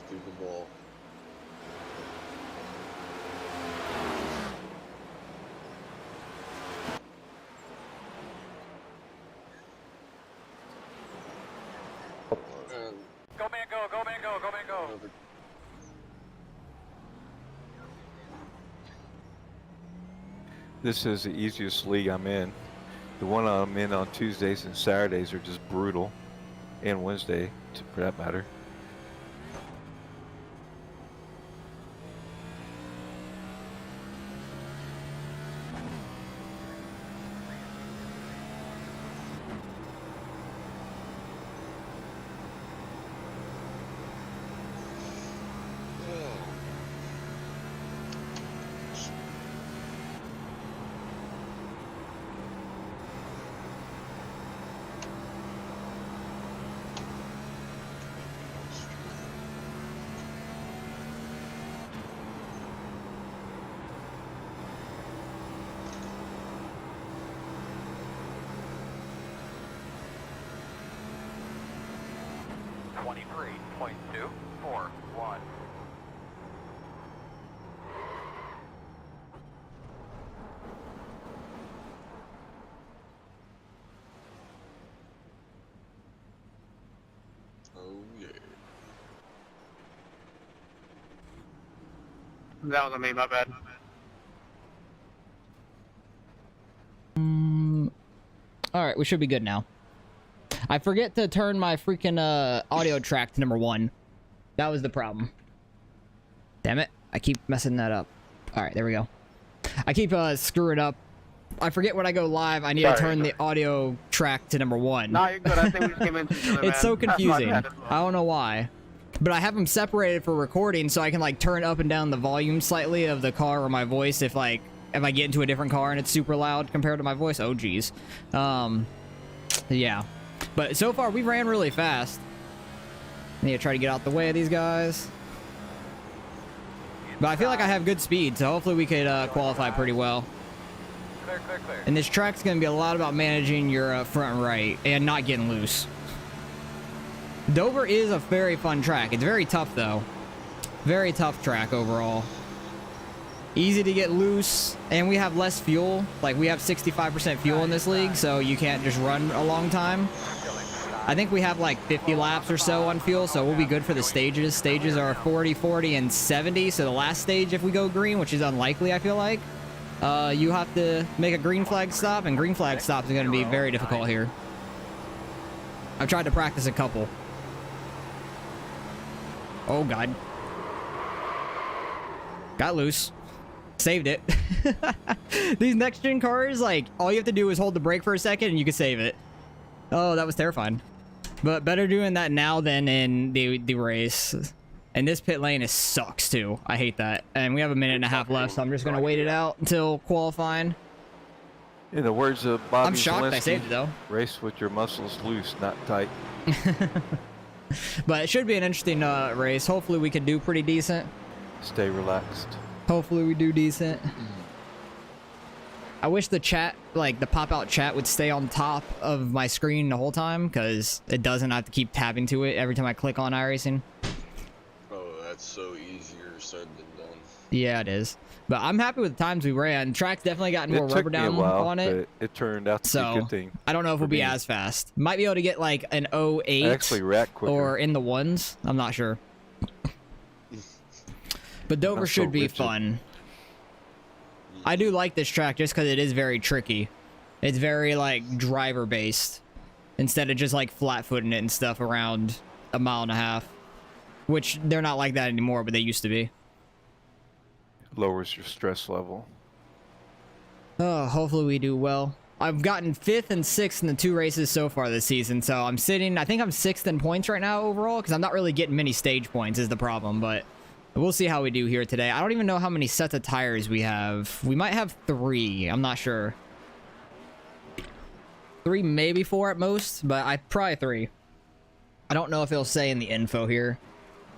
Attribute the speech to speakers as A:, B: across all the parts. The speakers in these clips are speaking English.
A: through the wall.
B: Go man, go, go man, go, go man, go.
A: Another...
C: This is the easiest league I'm in. The one I'm in on Tuesdays and Saturdays are just brutal, and Wednesday, for that matter.
A: Oh yeah.
D: That was on me, my bad.
E: Alright, we should be good now. I forget to turn my freaking audio track to #1. That was the problem. Damn it. I keep messing that up. Alright, there we go. I keep screwing up. I forget when I go live, I need to turn the audio track to #1.
D: No, you're good. I think we just came into each other,
E: It's so
D: man. That's
E: confusing.
D: my bad as well.
E: I don't know why. But I have them separated for recording, so I can like turn up and down the volume slightly of the car or my voice if I get into a different car and it's super loud compared to my voice. Oh geez. Yeah. But so far we ran really fast. Need to try to get out the way of these guys. But I feel like I have good speed, so hopefully we could qualify pretty well.
B: Clear, clear, clear.
E: And this track's going to be a lot about managing your front and right and not getting loose. Dover is a very fun track. It's very tough, though. Very tough track overall. Easy to get loose, and we have less fuel. Like, we have 65% fuel in this league, so you can't just run a long time. I think we have like 50 laps or so on fuel, so we'll be good for the stages. Stages are 40, 40, and 70, so the last stage, if we go green, which is unlikely, I feel like, you have to make a green flag stop, and green flag stops are going to be very difficult here. I've tried to practice a couple. Oh, God. Got loose. Saved it. These next-gen cars, like, all you have to do is hold the brake for a second, and you can save it. Oh, that was terrifying. But better doing that now than in the race. And this pit lane sucks, too. I hate that. And we have a minute and a half left, so I'm just going to wait it out until qualifying.
C: In the words of Bobby
E: I'm shocked I
C: Zielinski,
E: saved it, though.
C: race with your muscles loose, not tight.
E: But it should be an interesting race. Hopefully we can do pretty decent.
C: Stay relaxed.
E: Hopefully we do decent. I wish the chat, like the pop-out chat, would stay on top of my screen the whole time, because it doesn't have to keep tabbing to it every time I click on iRacing.
A: Oh, that's so easier said than done.
E: Yeah, it is. But I'm happy with the times we ran. Track's definitely gotten more
C: It took
E: rubber
C: me a
E: down
C: while,
E: on it.
C: but it turned out to be a
E: So,
C: good thing.
E: I don't know if we'll be
C: me.
E: as fast. Might be able to get like an 08
C: I actually racked quicker.
E: or in the ones. I'm not sure. But Dover
C: I'm so
E: should be
C: rigid.
E: fun. I do like this track just because it is very tricky. It's very like driver based instead of just like flat footing it and stuff around a mile and a half, which they're not like that anymore, but they used to be.
C: Lowers your stress level.
E: Oh, hopefully we do well. I've gotten 5th and 6th in the 2 races so far this season, so I'm sitting, I think I'm 6th in points right now overall, because I'm not really getting many stage points is the problem, but we'll see how we do here today. I don't even know how many sets of tires we have. We might have 3. I'm not sure. 3, maybe 4 at most, but probably 3. I don't know if it'll say in the info here.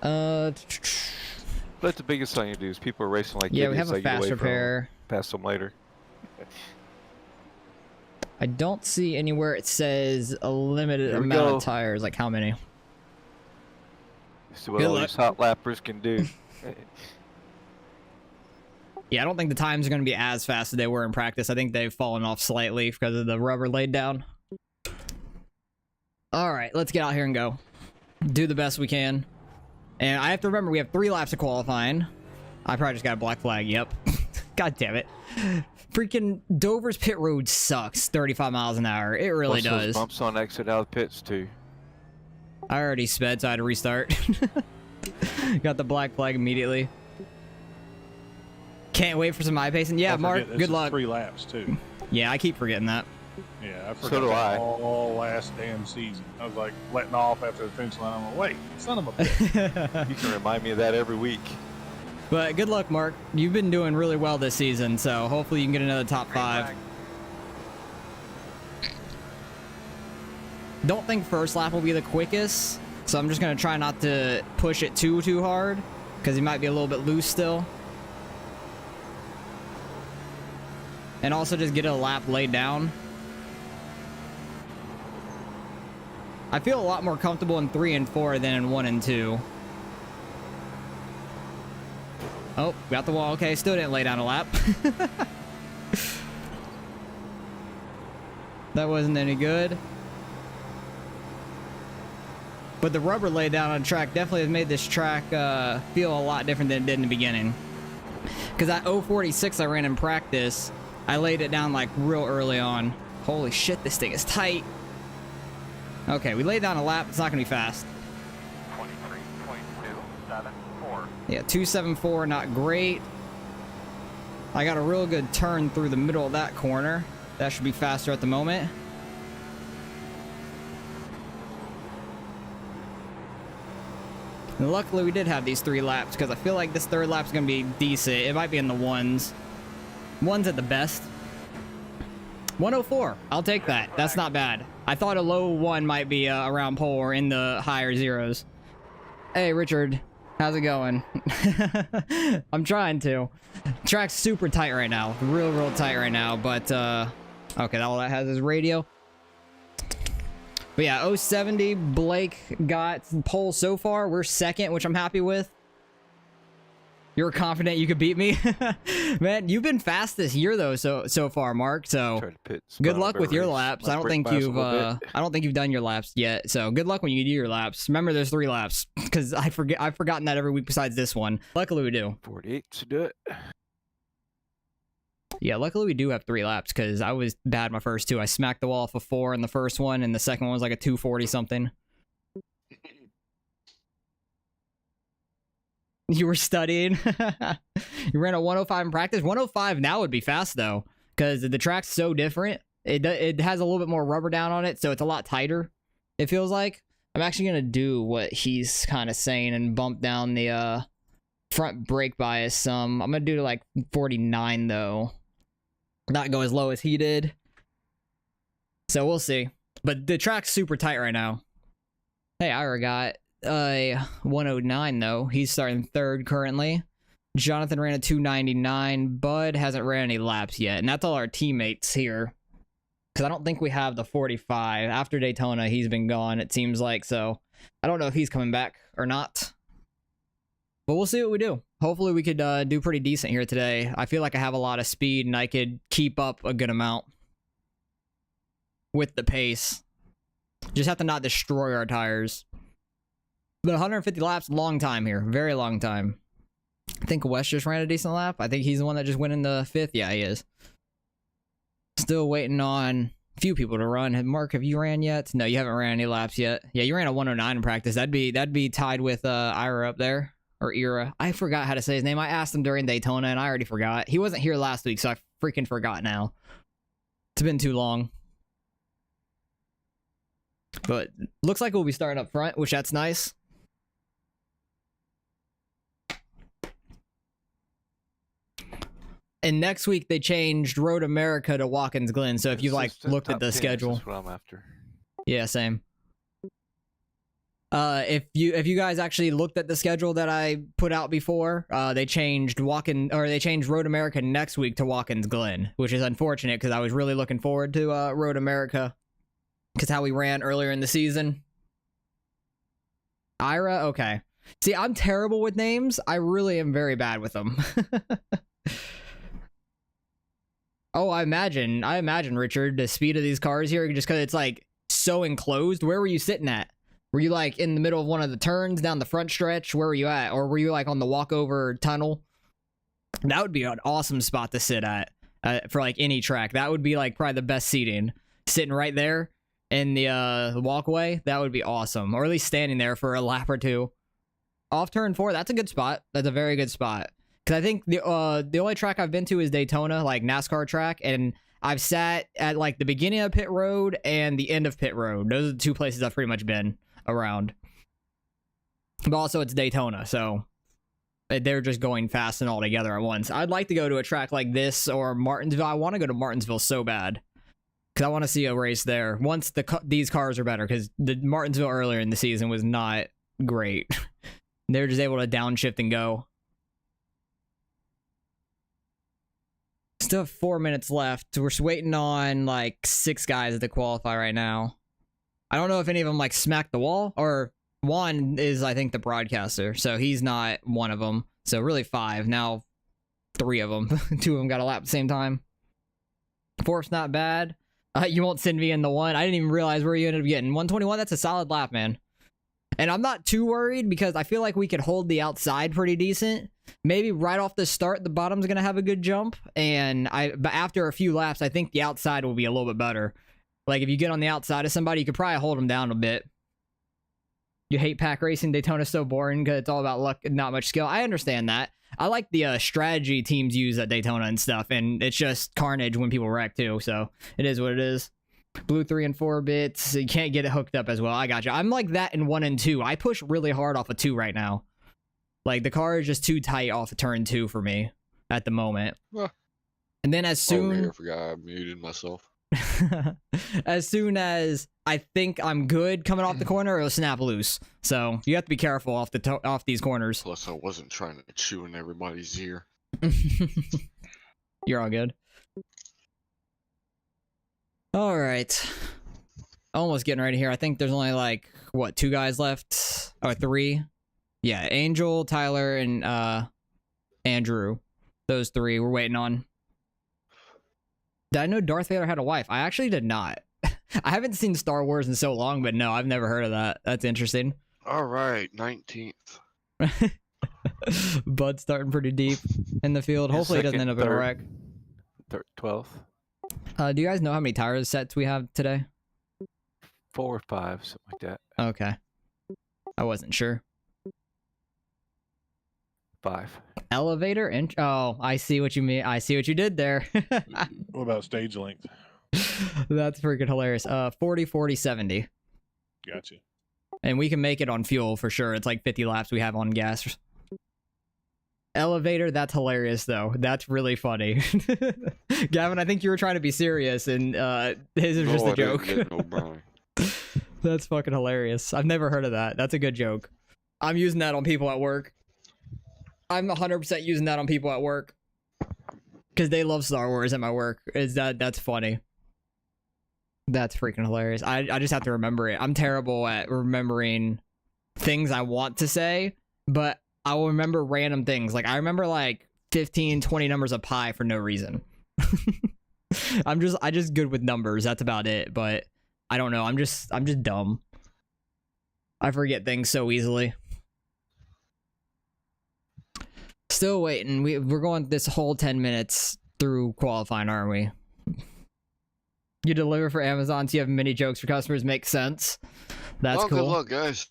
C: But the biggest thing you do is people are racing like
E: Yeah, we
C: idiots,
E: have a
C: like, you
E: fast
C: wait for 'em,
E: repair.
C: pass them later.
E: I don't see anywhere it says a limited
C: Here we
E: amount
C: go.
E: of tires. Like how many?
C: See what
E: Good
C: all
E: luck.
C: these hot lappers can do.
E: Yeah, I don't think the times are going to be as fast as they were in practice. I think they've fallen off slightly because of the rubber laid down. All right, let's get out here and go. Do the best we can. And I have to remember, we have 3 laps of qualifying. I probably just got a black flag, yep. God damn it. Freaking Dover's pit road sucks 35 miles an hour. It really
C: Plus those
E: does.
C: bumps on exit out of the pits too.
E: I already sped, so I had to restart. Got the black flag immediately. Can't wait for some iPacing. Yeah,
F: Don't
E: Mark,
F: forget, this
E: good
F: is
E: luck.
F: 3 laps too.
E: Yeah, I keep forgetting that.
F: Yeah, I forgot
C: So do
F: that
C: I.
F: all last damn season. I was like letting off after the finish line. I'm like, wait, son of a bitch.
C: You can remind me of that every week.
E: But good luck, Mark. You've been doing really well this season, so hopefully you can get another top 5.
B: flag.
E: Don't think first lap will be the quickest, so I'm just going to try not to push it too hard, because he might be a little bit loose still. And also just get a lap laid down. I feel a lot more comfortable in 3 and 4 than in 1 and 2. Oh, got the wall. Okay, still didn't lay down a lap. That wasn't any good. But the rubber laid down on track definitely has made this track feel a lot different than it did in the beginning. Because that 046 I ran in practice, I laid it down like real early on. Holy shit, this thing is tight. Okay, we laid down a lap. It's not going to be fast.
B: 23.274.
E: Yeah, 274, not great. I got a real good turn through the middle of that corner. That should be faster at the moment. And luckily we did have these 3 laps, because I feel like this 3rd lap is going to be decent. It might be in the 1s. 1s at the best. 104. I'll take that. That's not bad. I thought a low 1 might be around pole or in the higher zeros. Hey, Richard. How's it going? I'm trying to. Track's super tight right now. Real tight right now. But, okay, all that has is radio. But yeah, 070, Blake got pole so far. We're second, which I'm happy with. You're confident you could beat me? Man, you've been fast this year though, so far, Mark. So
C: Try to pit
E: good
C: spot
E: luck
C: a
E: with your
C: race.
E: laps.
C: Might
E: I don't
C: break
E: think
C: by us a
E: you've
C: little bit.
E: I don't think you've done your laps yet. So good luck when you do your laps. Remember, there's 3 laps because I've forgotten that every week besides this one. Luckily we do.
C: 48 to do it.
E: Yeah, luckily we do have 3 laps because I was bad my first 2. I smacked the wall off a 4 in the first one, and the second one was like a 240 something. You were studying. You ran a 105 in practice. 105 now would be fast though, because the track's so different. It has a little bit more rubber down on it, so it's a lot tighter. It feels like. I'm actually gonna do what he's kind of saying and bump down the front brake bias some. I'm gonna do like 49 though. Not go as low as he did. So we'll see. But the track's super tight right now. Hey, Ira got 109 though. He's starting 3rd currently. Jonathan ran a 299. Bud hasn't ran any laps yet, and that's all our teammates here. Because I don't think we have the 45. After Daytona, he's been gone, it seems like. So I don't know if he's coming back or not. But we'll see what we do. Hopefully we could do pretty decent here today. I feel like I have a lot of speed, and I could keep up a good amount with the pace. Just have to not destroy our tires. But 150 laps, long time here. Very long time. I think Wes just ran a decent lap. I think he's the one that just went in the 5th. Yeah, he is. Still waiting on a few people to run. Mark, have you ran yet? No, you haven't ran any laps yet. Yeah, you ran a 109 in practice. That'd be tied with Ira up there. Or Ira. I forgot how to say his name. I asked him during Daytona, and I already forgot. He wasn't here last week, so I freaking forgot now. It's been too long. But looks like we'll be starting up front, which that's nice. And next week they changed Road America to Watkins Glen. So if you like
C: Consistent
E: looked at
C: top
E: the
C: 10,
E: schedule,
C: that's what I'm after.
E: yeah, same. If you guys actually looked at the schedule that I put out before, they changed Road America next week to Watkins Glen, which is unfortunate because I was really looking forward to Road America because how we ran earlier in the season. Ira, okay. See, I'm terrible with names. I really am very bad with them. Oh, I imagine, Richard, the speed of these cars here, just because it's like so enclosed. Where were you sitting at? Were you like in the middle of one of the turns down the front stretch? Where were you at? Or were you like on the walkover tunnel? That would be an awesome spot to sit at for like any track. That would be like probably the best seating. Sitting right there in the walkway, that would be awesome. Or at least standing there for a lap or two. Off turn 4, that's a good spot. That's a very good spot. Because I think the only track I've been to is Daytona, like NASCAR track, and I've sat at like the beginning of pit road and the end of pit road. Those are the 2 places I've pretty much been around. But also it's Daytona, so they're just going fast and all together at once. I'd like to go to a track like this or Martinsville. I want to go to Martinsville so bad because I want to see a race there once these cars are better, because the Martinsville earlier in the season was not great. They're just able to downshift and go. Still have 4 minutes left. We're just waiting on like 6 guys to qualify right now. I don't know if any of them like smacked the wall, or Juan is, I think, the broadcaster, so he's not one of them. So really 5 now. 3 of them. 2 of them got a lap at the same time. 4's not bad. You won't send me in the 1. I didn't even realize where you ended up getting 121. That's a solid lap, man. And I'm not too worried because I feel like we could hold the outside pretty decent. Maybe right off the start, the bottom's going to have a good jump. But after a few laps, I think the outside will be a little bit better. Like if you get on the outside of somebody, you could probably hold them down a bit. You hate pack racing. Daytona's so boring because it's all about luck and not much skill. I understand that. I like the strategy teams use at Daytona and stuff. And it's just carnage when people wreck too. So it is what it is. Blue 3 and 4 bits. You can't get it hooked up as well. I got you. I'm like that in 1 and 2. I push really hard off of 2 right now. Like the car is just too tight off of turn 2 for me at the moment. And then as soon
A: I forgot I muted myself.
E: as soon as I think I'm good coming off the corner, it'll snap loose. So you have to be careful off these corners.
A: Plus, I wasn't trying to chew in everybody's ear.
E: You're all good. All right. Almost getting right here. I think there's only like, what, 2 guys left? Or 3? Yeah, Angel, Tyler, and Andrew. Those 3 we're waiting on. Did I know Darth Vader had a wife? I actually did not. I haven't seen Star Wars in so long, but no, I've never heard of that. That's interesting.
A: All right, 19th.
E: Bud's starting pretty deep in the field. Hopefully he doesn't end up in a wreck.
C: 12th.
E: Do you guys know how many tire sets we have today?
C: 4 or 5, something like that.
E: Okay. I wasn't sure.
C: 5.
E: Elevator and oh, I see what you mean. I see what you did there.
F: What about stage length?
E: That's freaking hilarious. 40, 40, 70.
F: Gotcha.
E: And we can make it on fuel for sure. It's like 50 laps we have on gas. Elevator, that's hilarious though. That's really funny. Gavin, I think you were trying to be serious and his is just a joke. That's fucking hilarious. I've never heard of that. That's a good joke. I'm using that on people at work. I'm 100% using that on people at work. Because they love Star Wars at my work. That's funny. That's freaking hilarious. I just have to remember it. I'm terrible at remembering things I want to say, but I will remember random things. Like I remember like 15, 20 numbers of pi for no reason. I just good with numbers. That's about it. But I don't know. I'm just dumb. I forget things so easily. Still waiting. We're going this whole 10 minutes through qualifying, aren't we? You deliver for Amazon, so you have mini jokes for customers. Makes sense. That's cool.
A: Good luck, guys.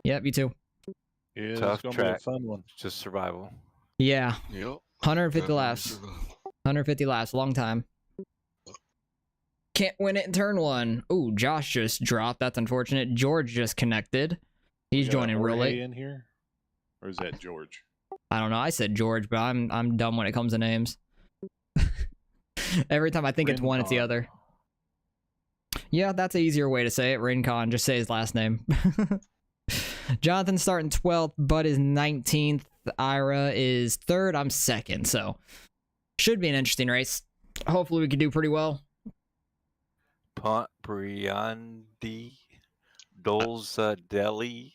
E: Yep, you too.
F: Yeah,
C: Tough
F: it's gonna
C: track.
F: be a fun one.
C: It's just survival.
E: Yeah.
A: Yep.
E: 150 laps. 150 laps. Long time. Can't win it in turn 1. Ooh, Josh just dropped. That's unfortunate. George just connected. He's joining real late.
F: In here, or is that George?
E: I don't know. I said George, but I'm dumb when it comes to names. Every time I think it's one, it's the other. Yeah, that's an easier way to say it. Rincon. Just say his last name. Jonathan's starting 12th. Bud is 19th. Ira is 3rd. I'm 2nd. So, should be an interesting race. Hopefully, we can do pretty well.
C: Pont Briandi Dolza Deli.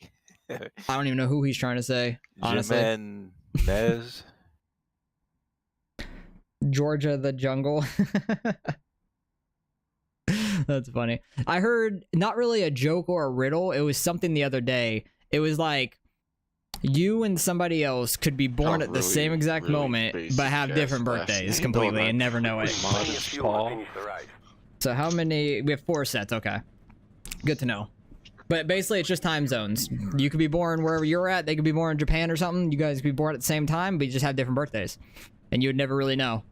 E: I don't even know who he's trying to say, honestly.
C: Jimenez.
E: Georgia the jungle. That's funny. I heard not really a joke or a riddle. It was something the other day. It was like you and somebody else could be born at the same exact moment, but have different birthdays completely and never know it.
C: Modest Paul.
E: So how many? We have 4 sets. Okay, good to know. But basically, it's just time zones. You could be born wherever you're at. They could be born in Japan or something. You guys could be born at the same time, but you just have different birthdays, and you would never really know.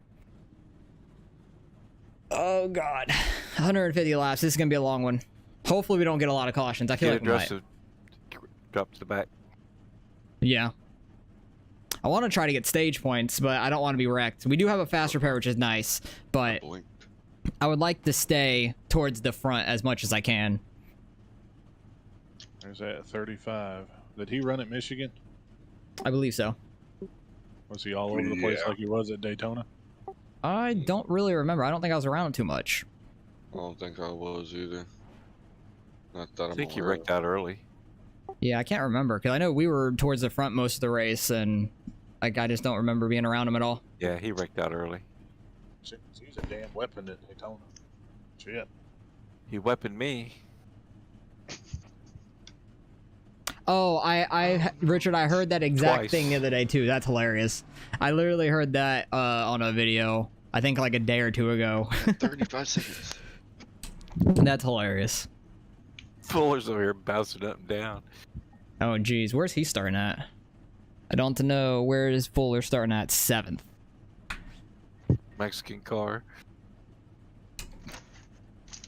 E: Oh God, 150 laps. This is gonna be a long one. Hopefully, we don't get a lot of cautions. I feel like we might.
C: Drop to the back.
E: Yeah. I want to try to get stage points, but I don't want to be wrecked. We do have a fast repair, which is nice, but I would like to stay towards the front as much as I can.
F: There's that 35. Did he run at Michigan?
E: I believe so.
F: Was he all over the place like he was at Daytona?
E: I don't really remember. I don't think I was around too much.
A: I don't think I was either. Not that
C: I think he wrecked out early.
E: Yeah, I can't remember, because I know we were towards the front most of the race, and like I just don't remember being around him at all.
C: Yeah, he wrecked out early.
F: He's a damn weapon at Daytona. Shit.
C: He weaponed me.
E: Oh, Richard, I heard that exact
C: Twice.
E: thing the other day too. That's hilarious. I literally heard that on a video, I think like a day or two ago.
A: 35 seconds.
E: That's hilarious.
C: Fuller's over here bouncing up and down.
E: Oh, geez. Where's he starting at? I don't know. Where is Fuller starting at? 7th.
C: Mexican car.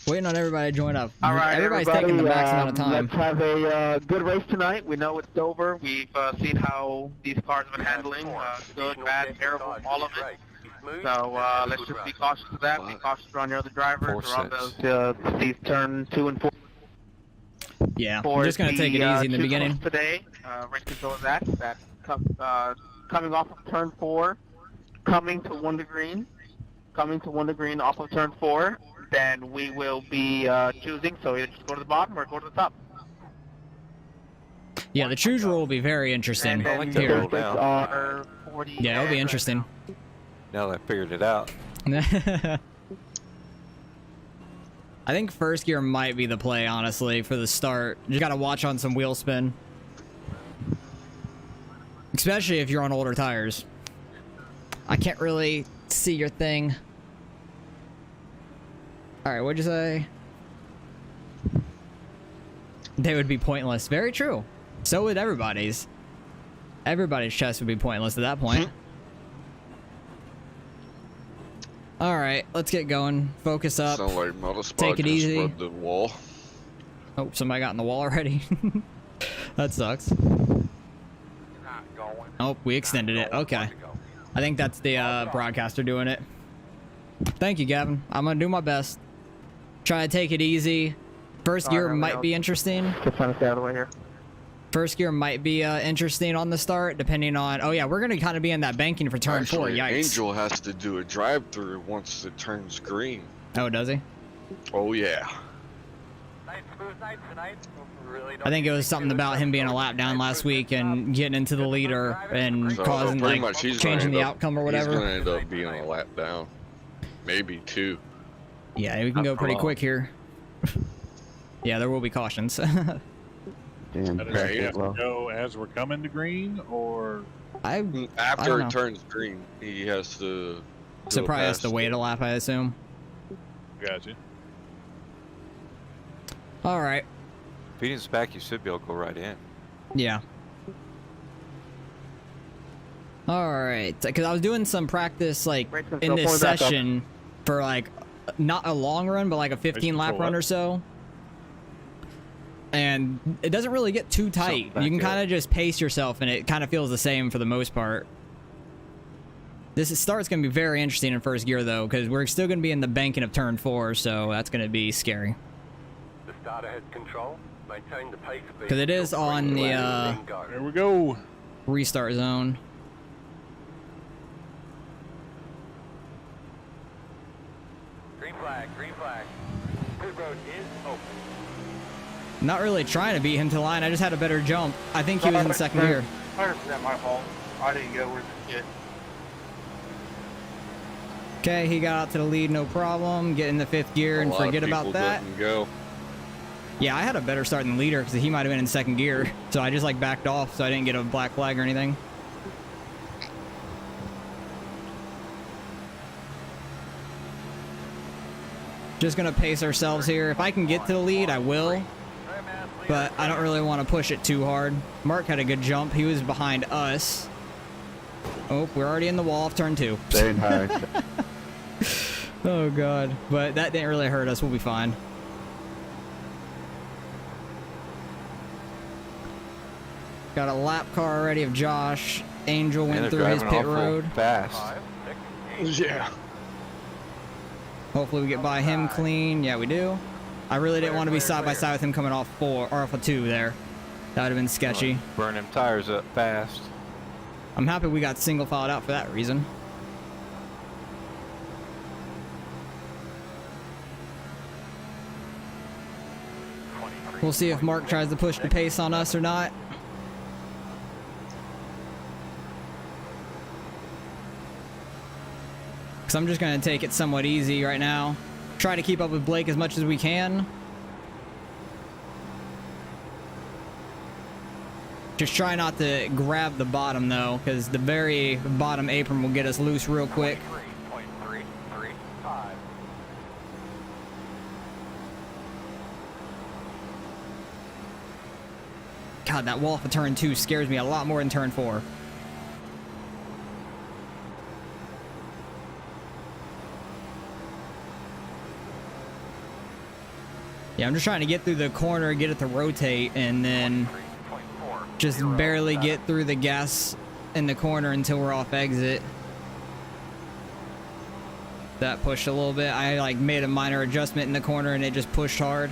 E: Waiting on everybody to join up.
D: All right,
E: Everybody's
D: everybody,
E: taking the max amount of time.
D: Let's have a good race tonight. We know it's Dover. We've seen how these cars have been handling. Good, bad, terrible, all of it. So let's just be cautious of that. Be cautious around your other drivers. Around these turn 2 and 4.
E: Yeah, I'm just going to take it easy in the beginning.
D: Today, race control is that coming off of turn 4, coming to 1 to green, off of turn 4, then we will be choosing, so either just go to the bottom or go to the top.
E: Yeah, the choose rule will be very interesting.
C: I like that
E: Here.
C: roll down.
E: Yeah, it'll be interesting.
C: Now that I figured it out.
E: I think first gear might be the play, honestly, for the start. You gotta watch on some wheel spin. Especially if you're on older tires. I can't really see your thing. Alright, what'd you say? They would be pointless. Very true. So would everybody's. Everybody's chest would be pointless at that point. Alright, let's get going. Focus up.
A: Sound like Motorspot
E: Take it
A: just
E: easy.
A: rubbed the wall.
E: Oh, somebody got in the wall already. That sucks. Oh, we extended it. Okay. I think that's the broadcaster doing it. Thank you, Gavin. I'm gonna do my best. Try to take it easy. First gear might be interesting.
D: Just trying to stay out of the way here.
E: First gear might be interesting on the start, depending on... Oh, yeah, we're going to kind of be in that banking for turn 4.
A: Actually,
E: Yikes.
A: Angel has to do a drive-through once it turns green.
E: Oh, does he?
A: Oh, yeah.
E: I think it was something about him being a lap down last week and getting into the leader and
A: So,
E: causing,
A: pretty
E: like,
A: much he's
E: changing
A: gonna
E: the
A: end up-
E: outcome or whatever.
A: He's going to end up being a lap down. Maybe 2.
E: Yeah, we can go pretty quick here. Yeah, there will be cautions.
D: Damn,
F: Does he have to go as we're coming to green, or
A: After
E: don't
A: it
E: know.
A: turns green, he has to...
E: So
A: go
E: probably has
A: past
E: to wait
A: it.
E: a lap, I assume.
F: gotcha?
E: All right.
C: If he didn't back, you should be able to go right in.
E: Yeah. All right, because I was doing some practice like
D: Race control,
E: in this
D: pulling back up.
E: session for like not a long run, but like a 15 lap
F: control
E: run
F: up.
E: or so. And it doesn't really get too tight.
C: back
E: You can
C: up.
E: kind of just pace yourself, and it kind of feels the same for the most part. This start's going to be very interesting in first gear, though, because we're still going to be in the banking of turn 4, so that's going to be scary.
B: The starter has control. Maintain the pace.
E: Because it is on the
F: There we go.
E: restart zone.
B: Green flag. Green flag. Pit road is open.
E: Not really trying to beat him to the line. I just had a better jump. I think he was in second gear.
D: 100% my fault. I didn't go where the shit.
E: Okay, he got out to the lead, no problem. Get in the 5th gear and forget about that.
A: Go.
E: Yeah, I had a better start than the leader because he might have been in second gear. So I just like backed off so I didn't get a black flag or anything. Just gonna pace ourselves here. If I can get to the lead, I will. But I don't really want to push it too hard. Mark had a good jump. He was behind us. Oh, we're already in the wall of turn 2.
C: Saying hi.
E: Oh, God. But that didn't really hurt us. We'll be fine. Got a lap car already of Josh. Angel went through his pit road.
C: Fast.
A: Yeah.
E: Hopefully we get by him clean. Yeah, we do. I really didn't want to be side by side with him coming off 4 or off of 2 there. That would have been sketchy.
C: Burn them tires up fast.
E: I'm happy we got single filed out for that reason. We'll see if Mark tries to push the pace on us or not. Because I'm just going to take it somewhat easy right now. Try to keep up with Blake as much as we can. Just try not to grab the bottom though, because the very bottom apron will get us loose real quick. God, that wall for turn 2 scares me a lot more than turn 4. Yeah, I'm just trying to get through the corner, get it to rotate, and then just barely get through the gas in the corner until we're off exit. That pushed a little bit. I like made a minor adjustment in the corner and it just pushed hard.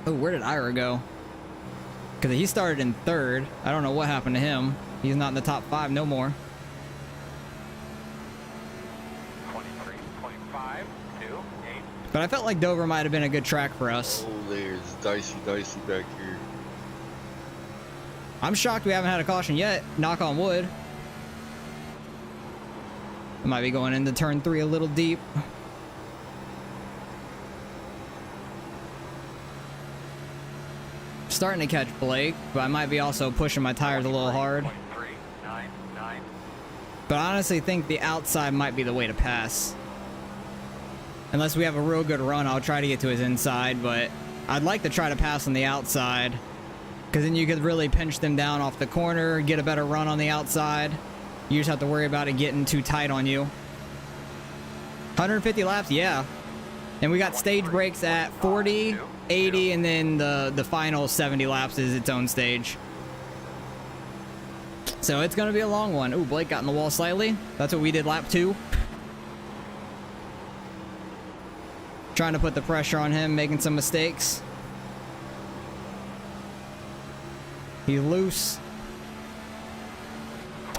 E: Oh, where did Ira go? Because he started in 3rd. I don't know what happened to him. He's not in the top 5 no more.
B: 23.5, 2, 8.
E: But I felt like Dover might have been a good track for us.
A: Oh, there's dicey back here.
E: I'm shocked we haven't had a caution yet. Knock on wood. I might be going into turn 3 a little deep. Starting to catch Blake, but I might be also pushing my tires a little hard. But I honestly think the outside might be the way to pass. Unless we have a real good run, I'll try to get to his inside, but I'd like to try to pass on the outside. Because then you could really pinch them down off the corner, get a better run on the outside. You just have to worry about it getting too tight on you. 150 laps, yeah. And we got stage breaks at 40, 80, and then the final 70 laps is its own stage. So it's going to be a long one. Ooh, Blake got in the wall slightly. That's what we did lap 2. Trying to put the pressure on him, making some mistakes. He's loose.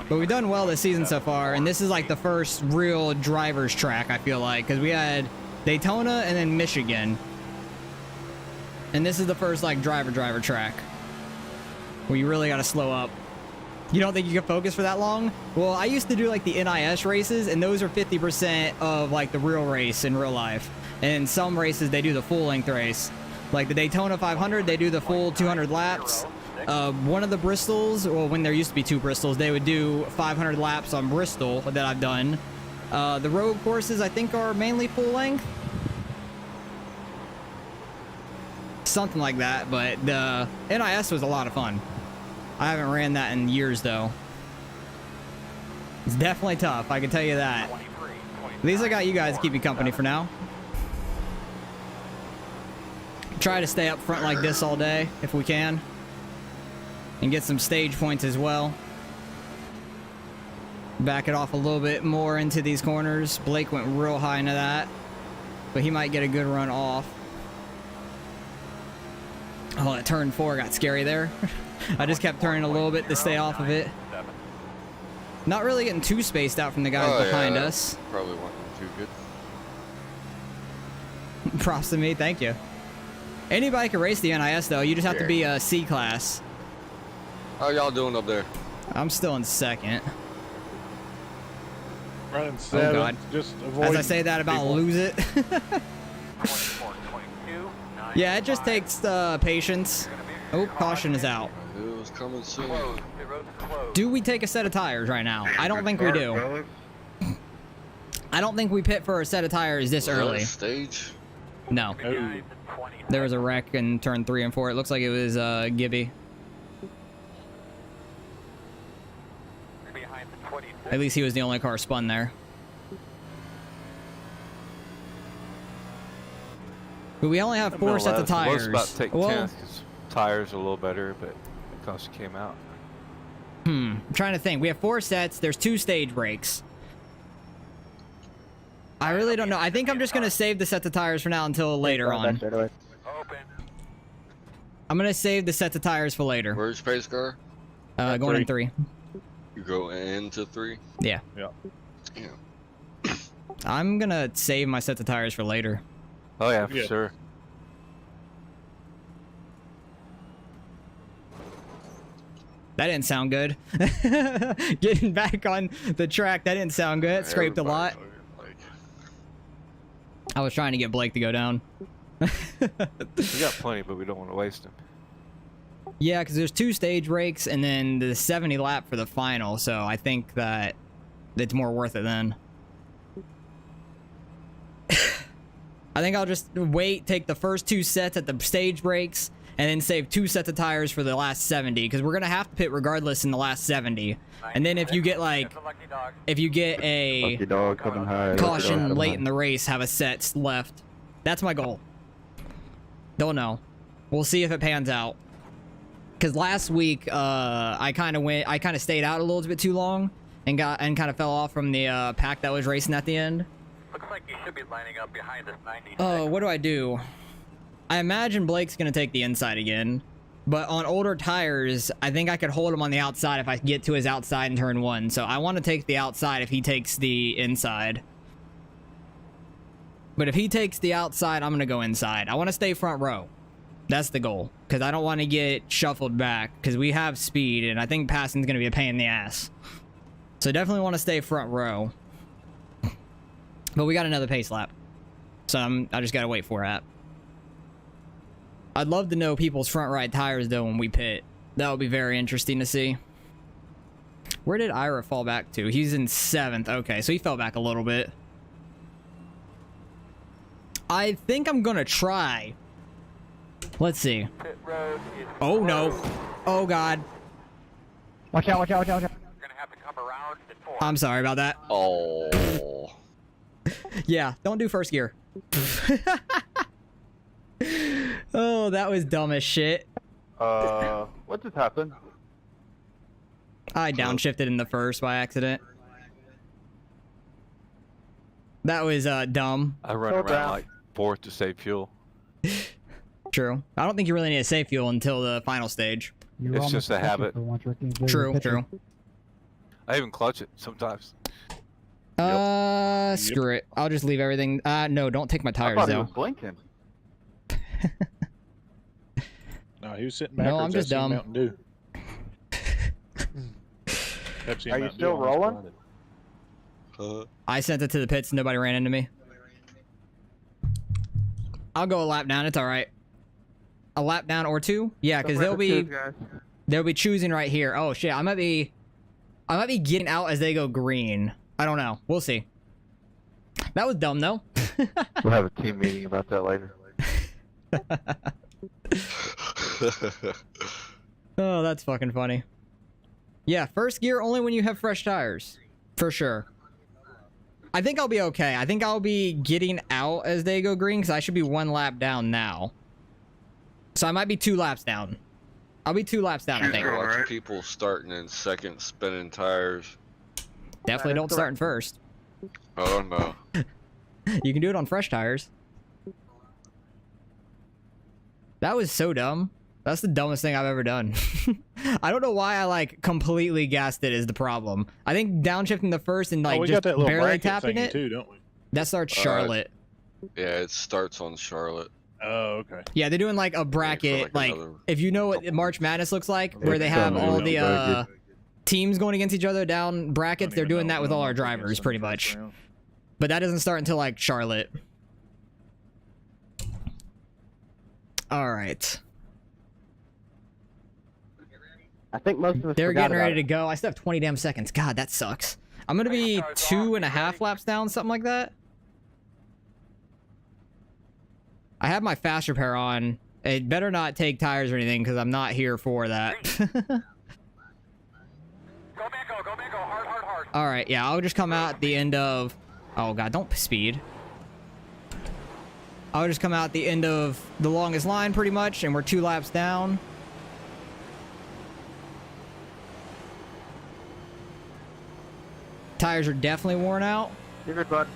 E: But we've done well this season so far, and this is like the first real driver's track, I feel like, because we had Daytona and then Michigan. And this is the first like driver track where you really got to slow up. You don't think you can focus for that long? Well, I used to do like the NIS races, and those are 50% of like the real race in real life. And some races, they do the full length race. Like the Daytona 500, they do the full 200 laps. One of the Bristols, well, when there used to be 2 Bristols, they would do 500 laps on Bristol that I've done. The road courses, I think, are mainly full length. Something like that, but the NIS was a lot of fun. I haven't ran that in years, though. It's definitely tough, I can tell you that. At least I got you guys to keep me company for now. Try to stay up front like this all day, if we can. And get some stage points as well. Back it off a little bit more into these corners. Blake went real high into that. But he might get a good run off. Oh, that turn 4 got scary there. I just kept turning a little bit to stay off of it. Not really getting too spaced out from the guys behind us.
A: Probably wasn't too good.
E: Props to me, thank you. Anybody can race the NIS though. You just have to be a C class.
A: How y'all doing up there?
E: I'm still in second.
F: Running 7.
E: God.
F: Just avoid.
E: As I say that about lose it.
B: 24, 22, 9,
E: Yeah, it just takes patience. Oh, caution is out.
A: It was coming soon.
B: closed. Pit road's closed.
E: Do we take a set of tires right now? I don't think we do. I don't think we pit for a set of tires this early.
A: Stage?
E: No.
F: Oh.
E: There was a wreck in turn 3 and 4. It looks like it was Gibby.
B: Behind the 26.
E: At least he was the only car spun there. But we only have 4 sets of tires.
C: I was about to take
E: Well,
C: 10 because tires are a little better, but because it came out.
E: I'm trying to think. We have 4 sets. There's 2 stage breaks. I really don't know. I think I'm just going to save the sets of tires for now until later on.
B: Open.
E: I'm going to save the sets of tires for later.
A: Where's pace car?
E: Going in 3.
A: You go into 3?
E: Yeah.
F: Yeah.
A: Yeah.
E: I'm going to save my sets of tires for later.
C: Oh yeah, for
F: Yeah.
C: sure.
E: That didn't sound good. Getting back on the track, that didn't sound good. It scraped a lot.
A: Everybody, like,
E: I was trying to get Blake to go down.
C: We got plenty, but we don't want to waste them.
E: Yeah, because there's 2 stage breaks and then the 70 lap for the final, so I think that it's more worth it then. I think I'll just wait, take the first 2 sets at the stage breaks, and then save 2 sets of tires for the last 70, because we're going to have to pit regardless in the last 70. And then if you get, like, if you get a
D: Lucky dog coming high.
E: caution late in the race, have a set left. That's my goal. Don't know. We'll see if it pans out. Because last week, I kind of stayed out a little bit too long and kind of fell off from the pack that was racing at the end.
B: Looks like you should be lining up behind this 90.
E: Oh, what do I do? I imagine Blake's going to take the inside again. But on older tires, I think I could hold him on the outside if I get to his outside in turn 1. So I want to take the outside if he takes the inside. But if he takes the outside, I'm going to go inside. I want to stay front row. That's the goal. Because I don't want to get shuffled back. Because we have speed, and I think passing's going to be a pain in the ass. So definitely want to stay front row. But we got another pace lap. So I just got to wait for it. I'd love to know people's front right tires, though, when we pit. That would be very interesting to see. Where did Ira fall back to? He's in 7th. Okay, so he fell back a little bit. I think I'm going to try. Let's see.
B: Pit road is
E: Oh, no.
B: closed.
E: Oh, God.
D: Watch out, watch out, watch out, watch out.
B: You're gonna have to come around at 4.
E: I'm sorry about that.
A: oh.
E: Yeah, don't do first gear. Oh, that was dumb as shit.
D: What just happened?
E: I downshifted in the first by accident. That was dumb.
C: I run around like 4th to save fuel.
E: True. I don't think you really need to save fuel until the final stage.
C: It's just a habit.
E: True, true.
C: I even clutch it sometimes.
E: Screw it. I'll just leave everything. No, don't take my
D: I
E: tires
D: thought he
E: though.
D: was blinking.
F: No, he was sitting back.
E: No, I'm just dumb.
F: Mountain Dew. Pepsi and
D: Are you
F: Mountain
D: still
F: Dew
D: rolling?
E: I sent it to the pits. Nobody ran into me. I'll go a lap down. It's all right. A lap down or 2? Yeah, because they'll be choosing right here. Oh shit! I might be getting out as they go green. I don't know. We'll see. That was dumb though.
D: We'll have a team meeting about that later.
E: Oh, that's fucking funny. Yeah, first gear only when you have fresh tires. For sure. I think I'll be okay. I think I'll be getting out as they go green because I should be 1 lap down now. So I might be 2 laps down. I'll be 2 laps down, I think.
A: Watch people starting in 2nd, spinning tires.
E: Definitely don't start in first.
A: Oh no.
E: You can do it on fresh tires. That was so dumb. That's the dumbest thing I've ever done. I don't know why I like completely gassed it is the problem. I think downshifting the first and like
F: we
E: just
F: got that little
E: barely
F: bracket
E: tapping
F: thingy
E: it.
F: too, don't we?
E: That starts Charlotte.
A: Yeah, it starts on Charlotte.
F: Oh, okay.
E: Yeah, they're doing like a bracket, like
A: another
E: if you know what March Madness looks like, where they
C: Yeah,
E: have all
C: bracket.
E: the teams going against each other down brackets. They're doing that with all our drivers, pretty much. But that doesn't start until like Charlotte. All right.
D: I think most of us
E: They're
D: forgot
E: getting ready
D: about
E: to go. I still have 20 damn seconds. God, that sucks. I'm gonna be 2.5 laps down, something like that. I have my fast repair on. It better not take tires or anything because I'm not here for that.
B: Go Mako, hard, hard, hard.
E: All right, yeah, I'll just come out at the end of... Oh, God, don't speed. I'll just come out at the end of the longest line, pretty much, and we're 2 laps down. Tires are definitely worn out.
D: You're good, bud.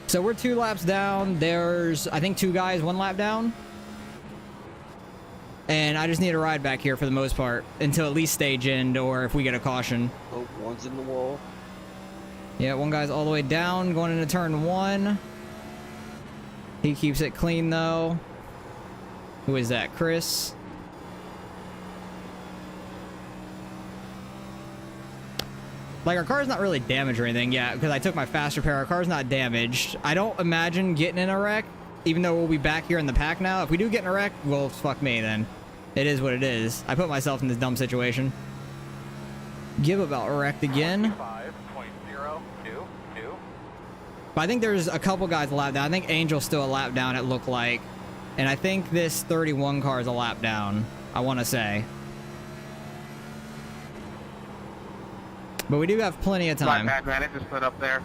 E: So we're 2 laps down. There's, I think, 2 guys 1 lap down. And I just need a ride back here for the most part until at least stage end or if we get a caution.
A: Oh, one's in the wall.
E: Yeah, 1 guy's all the way down going into turn 1. He keeps it clean though. Who is that? Chris? Like, our car's not really damaged or anything, yeah, because I took my fast repair. Our car's not damaged. I don't imagine getting in a wreck, even though we'll be back here in the pack now. If we do get in a wreck, well, fuck me then. It is what it is. I put myself in this dumb situation. Give about wrecked again.
B: 5.022.
E: But I think there's a couple guys a lap down. I think Angel's still a lap down, it looked like. And I think this 31 car is a lap down, I want to say. But we do have plenty of time.
D: My bad, man. It just lit up there.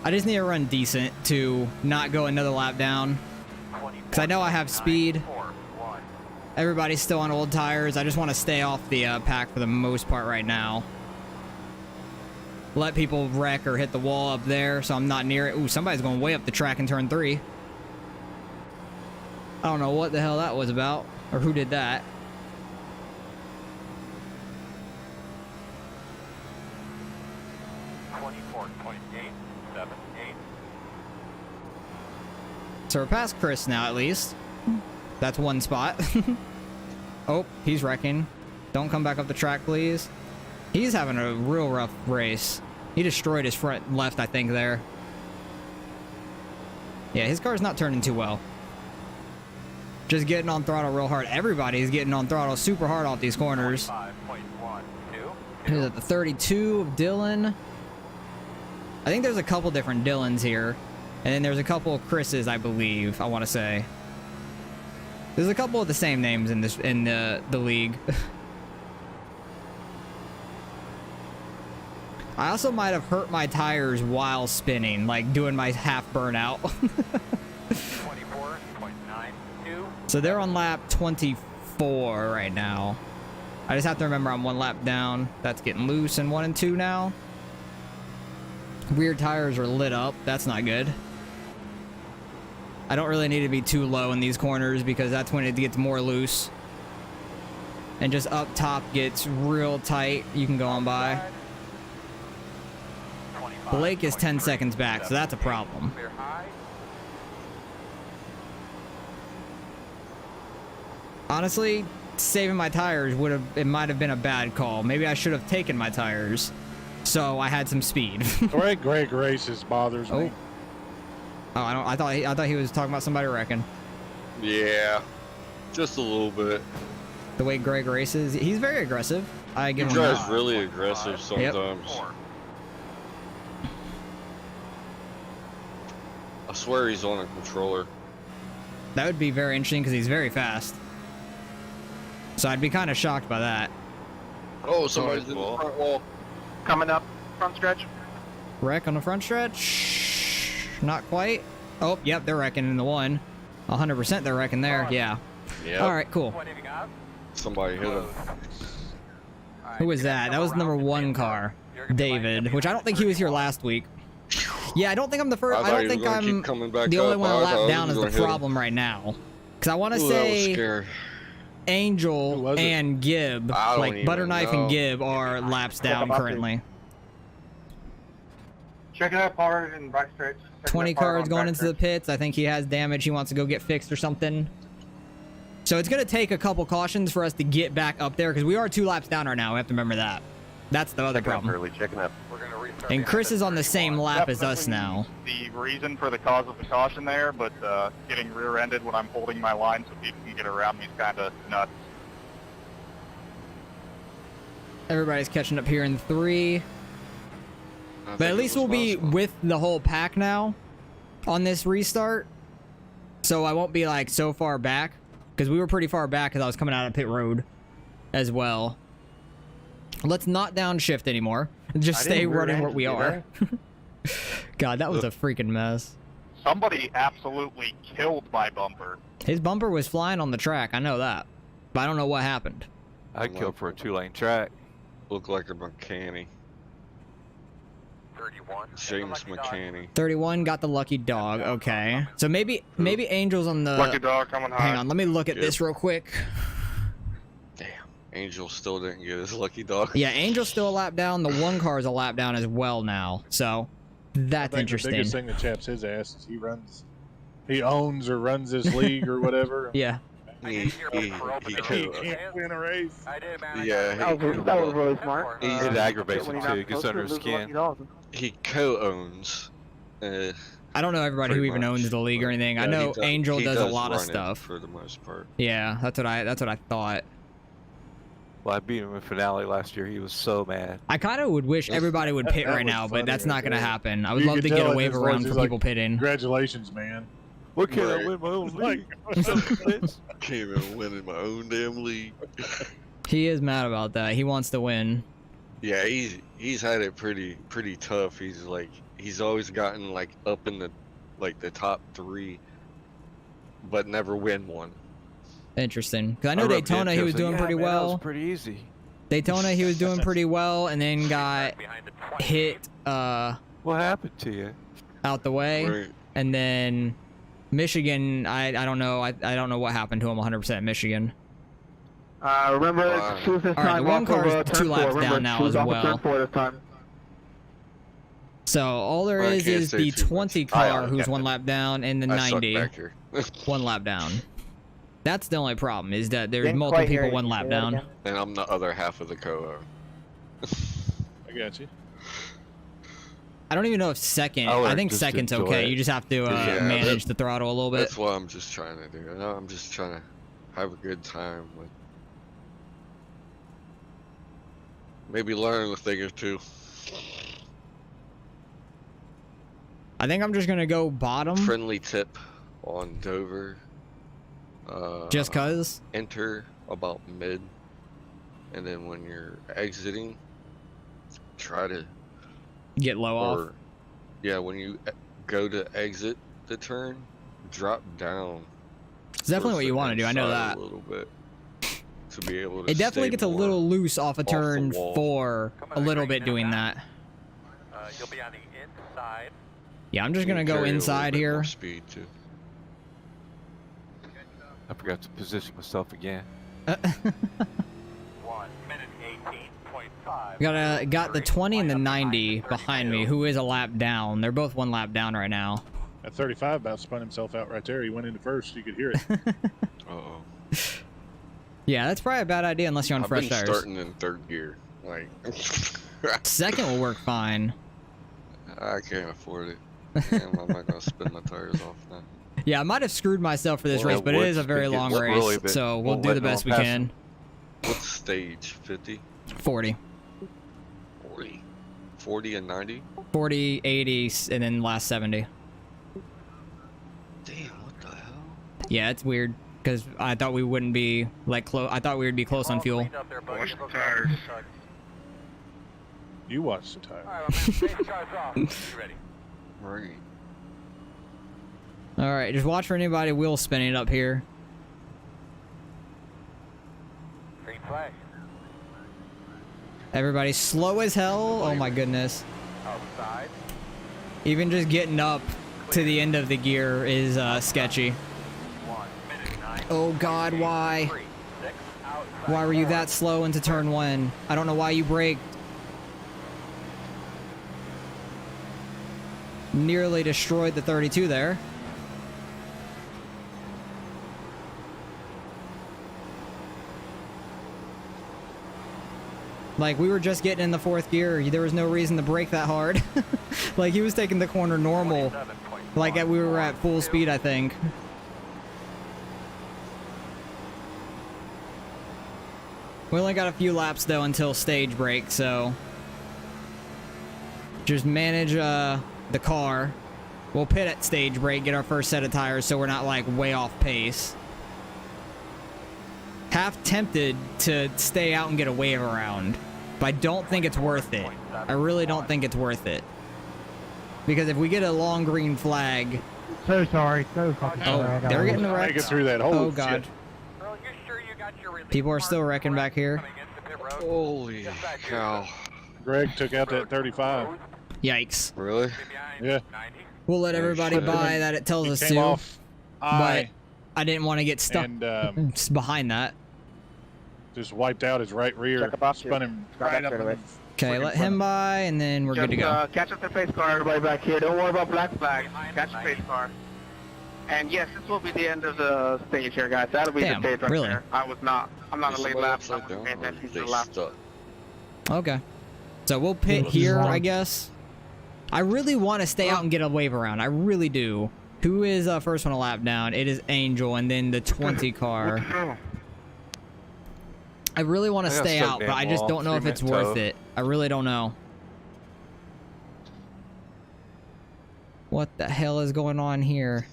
E: I just need to run decent to not go another lap down. Because I know I have speed. Everybody's still on old tires. I just want to stay off the pack for the most part right now. Let people wreck or hit the wall up there so I'm not near it. Ooh, somebody's going way up the track in turn 3. I don't know what the hell that was about or who did that. So we're past Chris now, at least. That's 1 spot. Oh, he's wrecking. Don't come back up the track, please. He's having a real rough race. He destroyed his front left, I think, there. Yeah, his car's not turning too well. Just getting on throttle real hard. Everybody's getting on throttle super hard off these corners. He's at the 32 of Dylan. I think there's a couple different Dylans here. And then there's a couple of Chris's, I believe, I want to say. There's a couple of the same names in this the league. I also might have hurt my tires while spinning, like doing my half burnout.
B: 24.92.
E: So they're on lap 24 right now. I just have to remember I'm 1 lap down. That's getting loose in 1 and 2 now. Rear tires are lit up. That's not good. I don't really need to be too low in these corners because that's when it gets more loose. And just up top gets real tight. You can go on by. Blake is 10 seconds back, so that's a problem. Honestly, saving my tires it might have been a bad call. Maybe I should have taken my tires, so I had some speed.
F: Greg races bothers me.
E: Oh, I thought he was talking about somebody wrecking.
A: Yeah, just a little bit.
E: The way Greg races, he's very aggressive. I give
A: He
E: him
A: drives
E: that.
A: really aggressive sometimes.
B: Yep.
A: I swear he's on a controller.
E: That would be very interesting because he's very fast. So I'd be kind of shocked by that.
A: Oh, somebody's in the front wall.
D: Coming up, front stretch.
E: Wreck on the front stretch. Not quite. Oh, yep, they're wrecking in the 1. 100% they're wrecking there. Yeah.
A: Yeah.
E: All right, cool.
A: Somebody hit him.
E: Who was that? That was the number 1 car, David, which I don't think he was here last week. Yeah, I don't think I'm the first. I don't think I'm the only one to lap down is the problem right now. Because I want to say Angel and Gibb, like Butterknife and Gibb, are laps down currently.
D: Check it out, power and right stretch.
E: 20 cars going into the pits. I think he has damage he wants to go get fixed or something. So it's going to take a couple cautions for us to get back up there because we are 2 laps down right now. We have to remember that. That's the other problem.
G: Early, checking up.
E: And Chris is on the same lap as us now.
G: The reason for the cause of the caution there, but getting rear-ended when I'm holding my line so people can get around me is kind of nuts.
E: Everybody's catching up here in 3. But at least we'll be with the whole pack now on this restart. So I won't be like so far back. Because we were pretty far back because I was coming out of pit road as well. Let's not downshift anymore. Just stay running where we are. God, that was a freaking mess.
G: Somebody absolutely killed my bumper.
E: His bumper was flying on the track. I know that. But I don't know what happened.
C: I'd kill for a 2-lane track.
A: Look like a mechanic.
B: 31.
A: James McCanny.
E: 31 got the lucky dog. Okay. So maybe Angel's on the...
G: Lucky dog coming high.
E: Hang on, let me look at this real quick.
A: Damn. Angel still didn't get his lucky dog.
E: Yeah, Angel's still a lap down. The 1 car is a lap down as well now. So that's interesting.
F: The biggest thing that chaps his ass is he owns or runs this league or whatever.
E: Yeah.
A: He
F: can't win a race.
A: Yeah,
D: That was really smart.
C: It aggravates him too. It gets under his skin.
A: he co-owns.
E: I don't know everybody who
A: Pretty
E: even
A: much,
E: owns the league or
A: but
E: anything.
A: yeah,
E: I know Angel
A: he
E: does a lot of
A: run it
E: stuff.
A: for the most part.
E: Yeah, that's what I thought.
C: Well, I beat him in finale last year. He was so mad.
E: I kind of would wish everybody would pit
F: That
E: right
F: was
E: now, but
F: funny
E: that's
F: right
E: not going to
F: there.
E: happen. I would
F: You
E: love
F: could
E: to get
F: tell
E: a
F: in
E: wave
F: his
E: around
F: voice,
E: for
F: he's
E: people
F: like,
E: pitting.
F: Congratulations, man.
C: What can
F: Right.
C: I win my own league?
A: Came in winning my own damn league.
E: He is mad about that. He wants to win.
A: Yeah, he's had it pretty tough. He's always gotten like up in the top 3, but never win one.
E: Interesting. Because I know
C: rubbed
E: Daytona,
C: into
E: he was
C: him,
E: doing
C: like,
E: pretty
C: "Yeah, man, that
E: well.
C: was pretty easy."
E: Daytona, he was doing pretty well, and then got hit
C: What happened to you?
E: out the way.
A: Right.
E: And then Michigan, I don't know. I don't know what happened to him 100% Michigan.
D: Remember, choose this
E: All right,
D: time
E: the 1
D: off
E: car
D: of,
E: is 2
D: turn
E: laps
D: 4.
E: down
D: Remember,
E: now
D: choose
E: as
D: off of
E: well.
D: turn 4 this time.
E: So all there
A: I
E: is
A: can't
E: is
A: say
E: the
A: too much.
E: 20
G: I
E: car
G: already
E: who's
G: kept
E: 1
G: it.
E: lap down and the
A: I suck
E: 90
A: back here.
E: 1 lap down. That's the only problem is that there's
D: Didn't
E: multiple
D: quite hear
E: people
D: you.
E: 1 lap
D: Say that
E: down.
D: again.
A: And I'm the other half of the co-own.
F: I got you.
E: I don't even know if second.
C: I would
E: I think
C: just
E: second's
C: enjoy
E: okay.
C: it.
E: You just have to
A: Yeah,
E: manage the throttle a little bit.
A: That's what I'm just trying to do. I'm just trying to have a good time with. Maybe learn a thing or two.
E: I think I'm just gonna go bottom,
A: Friendly tip on Dover.
E: just cause.
A: Enter about mid, and then when you're exiting, try to
E: Get low off.
A: yeah, when you go to exit the turn, drop down.
E: It's definitely
A: towards
E: what you
A: the
E: want to do. I know
A: inside
E: that.
A: a little bit to be able to.
E: It definitely
A: stay
E: gets a
A: more
E: little loose off a
A: the
E: turn
A: wall.
E: 4 a little bit doing that.
B: You'll be on the inside.
E: Yeah, I'm just
A: You
E: gonna
A: can
E: go
A: carry a little
E: inside
A: bit more
E: here.
A: Speed too.
C: I forgot to position myself again.
B: 1 minute 18.5.
E: Got the 20 and the 90 behind me, who is a lap down. They're both 1 lap down right now.
F: That 35 about spun himself out right there. He went into first. You could hear it.
A: Uh-oh.
E: Yeah, that's probably a bad idea unless you're on
A: I've
E: fresh
A: been
E: tires.
A: starting in 3rd gear. Like,
E: Second will work fine.
A: I can't afford it. Damn, I'm not gonna spin my tires off now.
E: Yeah, I might have screwed myself for this
C: Well,
E: race, but it is a
C: Wood's
E: very
C: been
E: long
C: getting
E: race,
C: really bit-
E: so we'll
C: won't
E: do
C: let
E: the
C: no
E: best we
C: one pass
E: can.
A: What stage? 50?
E: 40.
A: 40? 40 and 90?
E: 40, 80, and then last 70.
A: Damn, what the hell?
E: Yeah, it's weird, because I thought we wouldn't be, like, close. I thought we would be close on fuel.
G: Watch the tires.
F: You watch the tire.
B: Alright, my man, base car's off. You ready?
A: Right.
E: All right, just watch for anybody wheel spinning up here.
B: Green flag.
E: Everybody's slow as hell. Oh my goodness.
B: Outside.
E: Even just getting up to the end of the gear is sketchy.
B: 1 minute 9.
E: Oh God, why?
B: 3, 6, outside.
E: Why were you that slow into turn 1? I don't know why you braked. Nearly destroyed the 32 there. Like, we were just getting in the 4th gear. There was no reason to brake that hard. Like, he was taking the corner normal. Like, we were at full speed, I think. We only got a few laps, though, until stage break, so... Just manage the car. We'll pit at stage break, get our first set of tires, so we're not, like, way off pace. Half tempted to stay out and get a wave around. But I don't think it's worth it. I really don't think it's worth it. Because if we get a long green flag...
H: So sorry. So fucking sorry.
E: They're getting
F: Make
E: wrecked.
F: it through that. Holy
E: Oh, God.
F: shit.
E: People are still wrecking back here.
A: Holy cow.
F: Greg took out that 35.
E: Yikes.
A: Really?
F: Yeah.
E: We'll let everybody buy that it tells
F: He
E: us
F: came
E: to.
F: off
E: But I didn't want to get stuck
F: and
E: behind that.
F: just wiped out his right rear.
D: Check a box,
F: Spun him right up.
E: Okay, let him by, and then we're good to go.
D: Catch up the pace car, everybody back here. Don't worry about black flags. Catch the pace car. And yes, this will be the end of the stage here, guys. That'll be
E: Damn,
D: the stage right
E: really?
D: there. I'm not a late lap. I'm
A: Upside down,
D: paying attention to
A: they
D: the lap.
A: stuck.
E: Okay. So we'll pit here, I guess. I really want to stay out and get a wave around. I really do. Who is first one a lap down? It is Angel, and then the 20 car. I really want to
C: I got
E: stay
C: stuck
E: out, but
C: damn
E: I just
C: wall,
E: don't know if it's
C: 3-minute
E: worth
C: tow.
E: it. I really don't know. What the hell is going on here?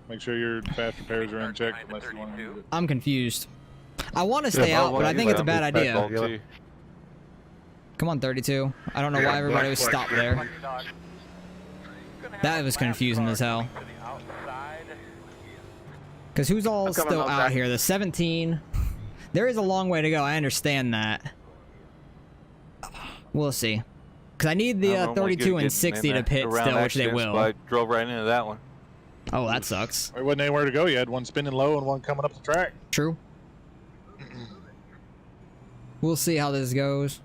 F: Make sure your fast repairs are in check unless you want to do it.
E: I'm confused. I want to stay out, but I think it's a bad idea. Come on, 32. I don't know why everybody was stopped there. That was confusing as hell. Because who's all still out here? The 17. There is a long way to go. I understand that. We'll see. Because I need the 32 and 60 to pit still, which they will.
C: I drove right into that one.
E: Oh, that sucks.
F: There wasn't anywhere to go. You had one spinning low and one coming up the track.
E: True. We'll see how this goes.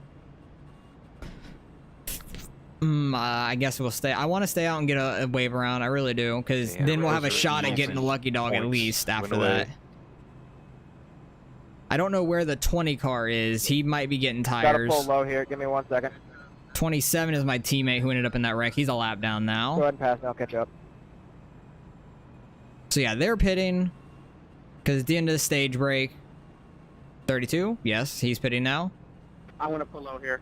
E: I guess we'll stay. I want to stay out and get a wave around. I really do, because then we'll have a shot at getting the lucky dog at least after that. I don't know where the 20 car is. He might be getting tires.
D: Gotta pull low here. Give me 1 second.
E: 27 is my teammate who ended up in that wreck. He's a lap down now.
D: Go ahead and pass and I'll catch up.
E: So yeah, they're pitting because it's the end of the stage break. 32? Yes, he's pitting now.
D: I'm gonna pull low here.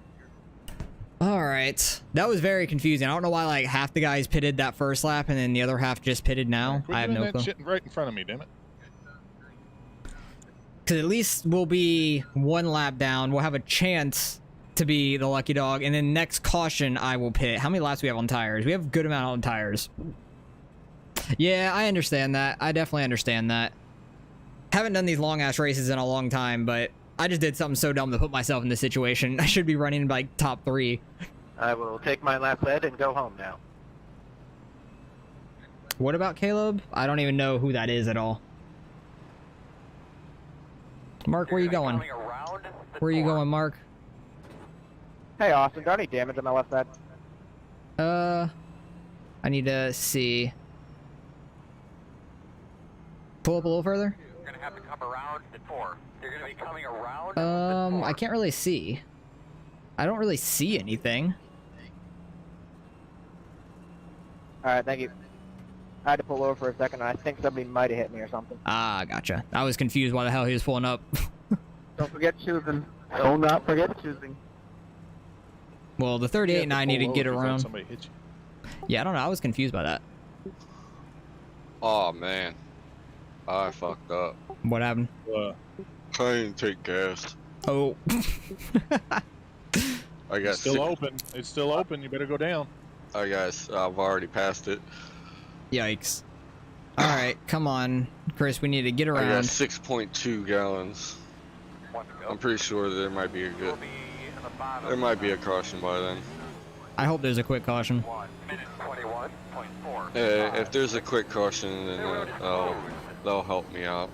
E: All right. That was very confusing. I don't know why like half the guys pitted that first lap and then the other half just pitted now.
F: Quit
E: I have
F: doing
E: no
F: that
E: clue.
F: shit right in front of me, damn it.
E: Because at least we'll be one lap down. We'll have a chance to be the lucky dog. And then next caution, I will pit. How many laps do we have on tires? We have a good amount on tires. Yeah, I understand that. I definitely understand that. Haven't done these long-ass races in a long time, but I just did something so dumb to put myself in this situation. I should be running like top 3.
D: I will take my lap lead and go home now.
E: What about Caleb? I don't even know who that is at all. Mark, where you going? Where are you going, Mark?
D: Hey, Austin, got any damage on my left side?
E: I need to see. Pull up a little further.
B: You're gonna have to come around at 4. You're gonna be coming around.
E: I can't really see. I don't really see anything.
D: Alright, thank you. I had to pull over for a second, and I think somebody might have hit me or something.
E: Ah, gotcha. I was confused why the hell he was pulling up.
D: Don't forget choosing. Do not forget choosing.
E: Well, the 38 and I need to get around.
F: Somebody hit you.
E: Yeah, I don't know. I was confused by that.
A: Oh man, I fucked up.
E: What happened?
A: I didn't take gas.
E: Oh.
A: I got
F: It's still open. It's still open. You better go down.
A: I guess I've already passed it.
E: Yikes. All right, come on, Chris. We need to get
A: I got
E: around.
A: 6.2 gallons. I'm pretty sure there might be a good. There might be a caution by then.
E: I hope there's a quick caution.
B: 1 minute 21.4.
A: If there's a quick caution, then they'll help me out.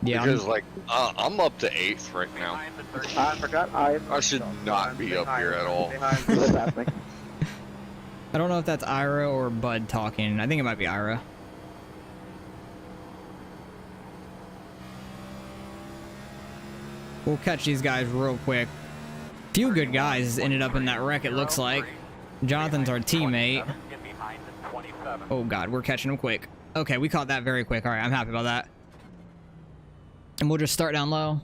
E: Yeah.
A: Because like I'm up to 8th right now.
D: I forgot
A: I should not be up here at all.
E: I don't know if that's Ira or Bud talking. I think it might be Ira. We'll catch these guys real quick. Few good guys ended up in that wreck, it looks like. Jonathan's our teammate. Oh god, we're catching him quick. Okay, we caught that very quick. Alright, I'm happy about that. And we'll just start down low.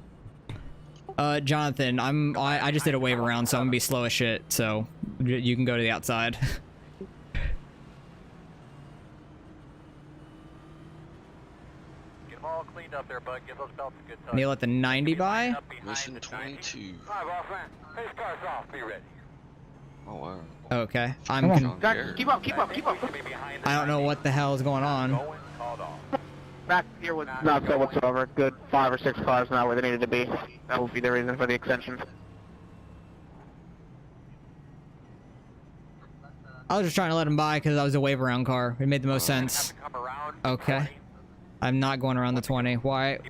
E: Jonathan, I just did a wave around, so I'm gonna be slow as shit, so you can go to the outside.
B: Get them all cleaned up there, bud. Give those belts a good touch.
E: Neil at the 90 by.
A: Mission 22.
B: Drive off, man. Pace cars off. Be ready.
A: Oh wow.
E: Okay,
H: Come on.
A: John
D: Guys,
A: Garrett.
D: keep up, keep up, keep up.
E: I don't know what the hell is going on.
B: Going, called off.
D: Back here was not so whatsoever. Good 5 or 6 cars not where they needed to be. That would be the reason for the extension.
E: I was just trying to let him by because I was a wave around car. It made the most sense. Okay. I'm not going around the 20. Why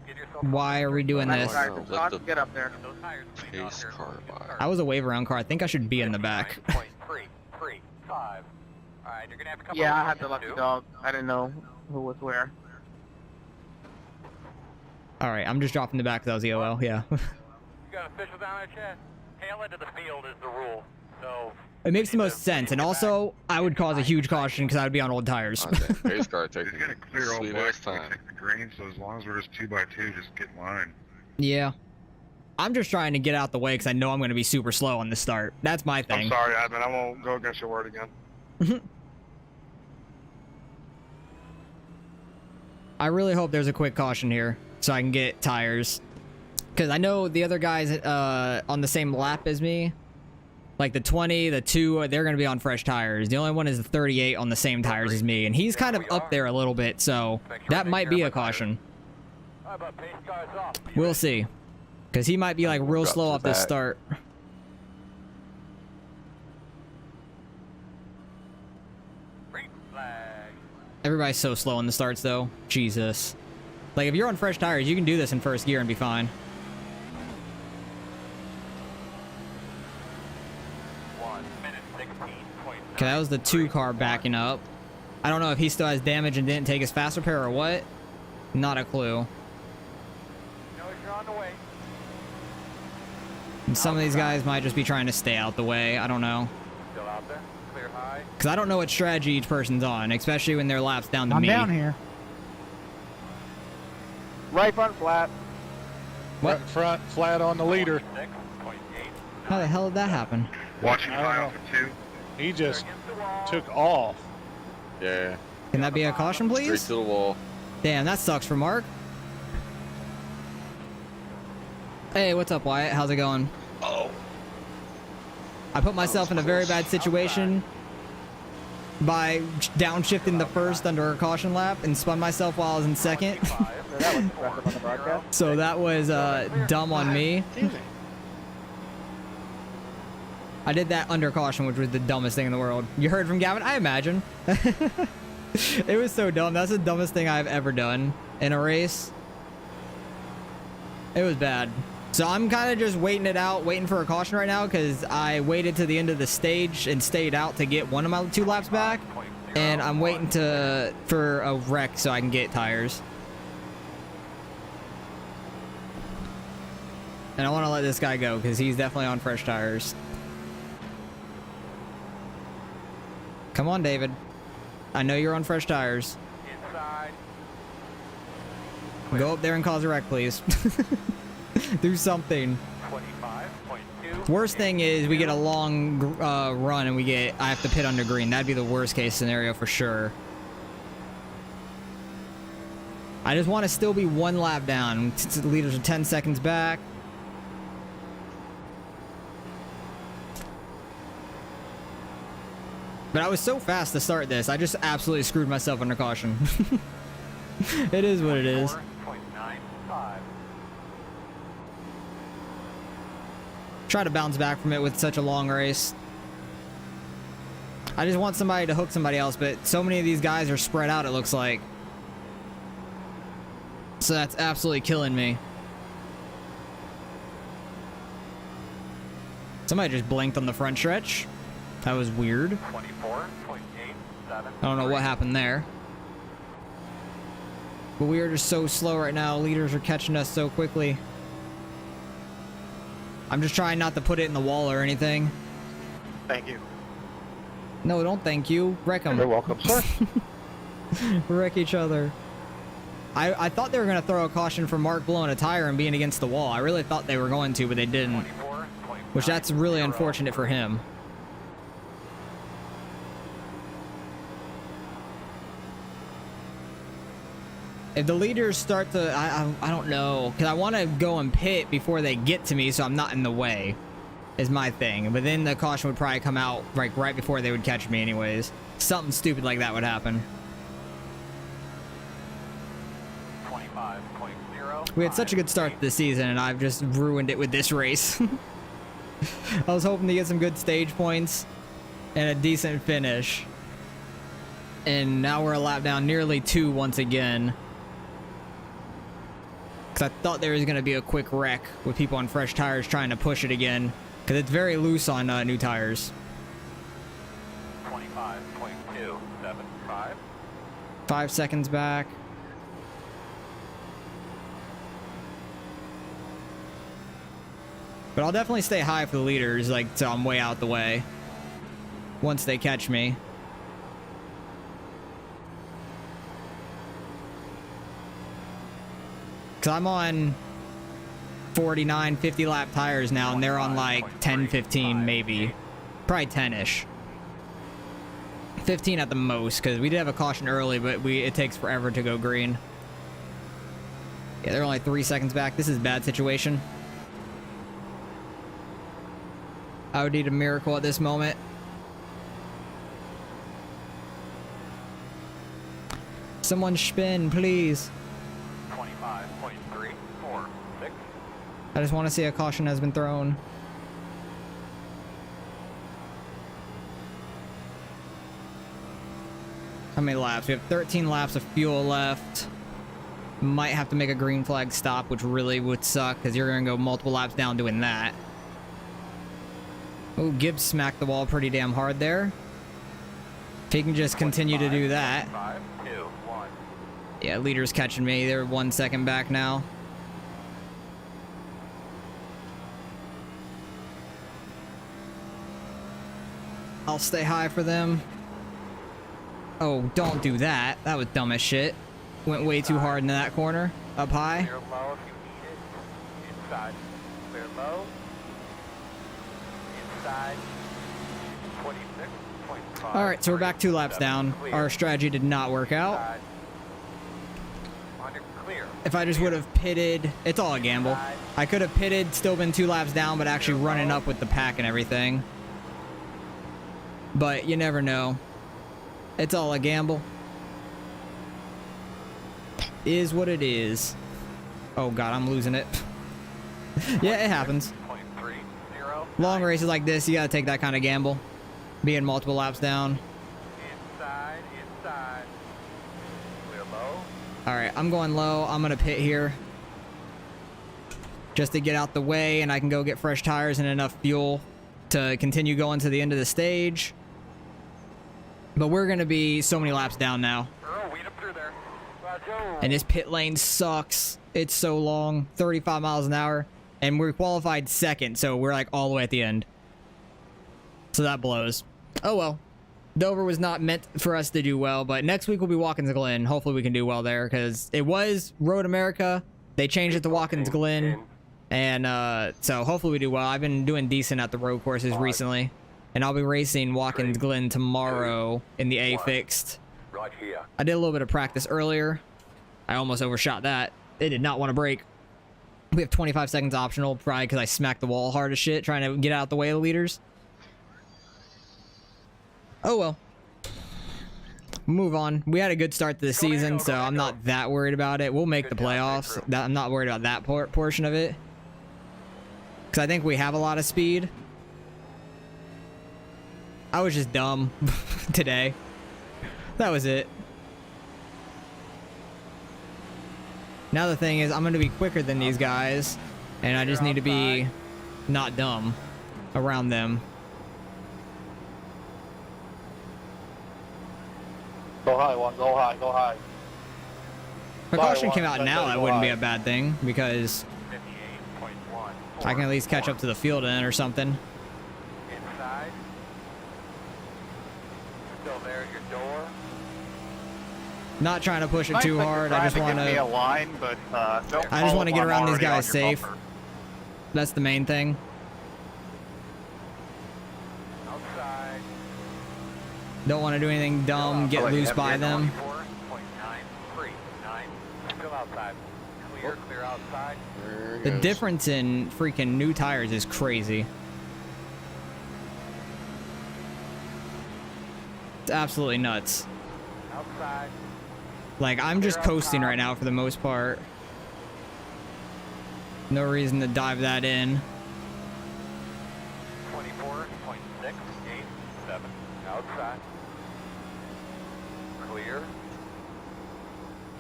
E: are we doing this?
A: Let the
D: Get up there.
A: pace car by.
E: I was a wave around car. I think I should be in the back.
B: 3.335. Alright, you're gonna have to come
D: Yeah, I
B: around
D: had the lucky
B: too.
D: dog. I didn't know who was where.
E: Alright, I'm just dropping the back because that was EOL. Yeah.
B: You got officials down there, Chad? Tail end of the field is the rule. So
E: It makes the most sense. And also, I would cause a huge caution because I would be on old tires.
A: Oh, dang, pace car
I: It's
A: taking
I: gonna clear all
A: sweet
I: black
A: ass
I: so we
A: time.
I: take the green, so as long as we're just 2x2, just get in line.
E: Yeah. I'm just trying to get out the way because I know I'm going to be super slow on the start. That's my
G: I'm
E: thing.
G: sorry, Admin. I won't go against your word again.
E: I really hope there's a quick caution here so I can get tires. Because I know the other guys on the same lap as me, like the 20, the 2, they're going to be on fresh tires. The only one is the 38 on the same tires as me. And he's kind of up there a little bit, so that might be a caution.
B: how about pace cars off? Be
E: We'll
B: ready.
E: see. Because he might be like real
A: We'll
E: slow
A: go
E: off
A: to
E: this
A: that.
E: start.
B: Green flag.
E: Everybody's so slow on the starts, though. Jesus. Like, if you're on fresh tires, you can do this in first gear and be fine.
B: 1 minute 16.9.
E: Okay, that was the 2 car backing up. I don't know if he still has damage and didn't take his fast repair or what. Not a clue.
B: Know you're on the way.
E: And some of these guys might just be trying to stay out the way. I don't know.
B: Still out there. Clear high.
E: Because I don't know what strategy each person's on, especially when their lap's down to
H: I'm
E: me.
H: down here.
G: Right front flat.
E: What?
F: Front flat on the leader.
B: 6.8.
E: How the hell did that happen?
I: Watching
F: I don't
I: high
F: know.
I: off of 2.
F: He just
B: Against the wall.
F: took off.
A: Yeah.
E: Can that be a caution,
A: Straight
E: please?
A: to the wall.
E: Damn, that sucks for Mark. Hey, what's up, Wyatt? How's it going?
A: Oh.
E: I put myself in a very bad situation by downshifting the first under a caution lap and spun myself while I was in second. So that was dumb on me. I did that under caution, which was the dumbest thing in the world. You heard from Gavin? I imagine. It was so dumb. That's the dumbest thing I've ever done in a race. It was bad. So I'm kind of just waiting it out, waiting for a caution right now because I waited to the end of the stage and stayed out to get one of my 2 laps back. And I'm waiting for a wreck so I can get tires. And I want to let this guy go because he's definitely on fresh tires. Come on, David. I know you're on fresh tires.
B: Inside.
E: Go up there and cause a wreck, please. Do something.
B: 25.2.
E: Worst thing is we get a long run and I have to pit under green. That'd be the worst case scenario for sure. I just want to still be 1 lap down. The leaders are 10 seconds back. But I was so fast to start this. I just absolutely screwed myself under caution. It is what it is.
B: 4.95.
E: Try to bounce back from it with such a long race. I just want somebody to hook somebody else, but so many of these guys are spread out, it looks like. So that's absolutely killing me. Somebody just blinked on the front stretch. That was weird.
B: 24.87.
E: I don't know what happened there. But we are just so slow right now. Leaders are catching us so quickly. I'm just trying not to put it in the wall or anything.
G: Thank you.
E: No, don't thank you. Wreck them.
G: You're welcome, sir.
E: Wreck each other. I thought they were going to throw a caution for Mark blowing a tire and being against the wall. I really thought they were going to, but they didn't. Which that's really unfortunate for him. If the leaders start to, I don't know, because I want to go and pit before they get to me so I'm not in the way, is my thing. But then the caution would probably come out like right before they would catch me anyways. Something stupid like that would happen.
B: 25.0.
E: We had such a good start to the season and I've just ruined it with this race. I was hoping to get some good stage points and a decent finish. And now we're a lap down, nearly 2 once again. Because I thought there was going to be a quick wreck with people on fresh tires trying to push it again. Because it's very loose on new tires.
B: 25.275.
E: 5 seconds back. But I'll definitely stay high for the leaders, like, so I'm way out the way. Once they catch me. Because I'm on 49, 50 lap tires now, and they're on like 10, 15 maybe. Probably 10-ish. 15 at the most, because we did have a caution early, but it takes forever to go green. Yeah, they're only 3 seconds back. This is a bad situation. I would need a miracle at this moment. Someone spin, please.
B: 25.346.
E: I just want to see a caution has been thrown. How many laps? We have 13 laps of fuel left. Might have to make a green flag stop, which really would suck because you're going to go multiple laps down doing that. Oh, Gibbs smacked the wall pretty damn hard there. If he can just continue to do that.
B: 5, 2, 1.
E: Yeah, leader's catching me. They're 1 second back now. I'll stay high for them. Oh, don't do that. That was dumb as shit. Went way too hard into that corner. Up high.
B: Clear low if you need it. Inside. Clear low. Inside. 26.5.
E: Alright, so we're back 2 laps down. Our strategy did not work out.
B: Inside. On your clear.
E: If I just would have pitted, it's all a gamble. I could have pitted, still been 2 laps down, but actually running up with the pack and everything. But you never know. It's all a gamble. Is what it is. Oh god, I'm losing it. Yeah, it happens.
B: 0.30.
E: Long races like this, you gotta take that kind of gamble. Being multiple laps down.
B: Inside. Inside. Clear low.
E: Alright, I'm going low. I'm gonna pit here. Just to get out the way and I can go get fresh tires and enough fuel to continue going to the end of the stage. But we're gonna be so many laps down now.
B: Earl, weed up through there. Roger.
E: And this pit lane sucks. It's so long. 35 miles an hour. And we're qualified second, so we're like all the way at the end. So that blows. Oh well. Dover was not meant for us to do well, but next week we'll be Watkins Glen. Hopefully we can do well there, because it was Road America. They changed it to Watkins Glen. And so hopefully we do well. I've been doing decent at the road courses recently. And I'll be racing Watkins Glen tomorrow in the A fixed.
B: Right here.
E: I did a little bit of practice earlier. I almost overshot that. It did not want to break. We have 25 seconds optional, probably because I smacked the wall hard as shit trying to get out the way of the leaders. Oh well. Move on. We had a good start to the season, so I'm not that worried about it. We'll make the playoffs. I'm not worried about that portion of it. Because I think we have a lot of speed. I was just dumb today. That was it. Now the thing is, I'm going to be quicker than these guys, and I just need to be not dumb around them.
D: Go high, one. Go high. Go high.
E: If a caution came out now, that wouldn't be a bad thing because
B: 58.1.
E: I can at least catch up to the field then or something.
B: Inside. Still there at your door.
E: Not trying to push it too hard. I just want
G: give me a
E: to.
G: line, but don't
E: I just
G: follow
E: want to
G: if
E: get
G: I'm
E: around these
G: already
E: guys
G: on your
E: safe.
G: bumper.
E: That's the main thing.
B: Outside.
E: Don't want to do anything dumb. Get loose by them.
B: 4.939. Still outside. Clear, clear outside.
A: There it
E: The
A: goes.
E: difference in freaking new tires is crazy. It's absolutely nuts.
B: Outside.
E: Like, I'm just coasting right now for the most part. No reason to dive that in.
B: 24.687. Outside. Clear.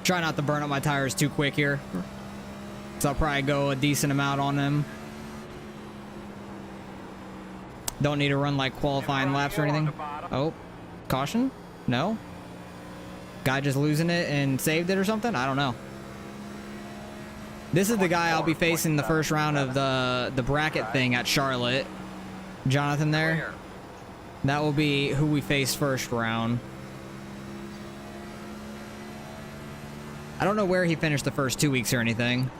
E: Try not to burn up my tires too quick here. So I'll probably go a decent amount on them. Don't need to run like qualifying laps or anything. Oh, caution? No? Guy just losing it and saved it or something? I don't know. This is the guy I'll be facing the first round of the bracket thing at Charlotte. Jonathan there. That will be who we face first round. I don't know where he finished the first 2 weeks or anything.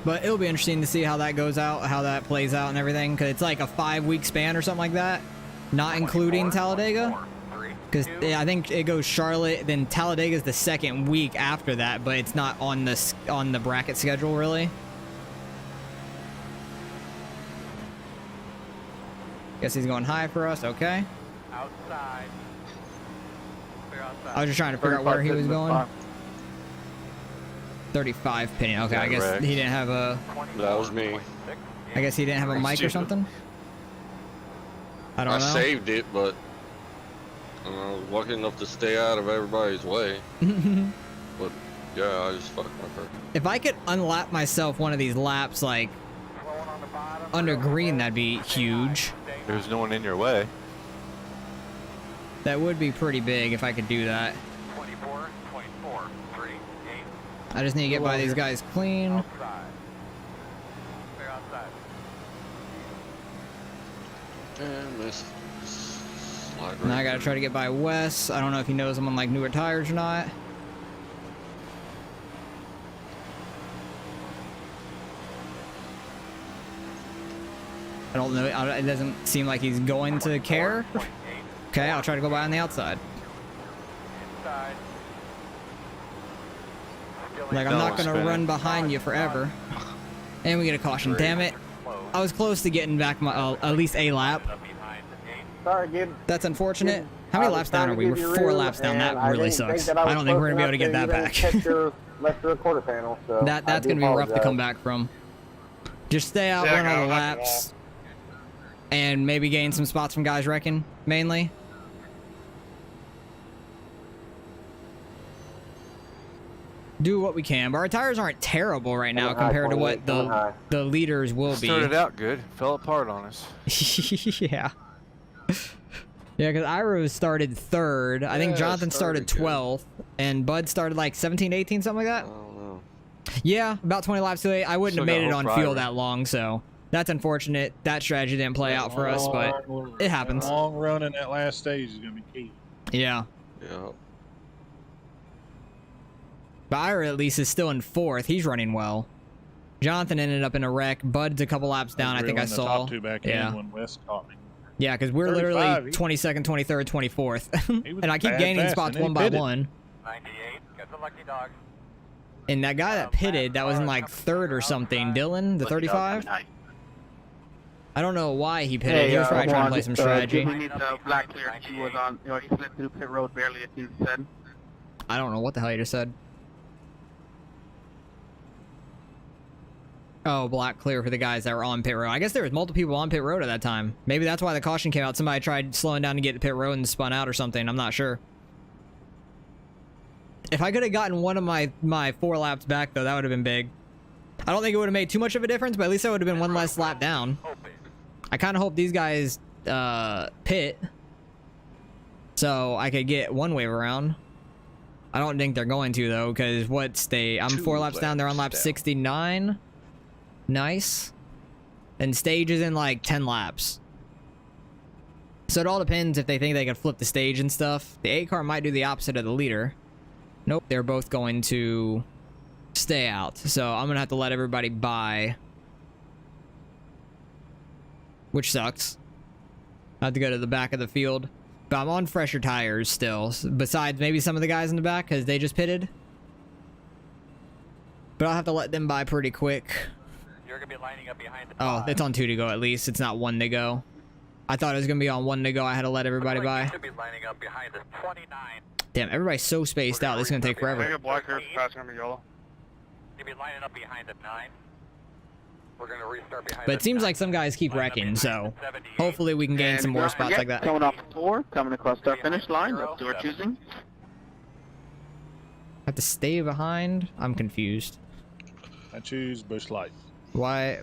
E: But it'll be interesting to see how that goes out, how that plays out and everything. Because it's like a 5-week span or something like that. Not including Talladega. Because I think it goes Charlotte, then Talladega's the second week after that. But it's not on the bracket schedule, really. Guess he's going high for us. Okay.
B: Outside. Clear outside.
E: I was just trying to figure out where he was going. 35 pinning. Okay, I guess he didn't have a...
A: That was me.
E: I guess he didn't have a mic or something? I don't know.
A: I saved it, but I was lucky enough to stay out of everybody's way. But yeah, I just fucked my car.
E: If I could unlap myself one of these laps, like, under green, that'd be huge.
C: There's no one in your way.
E: That would be pretty big if I could do that.
B: 24.438.
E: I just need to get by these guys clean.
B: Outside. Clear outside.
A: And this slide
E: Now I
A: right
E: gotta try to get by Wes. I don't know if he knows I'm on, like, newer tires or not. I don't know. It doesn't seem like he's going to care. Okay, I'll try to go by on the outside.
B: Inside.
E: Like, I'm not gonna run behind you forever. And we get a caution. Damn it. I was close to getting back my at least a lap.
D: Sorry, Gib.
E: That's unfortunate. How many laps down are we? We're 4 laps down. That really sucks. I don't think we're gonna be able to get that back.
D: Left rear quarter panel, so
E: That's gonna be rough to come back from. Just stay out, run all the laps, and maybe gain some spots from guys wrecking, mainly. Do what we can, but our tires aren't terrible right now compared to what the leaders will be.
C: Started out good, fell apart on us.
E: Yeah. Yeah, because Ira started 3rd. I think Jonathan started 12th, and Bud started like 17, 18, something like that.
A: I don't know.
E: Yeah, about 20 laps too late. I wouldn't have
C: Still
E: made it
C: got
E: on
C: hope
E: field
C: for
E: that long, so that's unfortunate. That strategy didn't play out for us, but it happens.
F: That long run in that last stage is going to be key.
E: Yeah.
A: Yeah.
E: But Ira at least is still in 4th. He's running well. Jonathan ended up in a wreck. Bud's a couple laps down, I think I saw.
F: Top two back
E: Yeah.
F: in when West caught me.
E: Yeah, because we're literally 22nd, 23rd, 24th. And I keep gaining spots one by one.
B: 98. Got the lucky dog.
E: And that guy that pitted, that was in like 3rd or something. Dylan, the 35? I don't know why he pitted. He was probably trying to play some strategy.
D: We need the black clear. He was on, he slid through pit road barely, as you said.
E: I don't know what the hell you just said. Oh, black clear for the guys that were on pit road. I guess there was multiple people on pit road at that time. Maybe that's why the caution came out. Somebody tried slowing down to get to pit road and spun out or something. I'm not sure. If I could have gotten one of my 4 laps back, though, that would have been big. I don't think it would have made too much of a difference, but at least I would have been one less lap down. I kind of hope these guys pit So I could get one wave around. I don't think they're going to though, because I'm 4 laps down, they're on lap 69. Nice. And stage is in like 10 laps. So it all depends if they think they can flip the stage and stuff. The 8 car might do the opposite of the leader. Nope, they're both going to stay out. So I'm gonna have to let everybody by. Which sucks. I have to go to the back of the field. But I'm on fresher tires still, besides maybe some of the guys in the back, because they just pitted. But I'll have to let them by pretty quick.
B: You're gonna be lining up behind the
E: Oh, it's on 2 to go at least. It's not 1 to go. I thought it was going to be on 1 to go. I had to let everybody by.
B: You should be lining up behind the 29.
E: Damn, everybody's so spaced out. This is going to take forever.
G: Make a black here, passing on the yellow.
B: You'll be lining up behind the 9. We're gonna restart behind.
E: But it seems like some guys keep wrecking, so hopefully we can gain some more spots like that.
D: Coming off the 4, coming across our finish line, up to our choosing.
E: Have to stay behind? I'm confused.
F: I choose Bush Light.
E: Why?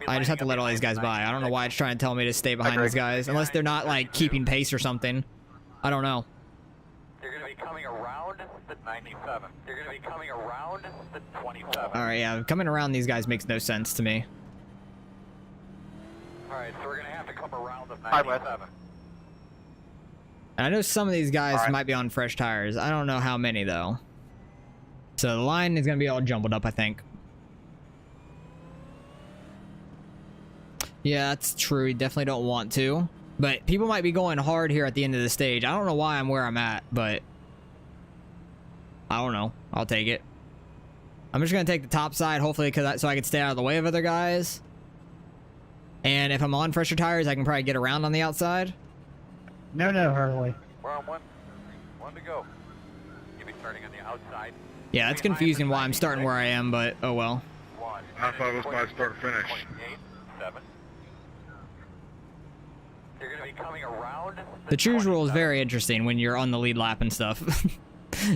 E: I just have to let all these guys by. I don't know why it's trying to tell me to stay behind these guys, unless they're not like keeping pace or something. I don't know.
B: You're gonna be coming around the 97. You're gonna be coming around the 27.
E: Alright, yeah, coming around these guys makes no sense to me.
B: Alright, so we're gonna have to come around the
D: Hi, Wes.
B: 97.
E: And I know some of these guys might be on fresh tires. I don't know how many though. So the line is gonna be all jumbled up, I think. Yeah, that's true. You definitely don't want to. But people might be going hard here at the end of the stage. I don't know why I'm where I'm at, but I don't know. I'll take it. I'm just going to take the top side, hopefully, so I can stay out of the way of other guys. And if I'm on fresher tires, I can probably get around on the outside.
H: No, Hurley.
B: We're on 1. 1 to go. You'll be starting on the outside.
E: Yeah, it's confusing why I'm starting where I am, but oh well.
B: 1.
I: I thought it was my start finish.
B: 28, 7. You're gonna be coming around
E: The choose rule is very interesting when you're on the lead lap and stuff.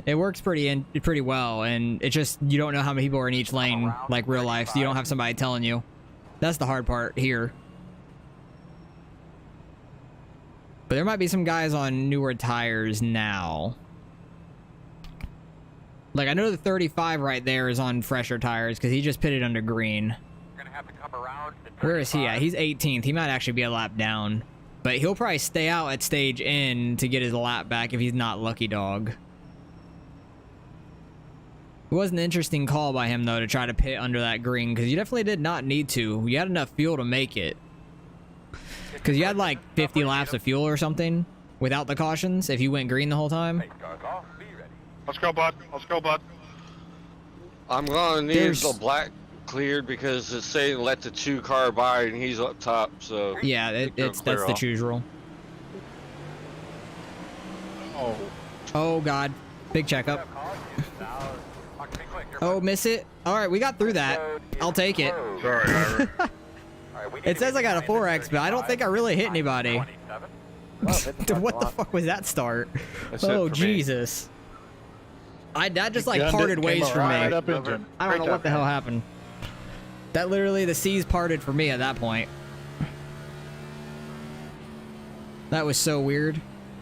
E: It works pretty well, and it's just you don't know how many people are in each lane like real life, so you don't have somebody telling you. That's the hard part here. But there might be some guys on newer tires now. Like I know the 35 right there is on fresher tires because he just pitted under green.
B: You're gonna have to come around the 35.
E: Where is he at? He's 18th. He might actually be a lap down. But he'll probably stay out at stage N to get his lap back if he's not lucky dog. It was an interesting call by him, though, to try to pit under that green, because you definitely did not need to. You had enough fuel to make it. Because you had, like, 50 laps of fuel or something without the cautions if you went green the whole time.
G: Let's go, bud. Let's go, bud.
A: I'm gonna need the black cleared because it's saying let the 2 car by and he's up top, so
E: yeah, that's the choose rule. Oh god, big checkup. Oh, miss it. All right, we got through that. I'll take it.
I: Sorry, Ira.
E: It says I got a 4X, but I don't think I really hit anybody. What the fuck was that start? Oh Jesus! That just like parted ways from me. I don't know what the hell happened. That literally, the seas parted for me at that point. That was so weird.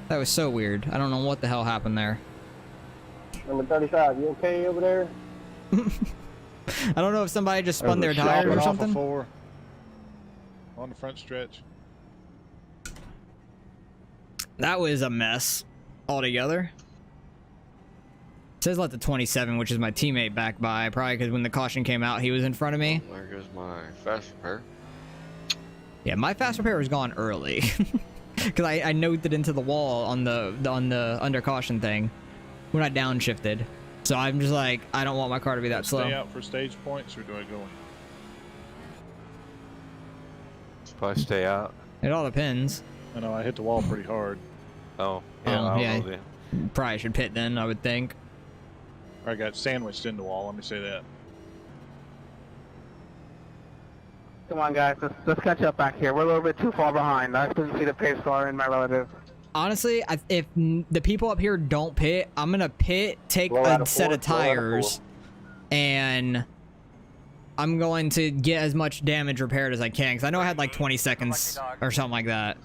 E: That was so weird. I don't know what the hell happened there.
J: Number 35, you okay over there?
E: I don't know if somebody just spun their tires or something.
F: On the front stretch.
E: That was a mess altogether. It says let the 27, which is my teammate, back by. Probably because when the caution came out, he was in front of me.
A: there goes my fast repair.
E: Yeah, my fast repair was gone early. Because I noted into the wall on the under caution thing when I downshifted. So I'm just like, I don't want my car to be that slow.
F: Stay out for stage points, or do I go in?
C: Probably stay out.
E: It all depends.
F: I know I hit the wall pretty hard.
C: Oh, yeah.
E: Yeah. Probably should pit then, I would think.
F: Or I got sandwiched in the wall, let me say that.
D: Come on, guys. Let's catch up back here. We're a little bit too far behind. I couldn't see the pace car in my relative.
E: Honestly, if the people up here don't pit, I'm going to pit, take a set of tires, and I'm going to get as much damage repaired as I can, because I know I had like 20 seconds or something like that.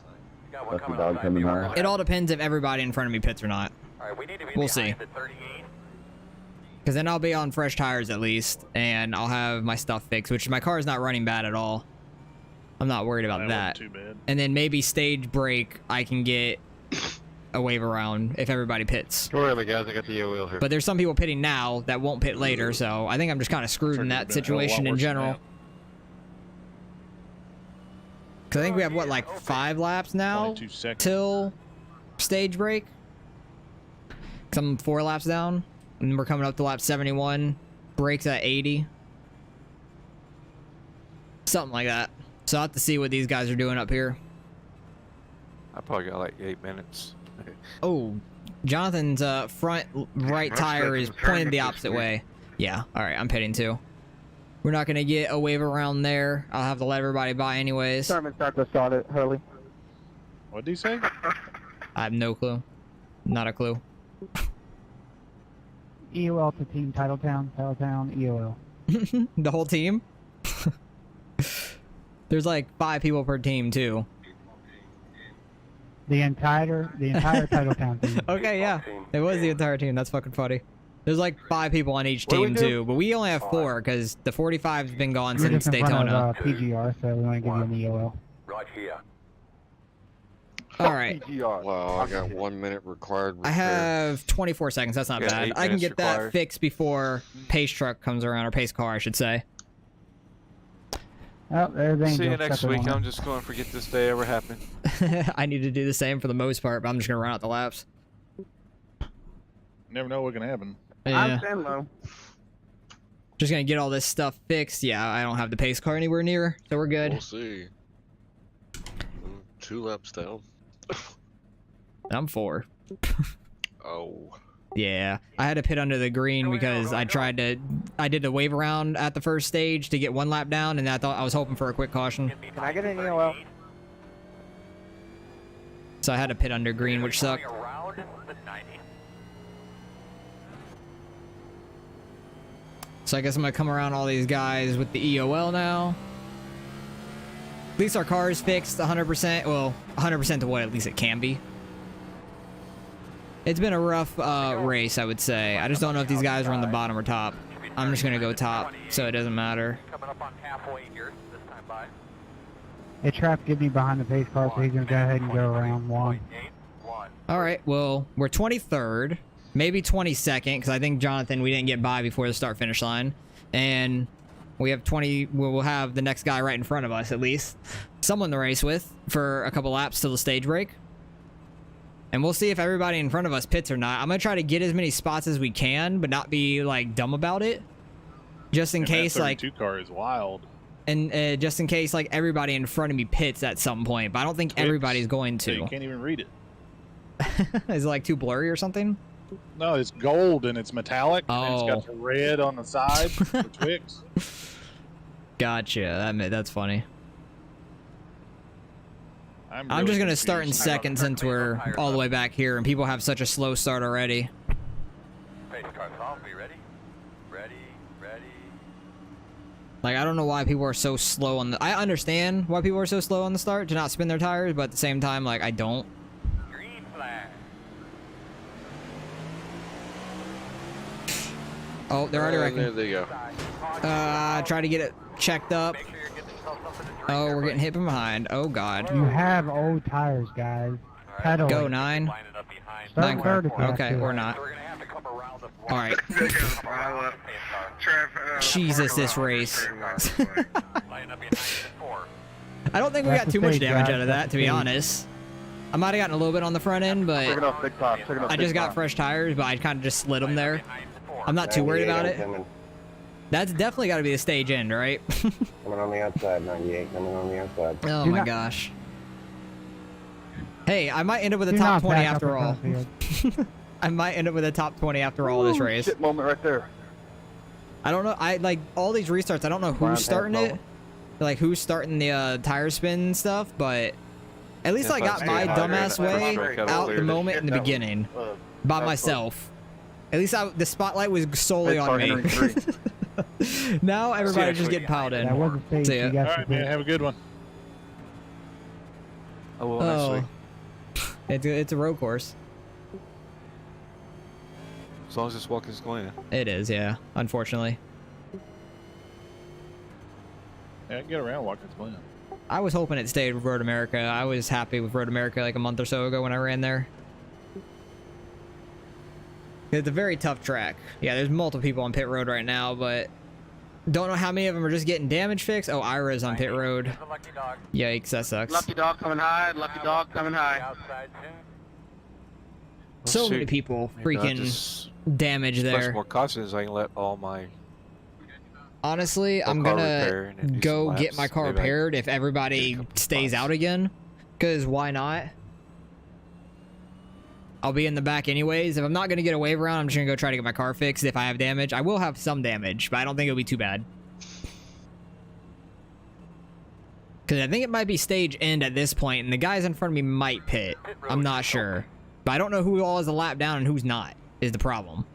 J: That's the dog coming high.
E: It all depends if everybody in front of me pits or not.
B: Alright, we need to be
E: We'll see.
B: behind the 38.
E: Because then I'll be on fresh tires at least, and I'll have my stuff fixed, which my car is not running bad at all. I'm not worried about that.
F: Wasn't too bad.
E: And then maybe stage break, I can get a wave around if everybody pits.
C: Sorry, guys, I got the wheel here.
E: But there's some people pitting now that won't pit later, so I think I'm just kind of screwed in that situation in general. Because I think we have, what, like 5 laps now
F: 22 seconds.
E: till stage break? Because I'm 4 laps down, and we're coming up to lap 71. Breaks at 80. Something like that. So I'll have to see what these guys are doing up here.
C: I probably got like 8 minutes.
E: Oh, Jonathan's front right tire is pointed the opposite way. Yeah, alright, I'm pitting too. We're not going to get a wave around there. I'll have to let everybody by anyways.
J: Start to start it, Hurley.
F: What did he say?
E: I have no clue. Not a clue.
H: EOL to Team Titletown, EOL.
E: The whole team? There's like 5 people per team too.
H: The entire Titletown team.
E: Okay, yeah. It was the entire team. That's fucking funny. There's like 5 people on each team too, but we only have 4 because the 45's been gone
H: We're
E: since
H: just in front
E: Daytona.
H: of, PGR, so we want to give you an EOL.
B: Right here.
E: All right.
A: Wow, I got 1 minute required.
E: I have 24 seconds. That's not
C: Yeah,
E: bad.
C: 8
E: I can
C: minutes
E: get that
C: required.
E: fixed before pace truck comes around, or pace car, I should say.
H: Oh, there's Angel.
C: See you next
H: stepping
C: week.
H: on
C: I'm
H: it.
C: just going to forget this day ever happened.
E: I need to do the same for the most part, but I'm just gonna run out the laps.
F: Never know what can happen.
E: Yeah.
J: I'm stand low.
E: Just gonna get all this stuff fixed. Yeah, I don't have the pace car anywhere near, so we're good.
A: We'll see. 2 laps down.
E: I'm 4.
A: Oh.
E: Yeah, I had to pit under the green because I did a wave around at the first stage to get 1 lap down, and I was hoping for a quick caution.
J: Can I get an EOL?
E: So I had to pit under green, which sucked.
B: Around the 90.
E: So I guess I'm gonna come around all these guys with the EOL now. At least our car is fixed 100%. Well, 100% to what at least it can be. It's been a rough race, I would say. I just don't know if these guys are on the bottom or top. I'm just gonna go top, so it doesn't matter.
B: Coming up on halfway here this time by.
H: Hey, Trap, get me behind the pace car, so he's going to go ahead and go around 1.
E: All right, well, we're 23rd, maybe 22nd, because I think Jonathan, we didn't get by before the start-finish line. And we have we'll have the next guy right in front of us, at least. Someone to race with for a couple laps till the stage break. And we'll see if everybody in front of us pits or not. I'm going to try to get as many spots as we can, but not be, like, dumb about it. Just in case,
F: that
E: like...
F: 32 car is wild.
E: And just in case, like, everybody in front of me pits at some point. But I don't think everybody's going
F: So
E: to.
F: you can't even read it.
E: Is it, like, too blurry or something?
F: No, it's gold and it's metallic. And it's
E: Oh.
F: got the red on the side for Twix.
E: Gotcha. That's funny. I'm
F: really
E: just gonna start in
F: confused.
E: second since we're all the way back here and people have such a slow start already.
B: Pace car's on, be ready. Ready.
E: Like, I don't know why people are so slow on the... I understand why people are so slow on the start to not spin their tires, but at the same time, like, I don't.
B: Green flag.
E: Oh, they're already
A: And there
E: wrecking.
A: they go.
E: Try to get it checked up.
B: Make sure you're getting yourself something to drink.
E: Oh,
B: there,
E: we're getting
B: buddy.
E: hit from behind. Oh, God.
H: You have old tires, guys. Pedal.
E: Go, 9.
B: Lining up behind.
H: Start
E: 9
H: third if you have
E: Okay,
H: to.
E: or not.
B: So we're gonna have to come around the
E: All right. Jesus, this race.
B: Lining up behind the 4.
E: I don't think we
H: That's
E: got
H: the
E: too much
H: stage,
E: damage
H: guys.
E: out of that,
H: That's
E: to
H: the
E: be
H: stage.
E: honest. I might have gotten a little bit on the front end, but
J: Taking off big top. Taking off
E: I
J: big
E: just got
J: top.
E: fresh tires, but I kind of just slid them there. I'm not too worried about it. That's definitely got to be the stage end, right?
J: Coming on the outside, 98. Coming on the outside.
E: Oh
H: Do
E: my
H: not-
E: gosh. Hey, I might end up with a
H: Do
E: top
H: not
E: 20
H: back up
E: after all.
H: across field.
E: I might end up with a top 20 after all this race.
J: Shit moment right there.
E: I don't know. I like all these restarts. I don't know
J: Brown
E: who's starting
J: pants
E: it. Like who's starting the tire spin stuff, but at least
C: If
E: I
C: I
E: got
C: stay
E: my
C: higher
E: dumbass
C: in the
E: way
C: first break, I
E: out
C: will
E: the
C: clear
E: moment in the beginning by myself. At least the spotlight was solely on me. Now everybody just get piled in.
H: That was a stage.
E: See ya.
H: You got
F: All right, man. Have a good one.
C: I will next
E: Oh,
C: week.
E: It's a road course.
C: As long as it's Watkins Glen.
E: It is, yeah. Unfortunately.
F: Yeah, I can get around Watkins Glen.
E: I was hoping it stayed with Road America. I was happy with Road America like a month or so ago when I ran there. It's a very tough track. Yeah, there's multiple people on pit road right now, but don't know how many of them are just getting damage fixed. Oh, Ira's on pit road. Yikes, that sucks.
D: Lucky dog coming high. Lucky dog coming high.
E: So many people freaking damage there.
C: Plus more cautions, I can let all my.
E: Honestly, I'm gonna go get my car repaired if everybody stays out again. Because why not? I'll be in the back anyways. If I'm not gonna get a wave around, I'm just gonna go try to get my car fixed if I have damage. I will have some damage, but I don't think it'll be too bad. Because I think it might be stage end at this point, and the guys in front of me might pit. I'm not sure. But I don't know who all is a lap down and who's not, is the problem.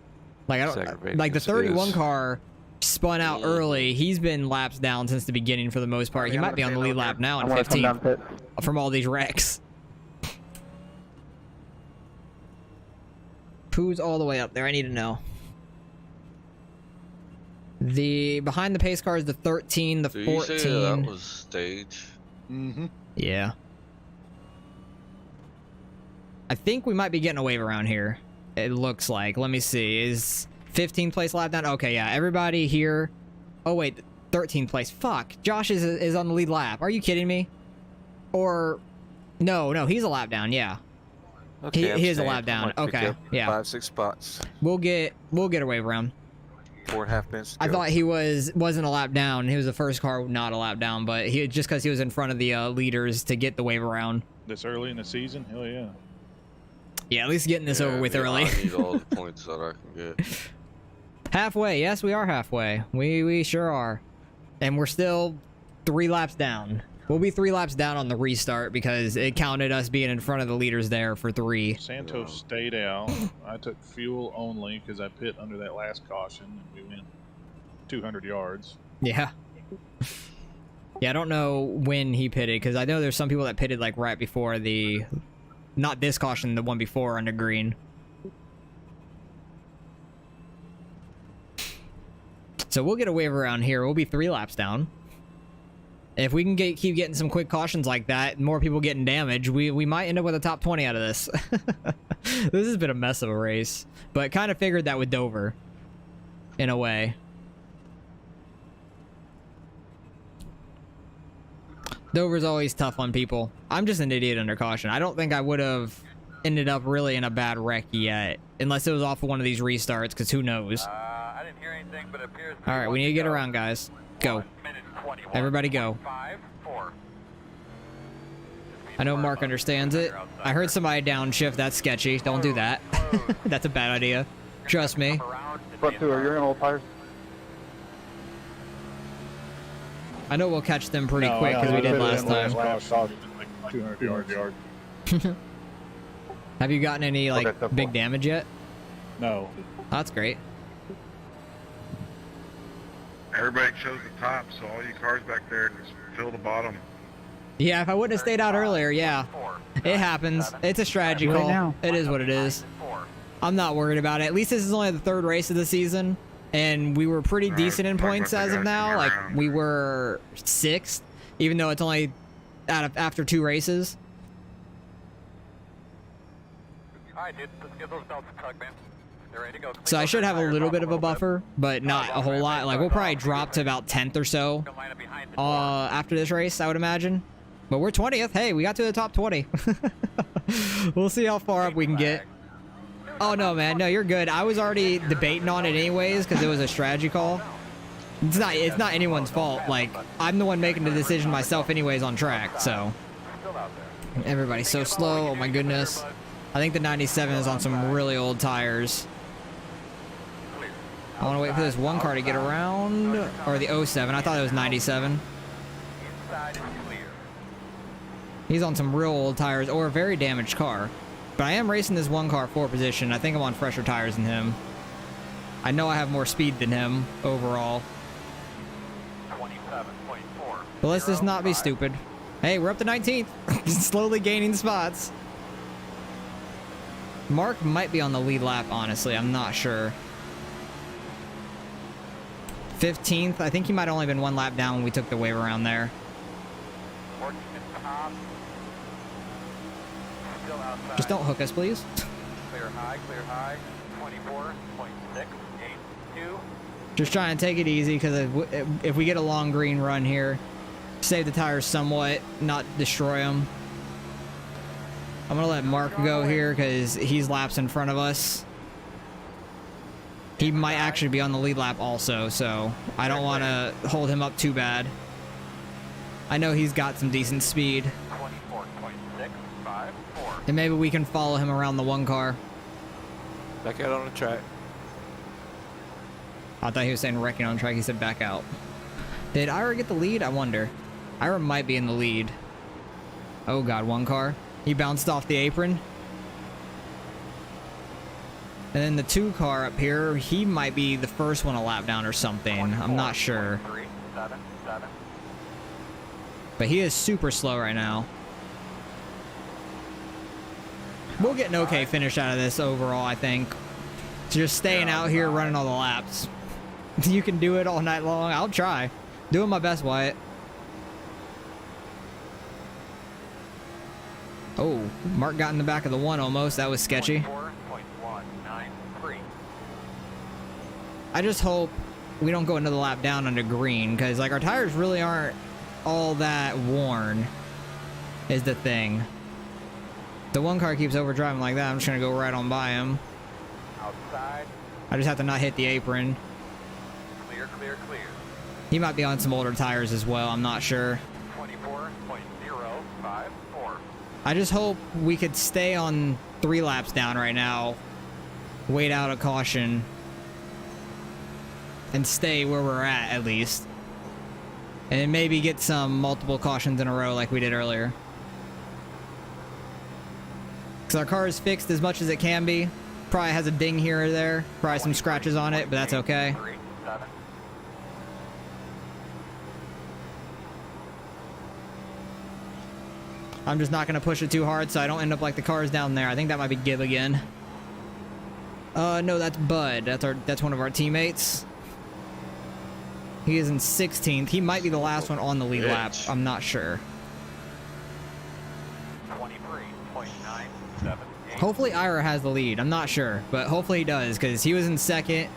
E: Like, I don't, like the 31 car spun out early. He's been laps down since the beginning for the most part. He might be on the lead lap now in 15th from all these wrecks. Who's all the way up there? I need to know. The behind the pace car is the 13, the 14.
A: You say that was stage.
F: Mm-hmm.
E: Yeah. I think we might be getting a wave around here. It looks like. Let me see. Is 15th place lap down? Okay, yeah. Everybody here. Oh wait, 13th place. Fuck. Josh is on the lead lap. Are you kidding me? Or no, he's a lap down. Yeah.
C: Okay,
E: he is a lap down. Okay, yeah.
C: 5-6 spots.
E: We'll get a wave around.
C: 4.5 minutes.
E: I thought he wasn't a lap down. He was the first car not a lap down, but he just because he was in front of the leaders to get the wave around.
F: This early in the season? Hell yeah.
E: Yeah, at least getting this over with early.
A: I need all the points that I can get.
E: Halfway. Yes, we are halfway. We sure are. And we're still 3 laps down. We'll be 3 laps down on the restart because it counted us being in front of the leaders there for 3.
F: Santos stayed out. I took fuel only because I pit under that last caution and we went 200 yards.
E: Yeah. Yeah, I don't know when he pitted because I know there's some people that pitted like right before the... Not this caution, the one before under green. So we'll get a wave around here. We'll be 3 laps down. If we can keep getting some quick cautions like that, more people getting damage, we might end up with a top 20 out of this. This has been a mess of a race. But kind of figured that with Dover. In a way. Dover's always tough on people. I'm just an idiot under caution. I don't think I would have ended up really in a bad wreck yet. Unless it was off of one of these restarts, because who knows.
B: I didn't hear anything, but it appears
E: Alright, we need to get around, guys. Go. Everybody go.
B: 5, 4.
E: I know Mark understands it. I heard somebody downshift. That's sketchy. Don't do that. That's a bad idea. Trust me.
J: Front 2, are you in all tires?
E: I know we'll catch them pretty quick because we did last time.
F: Like 200 yards.
E: Have you gotten any like big damage yet?
F: No.
E: Oh, that's great.
I: Everybody chose the top, so all you cars back there just fill the bottom.
E: Yeah, if I wouldn't have stayed out earlier, yeah. It happens. It's a strategy call. It is what it is. I'm not worried about it. At least this is only the 3rd race of the season. And we were pretty decent in points as of now. Like, we were 6th, even though it's only after 2 races.
B: Alright, dude, let's get those belts tugged, man. They're ready to go.
E: So I should have a little bit of a buffer, but not a whole lot. Like, we'll probably drop to about 10th or so after this race, I would imagine. But we're 20th. Hey, we got to the top 20. We'll see how far up we can get. Oh, no, man. No, you're good. I was already debating on it anyways because it was a strategy call. It's not anyone's fault. Like, I'm the one making the decision myself anyways on track, so. Everybody's so slow. Oh, my goodness. I think the 97 is on some really old tires. I want to wait for this one car to get around. Or the 07. I thought it was 97. He's on some real old tires or a very damaged car. But I am racing this one car 4 position. I think I'm on fresher tires than him. I know I have more speed than him overall.
B: 27.4.
E: But let's just not be stupid. Hey, we're up to 19th. Slowly gaining spots. Mark might be on the lead lap, honestly. I'm not sure. 15th. I think he might have only been one lap down when we took the wave around there.
B: Still outside.
E: Just don't hook us, please.
B: Clear high, 24.682.
E: Just trying to take it easy, because if we get a long green run here, save the tires somewhat, not destroy them. I'm gonna let Mark go here because he's laps in front of us. He might actually be on the lead lap also, so I don't want to hold him up too bad. I know he's got some decent speed.
B: 24.654.
E: And maybe we can follow him around the one car.
C: Back out on the track.
E: I thought he was saying wrecking on track. He said back out. Did Ira get the lead? I wonder. Ira might be in the lead. Oh god, one car. He bounced off the apron. And then the 2 car up here, he might be the first one a lap down or something. I'm not sure.
B: 377.
E: But he is super slow right now. We'll get an okay finish out of this overall, I think. Just staying out here running all the laps. You can do it all night long. I'll try. Doing my best, Wyatt. Oh, Mark got in the back of the 1 almost. That was sketchy.
B: 24.193.
E: I just hope we don't go another lap down under green, because like our tires really aren't all that worn is the thing. The 1 car keeps overdriving like that. I'm just gonna go right on by him.
B: Outside.
E: I just have to not hit the apron.
B: Clear, clear, clear.
E: He might be on some older tires as well. I'm not sure.
B: 24.054.
E: I just hope we could stay on 3 laps down right now, wait out a caution, and stay where we're at least. And then maybe get some multiple cautions in a row like we did earlier. Because our car is fixed as much as it can be. Probably has a ding here or there. Probably some scratches on it, but that's okay.
B: 37.
E: I'm just not going to push it too hard so I don't end up like the cars down there. I think that might be Gib again. No, that's Bud. That's one of our teammates. He is in 16th. He might be the last one on the lead lap. I'm not sure.
B: 23.978.
E: Hopefully Ira has the lead. I'm not sure, but hopefully he does, because he was in 2nd.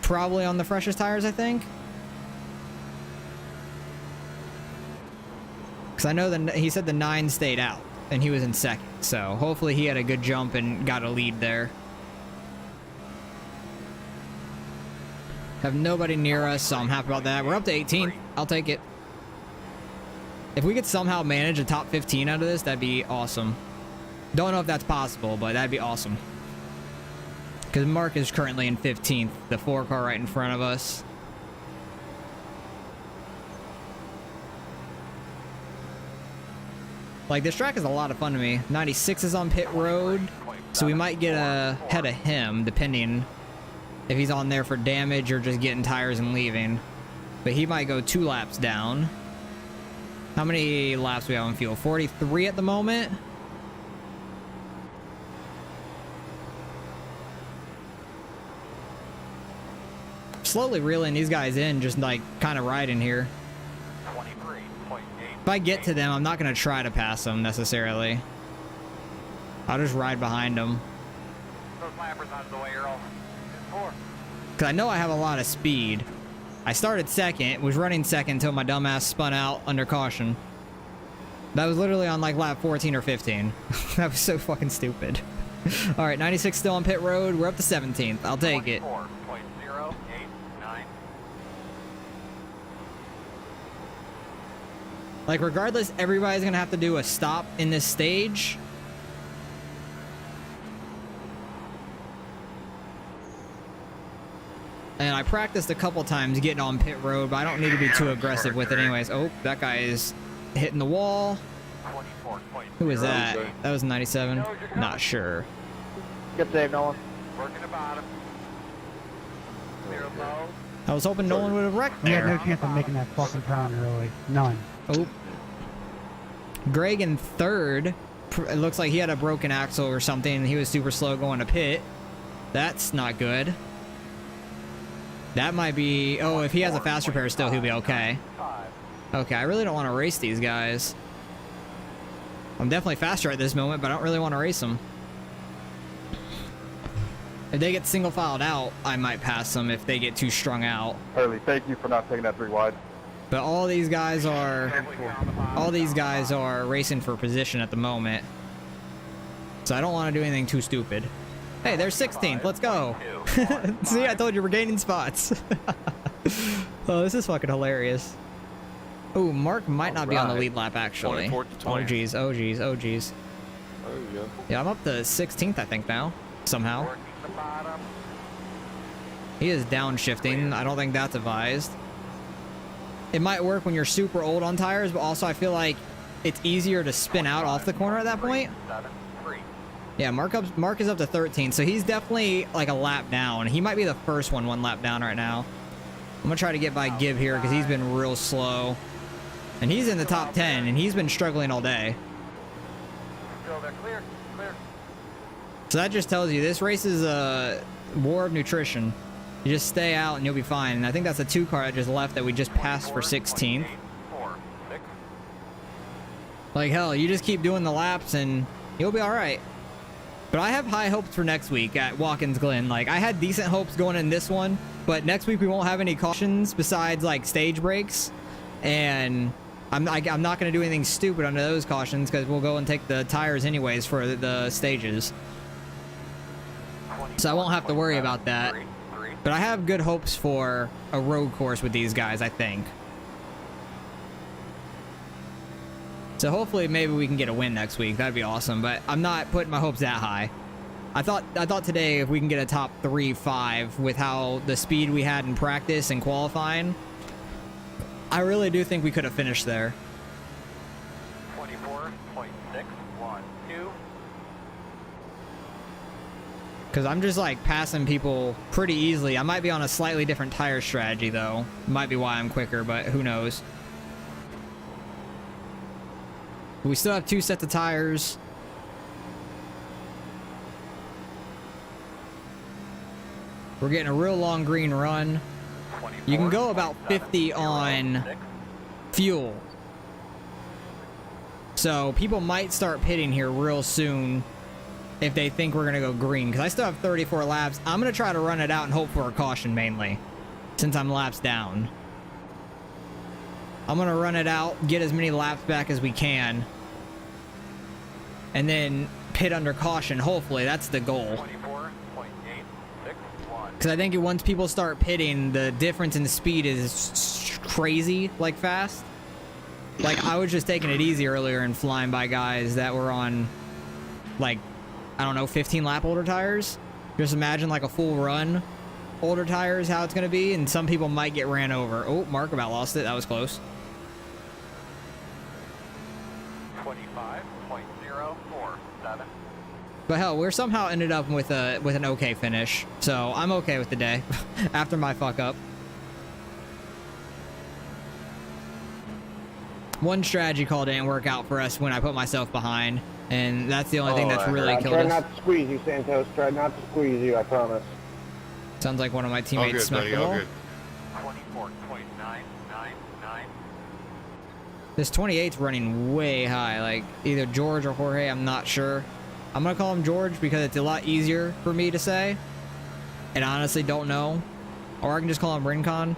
E: Probably on the freshest tires, I think. Because I know that he said the 9 stayed out, and he was in 2nd. So hopefully he had a good jump and got a lead there. Have nobody near us, so I'm happy about that. We're up to 18th. I'll take it. If we could somehow manage a top 15 out of this, that'd be awesome. Don't know if that's possible, but that'd be awesome. Because Mark is currently in 15th, the 4 car right in front of us. Like, this track is a lot of fun to me. 96 is on pit road, so we might get ahead of him, depending if he's on there for damage or just getting tires and leaving. But he might go 2 laps down. How many laps do we have on fuel? 43 at the moment. Slowly reeling these guys in, just like kind of riding here.
B: 23.8.
E: If I get to them, I'm not going to try to pass them necessarily. I'll just ride behind them.
B: Those lappers out of the way, Earl. 4.
E: Because I know I have a lot of speed. I started 2nd, was running 2nd until my dumbass spun out under caution. That was literally on like lap 14 or 15. That was so fucking stupid. Alright, 96 still on pit road. We're up to 17th. I'll take it.
B: 4.089.
E: Like, regardless, everybody's going to have to do a stop in this stage. And I practiced a couple times getting on pit road, but I don't need to be too aggressive with it anyways. Oh, that guy is hitting the wall. Who was that? That was 97? Not sure.
J: Good save, Nolan.
B: Working the bottom. Clear low.
E: I was hoping Nolan would have wrecked
H: We had
E: there.
H: no chance of making that fucking turn early. None.
E: Oh. Greg in 3rd. It looks like he had a broken axle or something, and he was super slow going to pit. That's not good. That might be... Oh, if he has a fast repair still, he'll be okay. Okay, I really don't want to race these guys. I'm definitely faster at this moment, but I don't really want to race them. If they get single filed out, I might pass them if they get too strung out.
G: Hurley, thank you for not taking that 3 wide.
E: But all these guys are racing for position at the moment. So I don't want to do anything too stupid. Hey, there's 16th. Let's go. See, I told you we're gaining spots. Oh, this is fucking hilarious. Oh, Mark might not be on the lead lap, actually.
C: 24 to 20.
E: Oh, geez. Oh, geez. Oh, geez.
C: There you go.
E: Yeah, I'm up to 16th, I think, now. Somehow. He is downshifting. I don't think that's advised. It might work when you're super old on tires, but also I feel like it's easier to spin out off the corner at that point. Yeah, Mark is up to 13, so he's definitely like a lap down. He might be the first one lap down right now. I'm gonna try to get by Gibb here because he's been real slow. And he's in the top 10, and he's been struggling all day. So that just tells you this race is a war of nutrition. You just stay out and you'll be fine. And I think that's a 2 car that just left that we just passed for 16th. Like hell, you just keep doing the laps and you'll be all right. But I have high hopes for next week at Watkins Glen. Like, I had decent hopes going in this one, but next week we won't have any cautions besides like stage breaks, and I'm not going to do anything stupid under those cautions because we'll go and take the tires anyways for the stages. So I won't have to worry about that. But I have good hopes for a road course with these guys, I think. So hopefully maybe we can get a win next week. That'd be awesome, but I'm not putting my hopes that high. I thought today if we can get a top 3-5 with how the speed we had in practice and qualifying, I really do think we could have finished there.
B: 24.612.
E: Because I'm just like passing people pretty easily. I might be on a slightly different tire strategy though. Might be why I'm quicker, but who knows. We still have 2 sets of tires. We're getting a real long green run. You can go about 50 on fuel. So people might start pitting here real soon if they think we're going to go green. Because I still have 34 laps. I'm going to try to run it out and hope for a caution mainly, since I'm laps down. I'm going to run it out, get as many laps back as we can, and then pit under caution, hopefully. That's the goal. Because I think once people start pitting, the difference in speed is crazy, like fast. Like, I was just taking it easy earlier and flying by guys that were on, like, I don't know, 15 lap older tires. Just imagine like a full run older tires, how it's going to be, and some people might get ran over. Oh, Mark about lost it. That was close.
B: 25.047.
E: But hell, we're somehow ended up with an okay finish, so I'm okay with the day after my fuck up. One strategy call didn't work out for us when I put myself behind, and that's the only thing that's really killed us.
J: Try not to squeeze you, Santos. Try not to squeeze you, I promise.
E: Sounds like one of my teammates snuck the ball.
B: 24.999.
E: This 28's running way high, like either George or Jorge, I'm not sure. I'm gonna call him George because it's a lot easier for me to say, and I honestly don't know. Or I can just call him Rincon.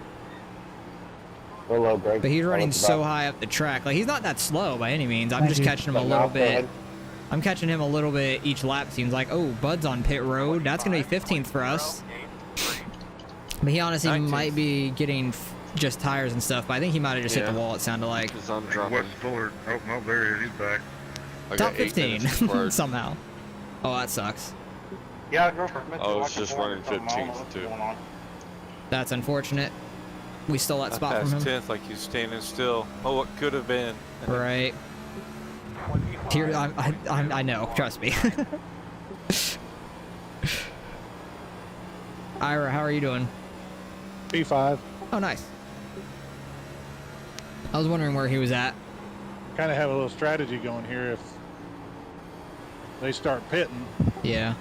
J: Hello, Greg.
E: But he's running so high up the track. Like, he's not that slow by any means. I'm just catching him a little bit. I'm catching him a little bit each lap. Seems like, oh, Bud's on pit road. That's going to be 15th for us. But he honestly 19th. Might be getting just tires and stuff. But I think he might have just hit the wall, it sounded like.
A: Because I'm dropping.
I: West Fuller. Oh, no, there he is. He's back.
E: Top 15 somehow. Oh, that sucks.
G: Yeah, go for
A: I was just running 15th, too.
E: That's unfortunate. We stole that spot from him.
C: 10th, like he's standing still. Oh, what could have been.
E: Right. Here, I know. Trust me. Ira, how are you doing?
F: P5.
E: Oh, nice. I was wondering where he was at.
F: Kind of have a little strategy going here. they start pitting.
E: Yeah.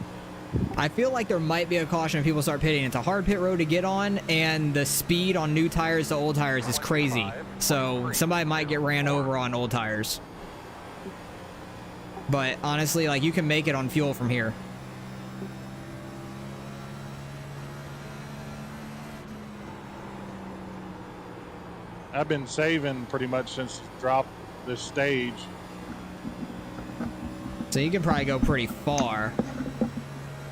E: I feel like there might be a caution if people start pitting. It's a hard pit road to get on, and the speed on new tires to old tires is crazy. So somebody might get ran over on old tires. But honestly, like, you can make it on fuel from here.
F: I've been saving pretty much since dropped this stage.
E: So you can probably go pretty far,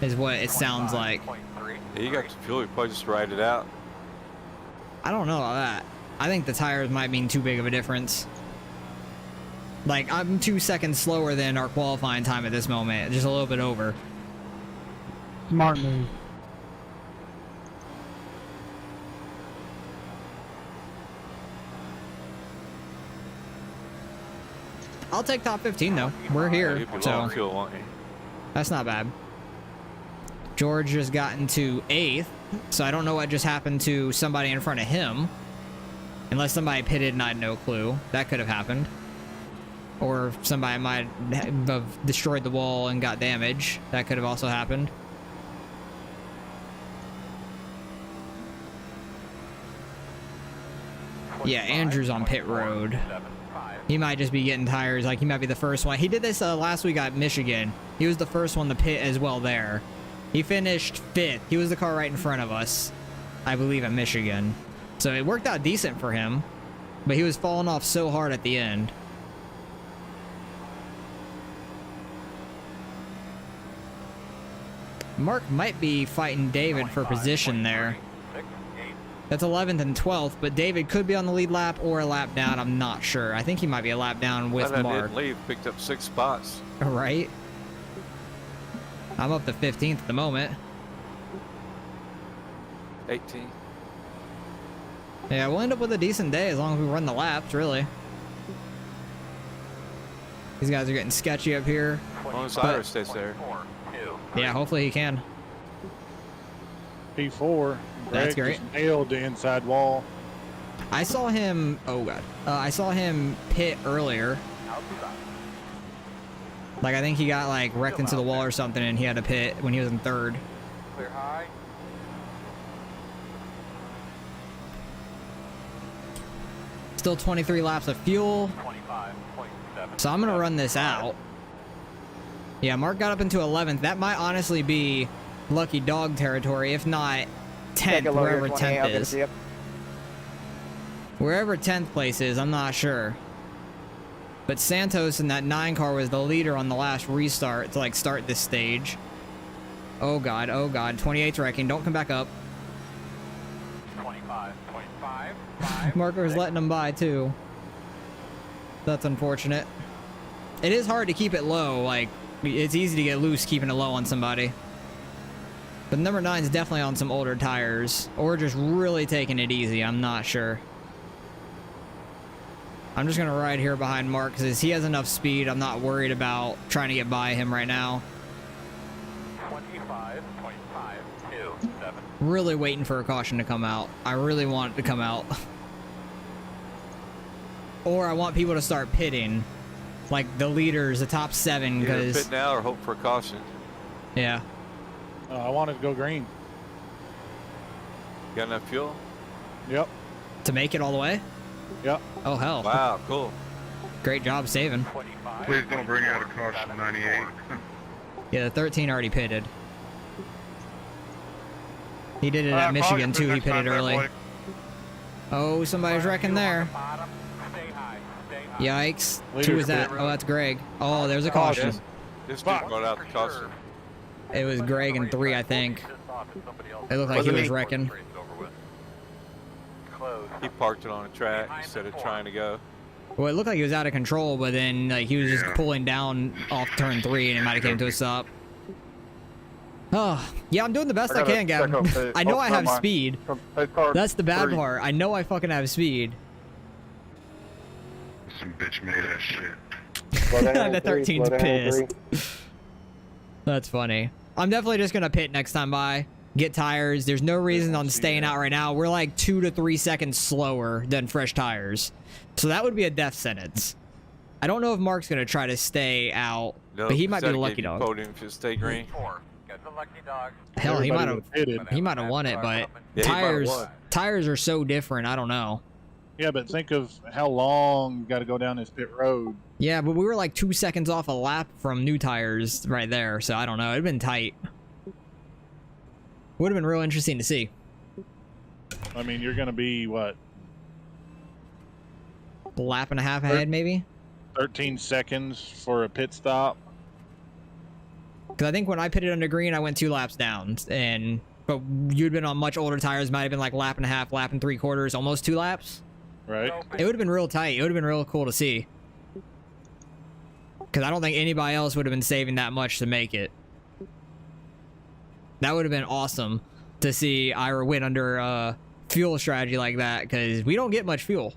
E: is what it sounds like.
C: Yeah, you got the fuel, you probably just ride it out.
E: I don't know about that. I think the tires might mean too big of a difference. Like, I'm 2 seconds slower than our qualifying time at this moment, just a little bit over.
H: Smart move.
E: I'll take top 15 though. We're here, so
C: Fuel, won't you?
E: that's not bad. George just got into 8th, so I don't know what just happened to somebody in front of him. Unless somebody pitted and I had no clue. That could have happened. Or somebody might have destroyed the wall and got damage. That could have also happened. Yeah, Andrew's on pit road. He might just be getting tires. Like, he might be the first one. He did this last week at Michigan. He was the first one to pit as well there. He finished 5th. He was the car right in front of us, I believe, at Michigan. So it worked out decent for him. But he was falling off so hard at the end. Mark might be fighting David for position there. That's 11th and 12th, but David could be on the lead lap or a lap down. I'm not sure. I think he might be a lap down with
C: I
E: Mark.
C: didn't leave, picked up 6 spots.
E: Right? I'm up to 15th at the moment.
C: 18.
E: Yeah, we'll end up with a decent day as long as we run the laps, really. These guys are getting sketchy up here.
C: As long as Ira stays there.
E: Yeah, hopefully he can.
F: P4.
E: That's
F: Greg
E: great.
F: just nailed the inside wall.
E: I saw him. Oh god. I saw him pit earlier. Like, I think he got like wrecked into the wall or something, and he had to pit when he was in 3rd.
B: Clear high.
E: Still 23 laps of fuel.
B: 25.7.
E: So I'm gonna run this out. Yeah, Mark got up into 11th. That might honestly be lucky dog territory, if not 10th, wherever 10th is. Wherever 10th place is, I'm not sure. But Santos in that 9 car was the leader on the last restart to like start this stage. Oh god, 28th wrecking. Don't come back up.
B: 25.5.
E: Marker's letting them by too. That's unfortunate. It is hard to keep it low. Like, it's easy to get loose keeping it low on somebody. But number 9 is definitely on some older tires, or just really taking it easy. I'm not sure. I'm just gonna ride here behind Mark because he has enough speed. I'm not worried about trying to get by him right now.
B: 25.527.
E: Really waiting for a caution to come out. I really want it to come out. Or I want people to start pitting. Like the leaders, the top 7,
C: Either
E: because...
C: pit now or hope for a caution.
E: Yeah.
F: I wanted to go green.
C: Got enough fuel?
F: Yep.
E: To make it all the way?
F: Yep.
E: Oh, hell.
C: Wow, cool.
E: Great job saving.
I: Please don't bring out a caution 98.
E: Yeah, the 13 already pitted. He did it at Michigan, too. He pitted early. Oh, somebody's wrecking there. Yikes. Who was that? Oh, that's Greg. Oh, there's a caution.
C: This dude brought out the caution.
E: It was Greg in 3, I think. It looked like he was wrecking.
C: He parked it on a track instead of trying to go.
E: Well, it looked like he was out of control, but then like he was just pulling down off turn 3, and it might have came to a stop. Oh, yeah, I'm doing the best I can, Gavin. I know I have speed. That's the bad part. I know I fucking have speed.
I: Some bitch made that shit.
E: The 13's pissed. That's funny. I'm definitely just gonna pit next time by. Get tires. There's no reason on staying out right now. We're like 2 to 3 seconds slower than fresh tires. So that would be a death sentence. I don't know if Mark's gonna try to stay out,
C: No,
E: but he might be the
C: that'll
E: lucky
C: give you
E: dog.
C: podium if it stay green.
B: Get the lucky dog.
E: Hell, he
F: Everybody
E: might
F: would've pitted.
E: have. He might have won it, but
C: Yeah, he might have
E: tires
C: won.
E: tires are so different. I don't know.
F: Yeah, but think of how long you got to go down this pit road.
E: Yeah, but we were like 2 seconds off a lap from new tires right there, so I don't know. It'd been tight. Would have been real interesting to see.
F: I mean, you're going to be, what,
E: A lap and a half ahead, maybe?
F: 13 seconds for a pit stop?
E: Because I think when I pitted under green, I went 2 laps down, but you'd been on much older tires. Might have been like lap and a half, lap and 3/4, almost 2 laps.
F: Right.
E: It would have been real tight. It would have been real cool to see. Because I don't think anybody else would have been saving that much to make it. That would have been awesome to see Ira win under a fuel strategy like that, because we don't get much fuel.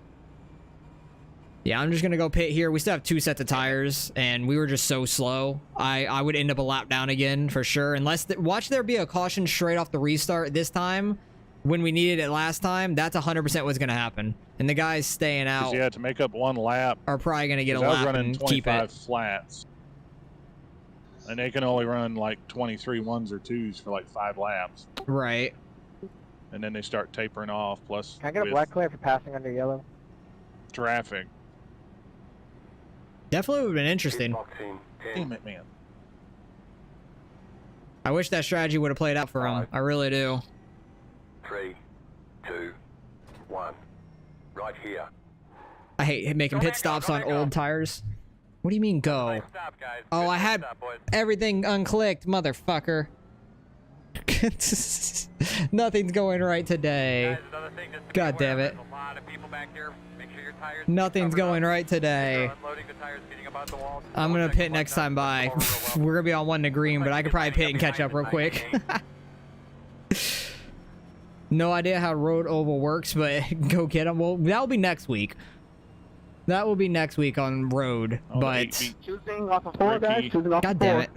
E: Yeah, I'm just going to go pit here. We still have 2 sets of tires, and we were just so slow. I would end up a lap down again for sure. Unless, watch there be a caution straight off the restart this time. When we needed it last time, that's 100% what's going to happen. And the guys staying out
F: Yeah, to make up 1 lap.
E: are probably going to get a
F: 'cause I was
E: lap
F: running
E: and keep
F: 25
E: it.
F: flats. And they can only run like 23 ones or twos for like 5 laps.
E: Right.
F: And then they start tapering off, plus
J: Can I get a
F: with
J: black clear for passing under yellow?
F: traffic.
E: Definitely would have been interesting.
F: Damn it, man.
E: I wish that strategy would have played out for him. I really do.
B: 3, 2, 1. Right here.
E: I hate making pit stops on old tires. What do you mean go?
B: Stop, guys.
E: Oh,
B: Good
E: I had
B: stop, boys.
E: everything unclicked, motherfucker. Nothing's going right today.
B: Guys, another thing just to be
E: God
B: aware
E: damn
B: of,
E: it.
B: there's a lot of people back here. Make sure your tires
E: Nothing's
B: covered
E: going
B: up.
E: right today.
B: You're unloading the tires, getting above the wall.
E: I'm gonna
B: Double check
E: pit
B: the
E: next
B: button
E: time
B: up,
E: by.
B: pull real well.
E: We're gonna be on 1 to green, but I could probably pit and catch up real quick. No idea how road oval works, but go get them. Well, that'll be next week. That will be next week on road,
F: Oh,
E: but
J: Choosing off of 4, guys.
F: Ricky.
J: Choosing off
E: God
J: of
E: damn
J: 4.
E: it.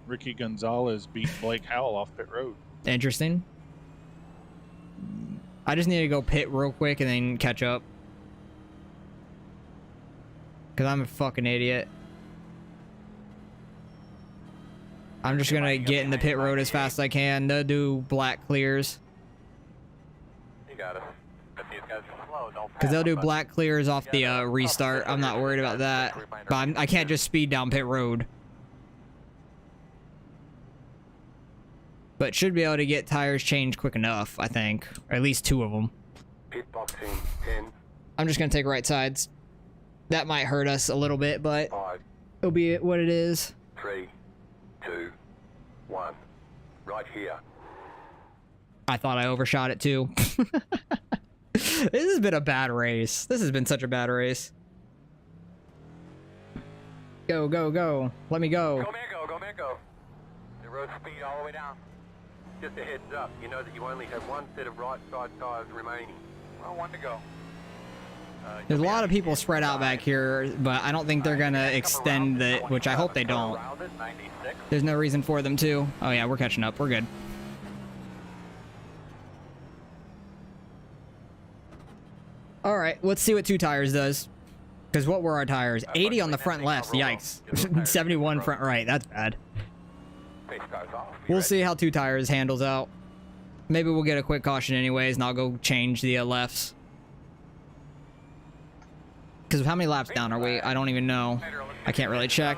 F: Ricky Gonzalez beat Blake Howell off pit road.
E: Interesting. I just need to go pit real quick and then catch up. Because I'm a fucking idiot. I'm just gonna get in the pit road as fast as I can. They'll do black clears.
B: You got it. But these guys are slow. Don't
E: Because they'll do
B: pass.
E: black clears off the restart. I'm not worried about that. But I can't just speed down pit road. But should be able to get tires changed quick enough, I think. Or at least 2 of them.
B: Pit boxing 10,
E: I'm just going to take right sides. That might hurt us a little bit, but
B: 5,
E: it'll be what it is.
B: 3, 2, 1. Right here.
E: I thought I overshot it too. This has been a bad race. This has been such a bad race. Go, go, go. Let me go.
B: Go man, go. Go man, go. The road speed all the way down. Just a heads up, you know that you only have 1 set of right side tires remaining. Well, 1 to go.
E: There's a lot of people spread out back here, but I don't think they're going to extend it, which I hope they don't. There's no reason for them to. Oh yeah, we're catching up. We're good. All right, let's see what 2 tires does. Because what were our tires? 80 on the front left. Yikes. 71 front right. That's bad. We'll see how 2 tires handles out. Maybe we'll get a quick caution anyways, and I'll go change the lefts. Because how many laps down are we? I don't even know. I can't really check.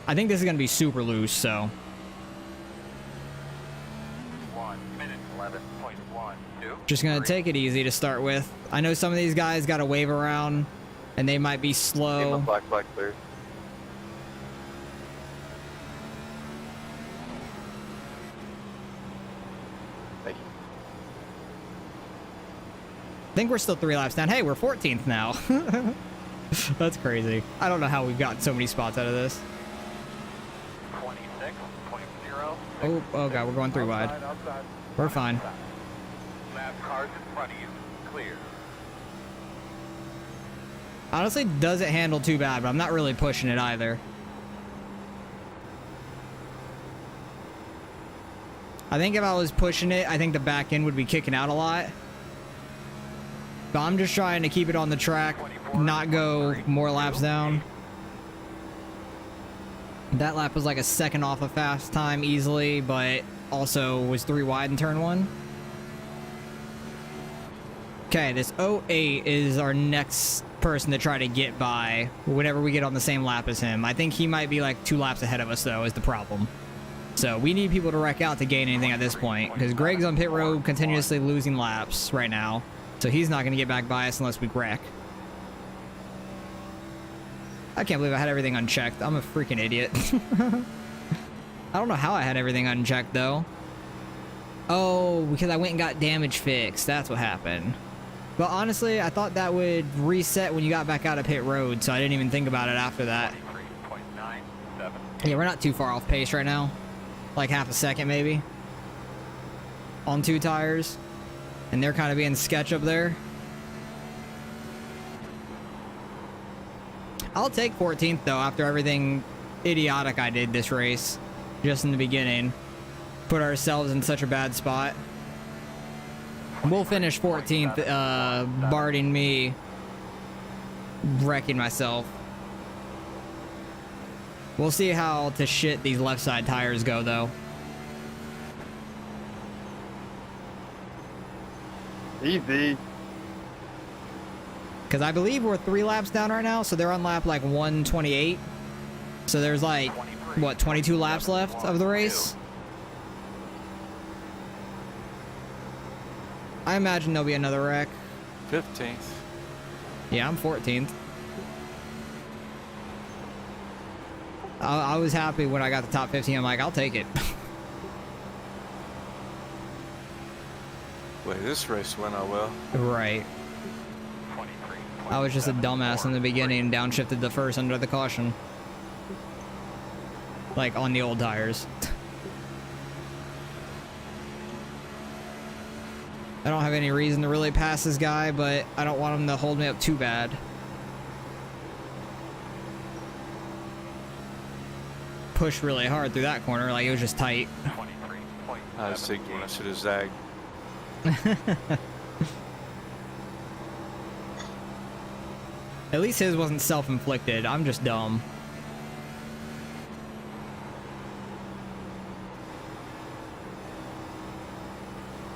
E: I think this is going to be super loose, so.
B: 1 minute 11.12.
E: Just going to take it easy to start with. I know some of these guys got to wave around, and they might be slow.
C: Black clear.
E: I think we're still 3 laps down. Hey, we're 14th now. That's crazy. I don't know how we've gotten so many spots out of this.
B: 26.0.
E: Oh god, we're going 3 wide.
B: Outside.
E: We're fine.
B: Lap cars in front of you. Clear.
E: Honestly, doesn't handle too bad, but I'm not really pushing it either. I think if I was pushing it, I think the back end would be kicking out a lot. But I'm just trying to keep it on the track, not go more laps down. That lap was like a second off of fast time easily, but also was 3 wide in turn 1. Okay, this 08 is our next person to try to get by whenever we get on the same lap as him. I think he might be like 2 laps ahead of us, though, is the problem. So we need people to wreck out to gain anything at this point, because Greg's on pit road continuously losing laps right now. So he's not going to get back by us unless we wreck. I can't believe I had everything unchecked. I'm a freaking idiot. I don't know how I had everything unchecked, though. Oh, because I went and got damage fixed. That's what happened. But honestly, I thought that would reset when you got back out of pit road, so I didn't even think about it after that. Yeah, we're not too far off pace right now. Like half a second, maybe. On 2 tires. And they're kind of being sketch up there. I'll take 14th, though, after everything idiotic I did this race. Just in the beginning. Put ourselves in such a bad spot. We'll finish 14th, barring me wrecking myself. We'll see how to shit these left side tires go, though.
G: Easy.
E: Because I believe we're 3 laps down right now, so they're on lap like 128. So there's like, what, 22 laps left of the race? I imagine there'll be another wreck.
C: 15th.
E: Yeah, I'm 14th. I was happy when I got the top 15. I'm like, I'll take it.
C: Wait, this race went out well.
E: Right. I was just a dumbass in the beginning and downshifted the first under the caution. Like, on the old tires. I don't have any reason to really pass this guy, but I don't want him to hold me up too bad. Pushed really hard through that corner, like it was just tight.
C: I was thinking I should have zagged.
E: At least his wasn't self-inflicted. I'm just dumb.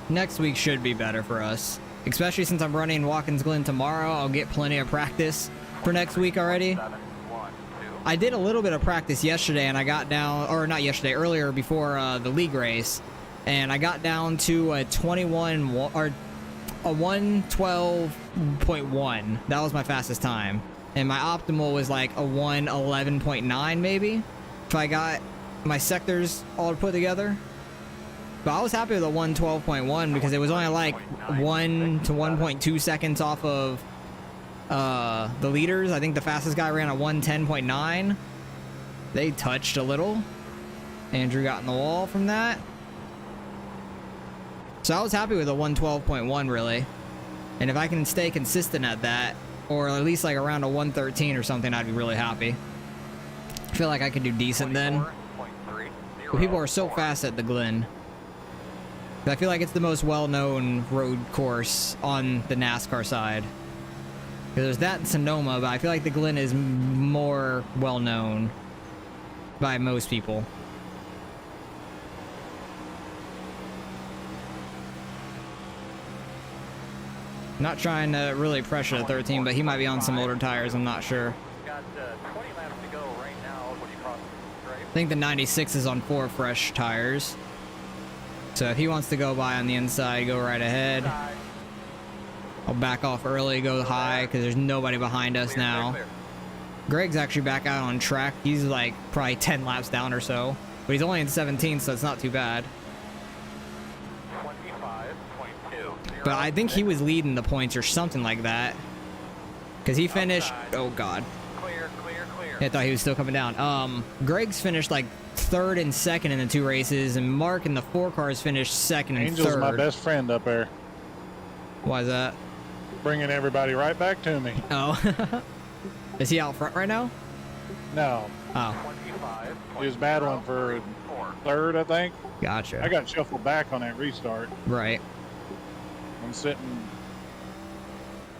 E: Next week should be better for us. Especially since I'm running Watkins Glen tomorrow, I'll get plenty of practice for next week already. I did a little bit of practice yesterday and I got down, or not yesterday, earlier before the league race. And I got down to a 21, or a 112.1. That was my fastest time. And my optimal was like a 111.9 maybe. If I got my sectors all put together. But I was happy with a 112.1 because it was only like 1 to 1.2 seconds off of the leaders. I think the fastest guy ran a 110.9. They touched a little. Andrew got in the wall from that. So I was happy with a 112.1 really. And if I can stay consistent at that, or at least like around a 113 or something, I'd be really happy. I feel like I could do decent then. But people are so fast at the Glen. I feel like it's the most well-known road course on the NASCAR side. There's that in Sonoma, but I feel like the Glen is more well-known by most people. Not trying to really pressure the 13, but he might be on some older tires, I'm not sure. I think the 96 is on 4 fresh tires. So if he wants to go by on the inside, go right ahead. I'll back off early, go high, because there's nobody behind us now. Greg's actually back out on track. He's like probably 10 laps down or so. But he's only in 17th, so it's not too bad. But I think he was leading the points or something like that. Because he finished... Oh, God. I thought he was still coming down. Greg's finished like 3rd and 2nd in the 2 races, and Mark in the 4 cars finished 2nd and 3rd.
F: Angel's my best friend up there.
E: Why is that?
F: Bringing everybody right back to me.
E: Oh. Is he out front right now?
F: No.
E: Oh.
F: He was battling for 3rd, I think.
E: Gotcha.
F: I got shuffled back on that restart.
E: Right.
F: I'm sitting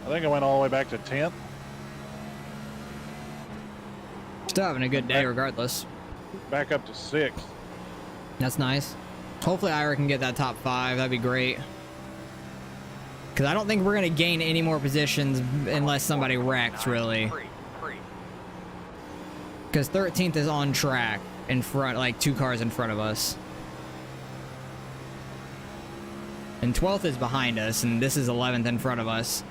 F: I think I went all the way back to 10th.
E: Still having a good day regardless.
F: Back up to 6th.
E: That's nice. Hopefully Ira can get that top 5. That'd be great. Because I don't think we're going to gain any more positions unless somebody wrecks, really. Because 13th is on track in front, like 2 cars in front of us. And 12th is behind us, and this is 11th in front of us.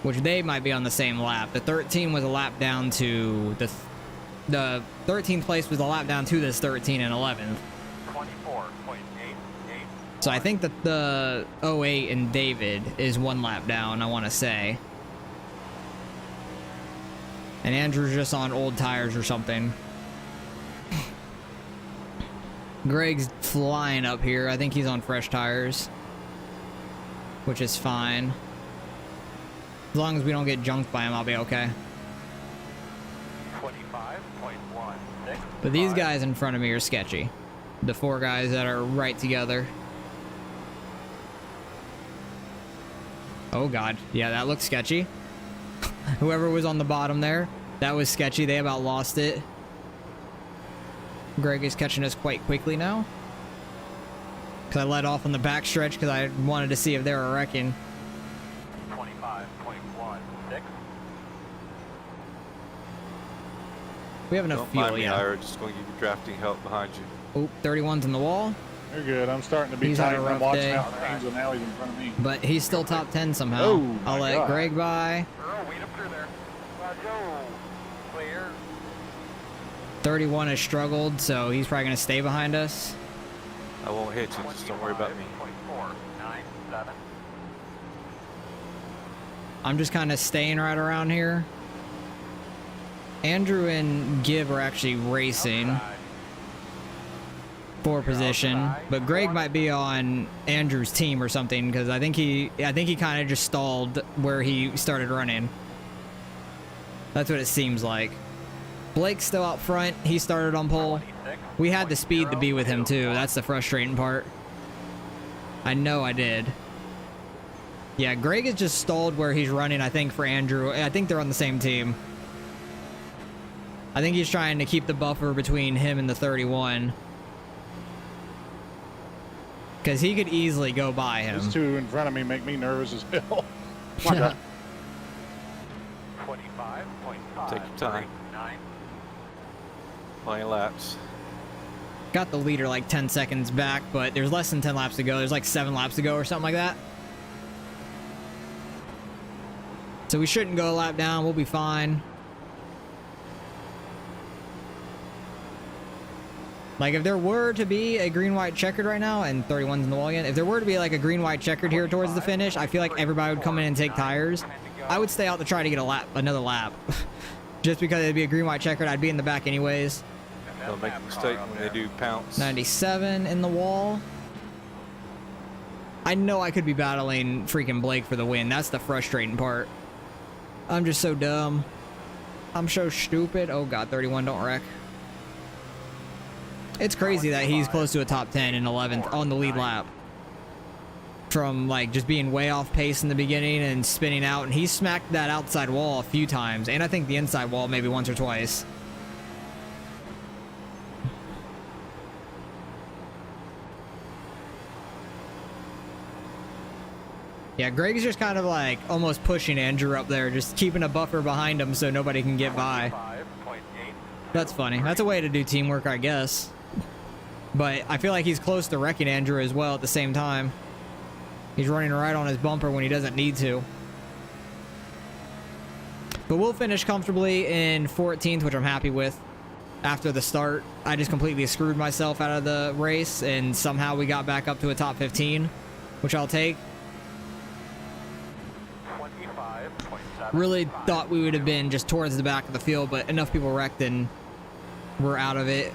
E: Which they might be on the same lap. The 13 was a lap down to the 13th place was a lap down to this 13 and 11th.
B: 24.88.
E: So I think that the 08 and David is 1 lap down, I want to say. And Andrew's just on old tires or something. Greg's flying up here. I think he's on fresh tires. Which is fine. As long as we don't get junked by him, I'll be okay.
B: 25.16.
E: But these guys in front of me are sketchy. The 4 guys that are right together. Oh god. Yeah, that looks sketchy. Whoever was on the bottom there, that was sketchy. They about lost it. Greg is catching us quite quickly now. Because I let off on the back stretch because I wanted to see if they were wrecking.
B: 25.16.
E: We have enough
C: Don't
E: fuel,
C: mind me,
E: yeah.
C: Ira. Just going to give you drafting help behind you.
E: Oop, 31's in the wall.
F: You're good. I'm starting to be
E: He's had
F: tight.
E: a
F: I'm
E: rough
F: watching
E: day.
F: out for Angel now. He's in front of me.
E: But he's still top 10 somehow.
F: Oh, my
E: I'll let
F: God.
E: Greg by.
B: Weed up through there. Joe. Clear.
E: 31 has struggled, so he's probably going to stay behind us.
C: I won't hit you. Just don't worry about me.
B: 25.497.
E: I'm just kind of staying right around here. Andrew and Gibb are actually racing for position, but Greg might be on Andrew's team or something because I think he kind of just stalled where he started running. That's what it seems like. Blake's still out front. He started on pole. We had the speed to be with him too. That's the frustrating part. I know I did. Yeah, Greg is just stalled where he's running, I think, for Andrew. I think they're on the same team. I think he's trying to keep the buffer between him and the 31. Because he could easily go by him.
F: These 2 in front of me make me nervous as hell.
B: 25.5.
C: Take your time. Plenty of laps.
E: Got the leader like 10 seconds back, but there's less than 10 laps to go. There's like 7 laps to go or something like that. So we shouldn't go a lap down. We'll be fine. Like, if there were to be a green-white checkered right now, and 31's in the wall again, if there were to be, like, a green-white checkered here towards the finish, I feel like everybody would come in and take tires. I would stay out to try to get another lap. Just because it'd be a green-white checkered, I'd be in the back anyways.
C: Don't make a mistake when they do pounce.
E: 97 in the wall. I know I could be battling freaking Blake for the win. That's the frustrating part. I'm just so dumb. I'm so stupid. Oh, God, 31, don't wreck. It's crazy that he's close to a top 10 in 11th on the lead lap. From, like, just being way off pace in the beginning and spinning out. And he smacked that outside wall a few times. And I think the inside wall maybe once or twice. Yeah, Greg's just kind of, like, almost pushing Andrew up there. Just keeping a buffer behind him so nobody can get by. That's funny. That's a way to do teamwork, I guess. But I feel like he's close to wrecking Andrew as well at the same time. He's running right on his bumper when he doesn't need to. But we'll finish comfortably in 14th, which I'm happy with. After the start, I just completely screwed myself out of the race, and somehow we got back up to a top 15, which I'll take. Really thought we would have been just towards the back of the field, but enough people wrecked and we're out of it.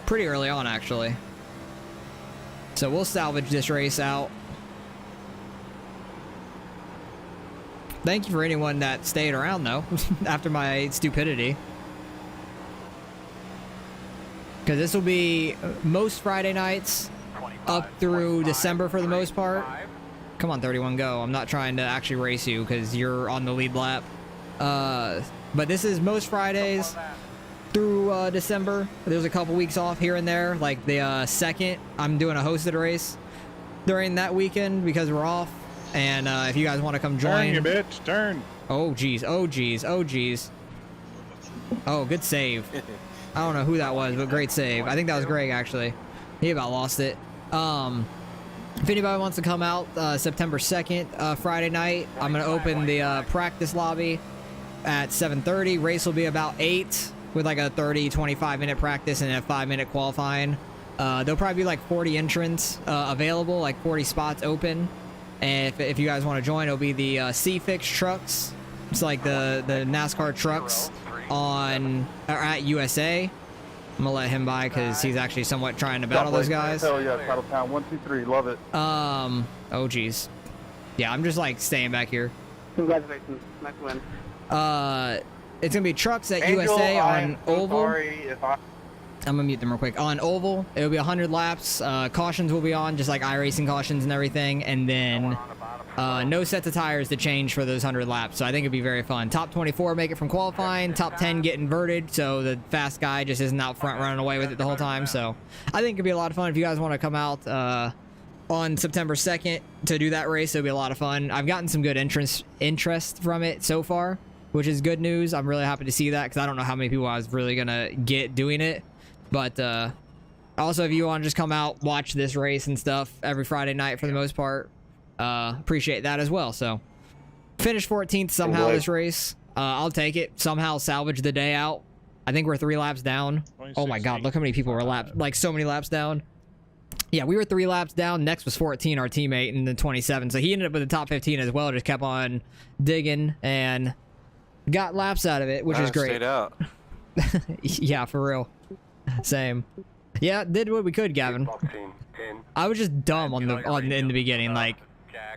E: Pretty early on, actually. So we'll salvage this race out. Thank you for anyone that stayed around, though, after my stupidity. Because this will be most Friday nights up through December for the most part. Come on, 31, go. I'm not trying to actually race you because you're on the lead lap. But this is most Fridays through December. There's a couple weeks off here and there. Like the 2nd, I'm doing a hosted race during that weekend because we're off. And if you guys want to come join...
F: Turn, you bitch, turn.
E: Oh, geez, oh, geez, oh, geez. Oh, good save. I don't know who that was, but great save. I think that was Greg, actually. He about lost it. If anybody wants to come out September 2nd, Friday night, I'm going to open the practice lobby at 7:30. Race will be about 8 with like a 30, 25-minute practice and a 5-minute qualifying. There'll probably be like 40 entrants available, like 40 spots open. And if you guys want to join, it'll be the C-Fix trucks. It's like the NASCAR trucks at USA. I'm gonna let him by because he's actually somewhat trying to battle those guys.
G: Hell yeah, Titletown 1, 2, 3, love it.
E: Oh geez. Yeah, I'm just like staying back here.
D: Congratulations, nice win.
E: It's gonna be trucks at
G: Angel,
E: USA on
G: so
E: Oval.
G: sorry if I'm
E: gonna mute them real quick. On Oval, it'll be 100 laps. Cautions will be on, just like iRacing cautions and everything, and then no sets of tires to change for those 100 laps. So I think it'd be very fun. Top 24 make it from qualifying. Top 10 get inverted, so the fast guy just isn't out front running away with it the whole time. So I think it'd be a lot of fun if you guys want to come out on September 2nd to do that race. It'll be a lot of fun. I've gotten some good interest from it so far, which is good news. I'm really happy to see that because I don't know how many people I was really gonna get doing it. But also, if you want to just come out, watch this race and stuff every Friday night for the most part, appreciate that as well. So, finish 14th somehow this race. I'll take it. Somehow salvage the day out. I think we're 3 laps down. Oh my God, look how many people were like so many laps down. Yeah, we were 3 laps down. Next was 14, our teammate, and then 27. So he ended up with the top 15 as well. Just kept on digging and got laps out of it, which is great.
C: Stayed out.
E: Yeah, for real. Same. Yeah, did what we could, Gavin. I was just dumb in the beginning. Like,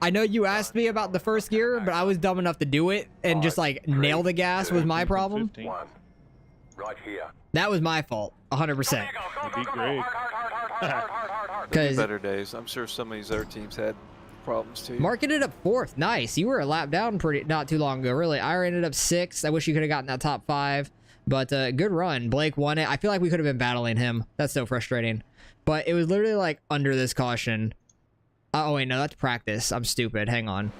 E: I know you asked me about the first gear, but I was dumb enough to do it and just like nail the gas was my problem.
B: Right here.
E: That was my fault, 100%.
F: You beat Greg.
C: There'll be better days. I'm sure some of these other teams had problems too.
E: Mark ended up 4th. Nice. You were a lap down not too long ago, really. I ended up 6th. I wish you could have gotten that top 5. But good run. Blake won it. I feel like we could have been battling him. That's so frustrating. But it was literally like under this caution. Oh, wait, no, that's practice. I'm stupid. Hang on.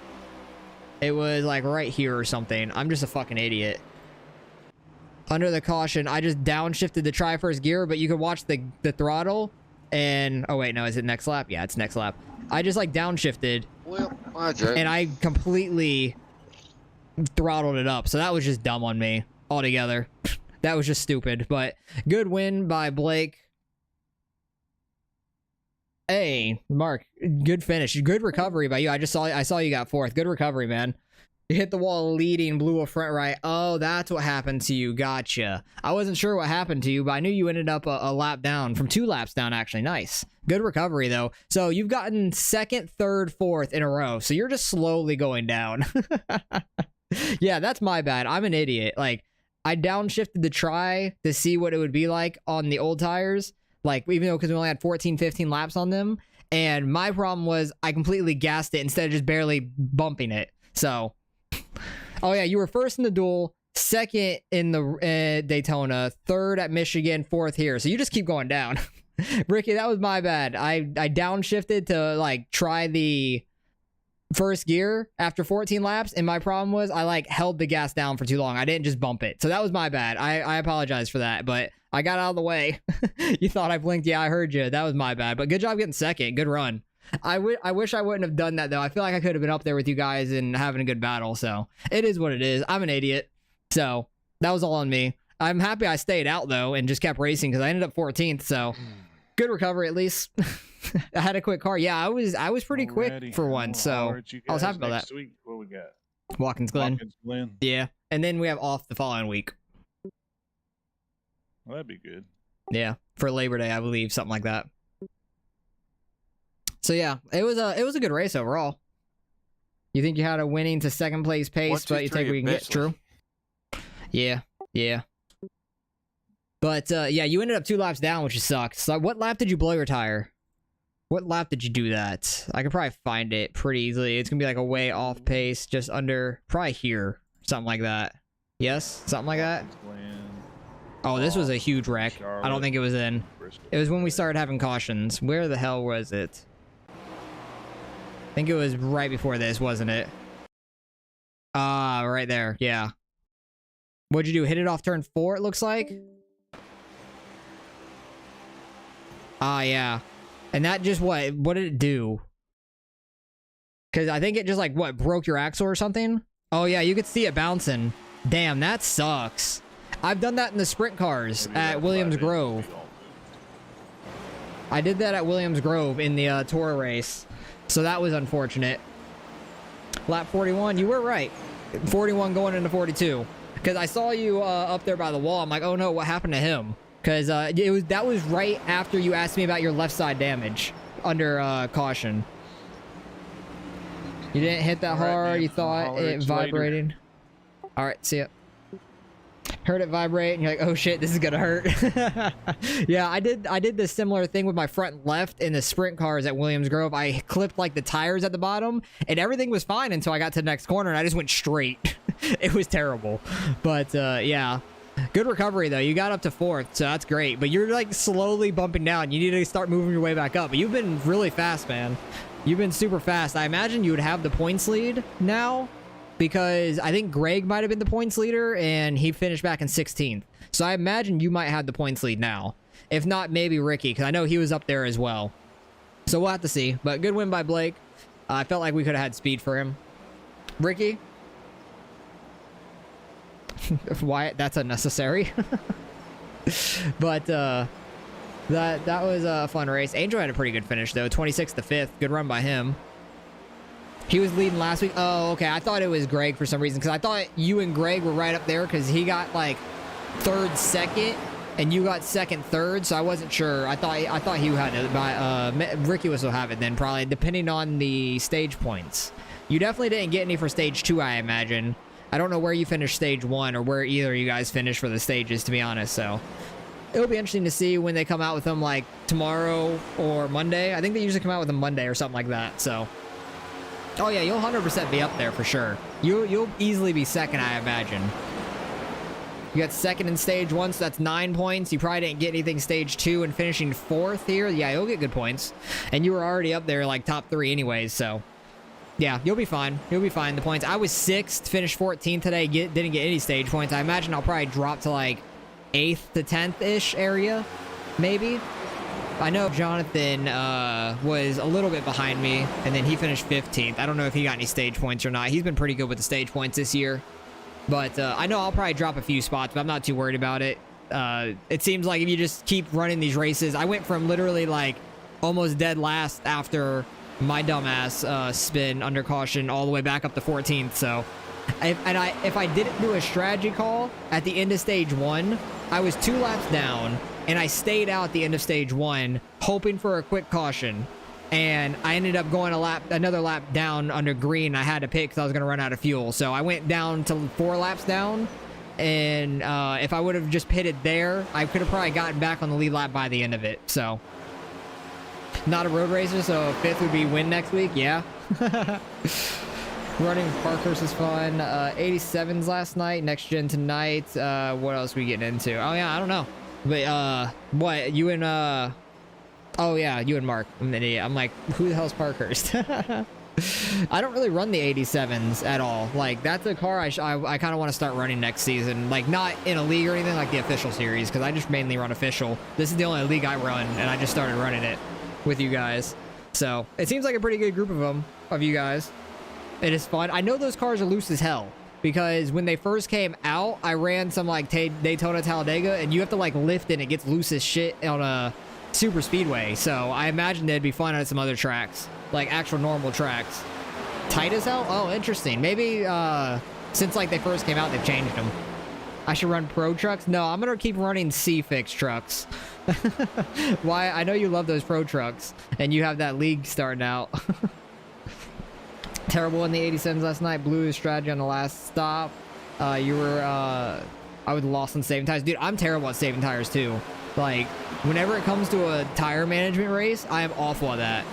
E: It was like right here or something. I'm just a fucking idiot. Under the caution, I just downshifted the try first gear, but you could watch the throttle. And, oh, wait, no, is it next lap? Yeah, it's next lap. I just like downshifted.
A: Well,
E: and I completely throttled it up. So that was just dumb on me altogether. That was just stupid, but good win by Blake. Hey, Mark, good finish. Good recovery by you. I saw you got 4th. Good recovery, man. You hit the wall leading, blew a front right. Oh, that's what happened to you. Gotcha. I wasn't sure what happened to you, but I knew you ended up a lap down, from 2 laps down, actually. Nice. Good recovery, though. So you've gotten 2nd, 3rd, 4th in a row. So you're just slowly going down. Yeah, that's my bad. I'm an idiot. Like, I downshifted the try to see what it would be like on the old tires. Like, even though, because we only had 14, 15 laps on them. And my problem was I completely gassed it instead of just barely bumping it. So, oh yeah, you were 1st in the duel, 2nd in the Daytona, 3rd at Michigan, 4th here. So you just keep going down. Ricky, that was my bad. I downshifted to like try the first gear after 14 laps, and my problem was I like held the gas down for too long. I didn't just bump it. So that was my bad. I apologize for that, but I got out of the way. You thought I blinked. Yeah, I heard you. That was my bad, but good job getting 2nd. Good run. I wish I wouldn't have done that, though. I feel like I could have been up there with you guys and having a good battle. So it is what it is. I'm an idiot. So that was all on me. I'm happy I stayed out, though, and just kept racing because I ended up 14th. So good recovery, at least. I had a quick car. Yeah, I was pretty quick for once, so I was happy about that.
F: Week, what we got?
E: Watkins Glen. Yeah, and then we have off the following week.
F: Well, that'd be good.
E: Yeah, for Labor Day, I believe, something like that. So yeah, it was a good race overall. You think you had a winning to 2nd place pace,
C: 1, 2,
E: but you think we can get
C: eventually.
E: true? Yeah. But yeah, you ended up 2 laps down, which sucks. So what lap did you blow your tire? What lap did you do that? I could probably find it pretty easily. It's gonna be like a way off pace, just under, probably here, something like that. Yes, something like that. Oh, this was a huge wreck. I don't think it was in. It was when we started having cautions. Where the hell was it? I think it was right before this, wasn't it? Ah, right there. Yeah. What'd you do? Hit it off turn 4, it looks like? Ah, yeah. And that just, what did it do? Because I think it just, like, what, broke your axle or something? Oh, yeah, you could see it bouncing. Damn, that sucks. I've done that in the sprint cars at Williams Grove. I did that at Williams Grove in the Tour race. So that was unfortunate. Lap 41, you were right. 41 going into 42. Because I saw you up there by the wall. I'm like, oh no, what happened to him? Because that was right after you asked me about your left side damage under caution. You didn't hit that hard. You thought it vibrating. All right, see ya. Heard it vibrate, and you're like, oh shit, this is gonna hurt. Yeah, I did this similar thing with my front left in the sprint cars at Williams Grove. I clipped like the tires at the bottom, and everything was fine until I got to the next corner, and I just went straight. It was terrible. But yeah, good recovery though. You got up to 4th, so that's great. But you're like slowly bumping down. You need to start moving your way back up. But you've been really fast, man. You've been super fast. I imagine you would have the points lead now, because I think Greg might have been the points leader, and he finished back in 16th. So I imagine you might have the points lead now. If not, maybe Ricky, because I know he was up there as well. So we'll have to see. But good win by Blake. I felt like we could have had speed for him. Ricky? Why? That's unnecessary. But that was a fun race. Angel had a pretty good finish, though. 26th to 5th. Good run by him. He was leading last week. Oh, okay. I thought it was Greg for some reason, because I thought you and Greg were right up there, because he got like 3rd, 2nd, and you got 2nd, 3rd. So I wasn't sure. I thought he had it. Ricky was will have it then, probably, depending on the stage points. You definitely didn't get any for stage 2, I imagine. I don't know where you finished stage 1 or where either of you guys finished for the stages, to be honest. So it'll be interesting to see when they come out with them, like tomorrow or Monday. I think they usually come out with them Monday or something like that. So. Oh yeah, you'll 100% be up there for sure. You'll easily be 2nd, I imagine. You got 2nd in stage 1, so that's 9 points. You probably didn't get anything stage 2 and finishing 4th here. Yeah, you'll get good points. And you were already up there like top 3 anyways, so. Yeah, you'll be fine. You'll be fine. The points. I was 6th, finished 14th today, didn't get any stage points. I imagine I'll probably drop to like 8th to 10th-ish area, maybe. I know Jonathan was a little bit behind me, and then he finished 15th. I don't know if he got any stage points or not. He's been pretty good with the stage points this year. But I know I'll probably drop a few spots, but I'm not too worried about it. It seems like if you just keep running these races, I went from literally like almost dead last after my dumbass spin under caution all the way back up to 14th. So, if I didn't do a strategy call at the end of stage 1, I was 2 laps down. And I stayed out at the end of stage 1, hoping for a quick caution. And I ended up going another lap down under green. I had to pit because I was going to run out of fuel. So I went down to 4 laps down. And if I would have just pitted there, I could have probably gotten back on the lead lap by the end of it. So, not a road racer, so 5th would be win next week. Yeah. Running Parkhurst is fun. 87s last night. Next gen tonight. What else are we getting into? Oh, yeah, I don't know. But, what, you and, oh, yeah, you and Mark. I'm an idiot. I'm like, who the hell's Parkhurst? I don't really run the 87s at all. Like, that's a car I kind of want to start running next season. Like, not in a league or anything like the official series, because I just mainly run official. This is the only league I run, and I just started running it with you guys. So, it seems like a pretty good group of you guys. It is fun. I know those cars are loose as hell. Because when they first came out, I ran some like Daytona Talladega, and you have to like lift it. And it gets loose as shit on a super speedway. So I imagine they'd be fun on some other tracks, like actual normal tracks. Tight as hell? Oh, interesting. Maybe since like they first came out, they've changed them. I should run pro trucks? No, I'm gonna keep running C-Fix trucks. Why? I know you love those pro trucks, and you have that league starting out. Terrible in the 87s last night. Blew his strategy on the last stop. You were, I was lost on saving tires. Dude, I'm terrible at saving tires too. Like, whenever it comes to a tire management race, I am awful at that.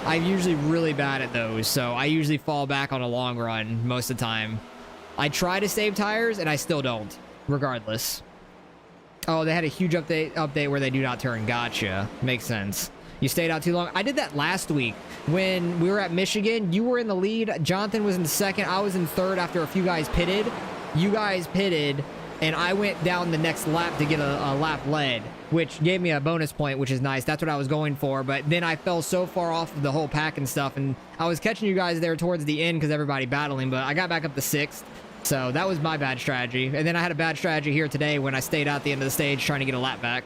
E: I'm usually really bad at those, so I usually fall back on a long run most of the time. I try to save tires, and I still don't, regardless. Oh, they had a huge update where they do not turn. Gotcha. Makes sense. You stayed out too long. I did that last week when we were at Michigan. You were in the lead. Jonathan was in second. I was in third after a few guys pitted. You guys pitted, and I went down the next lap to get a lap led, which gave me a bonus point, which is nice. That's what I was going for, but then I fell so far off of the whole pack and stuff, and I was catching you guys there towards the end because everybody battling, but I got back up to 6th. So that was my bad strategy. And then I had a bad strategy here today when I stayed out the end of the stage trying to get a lap back.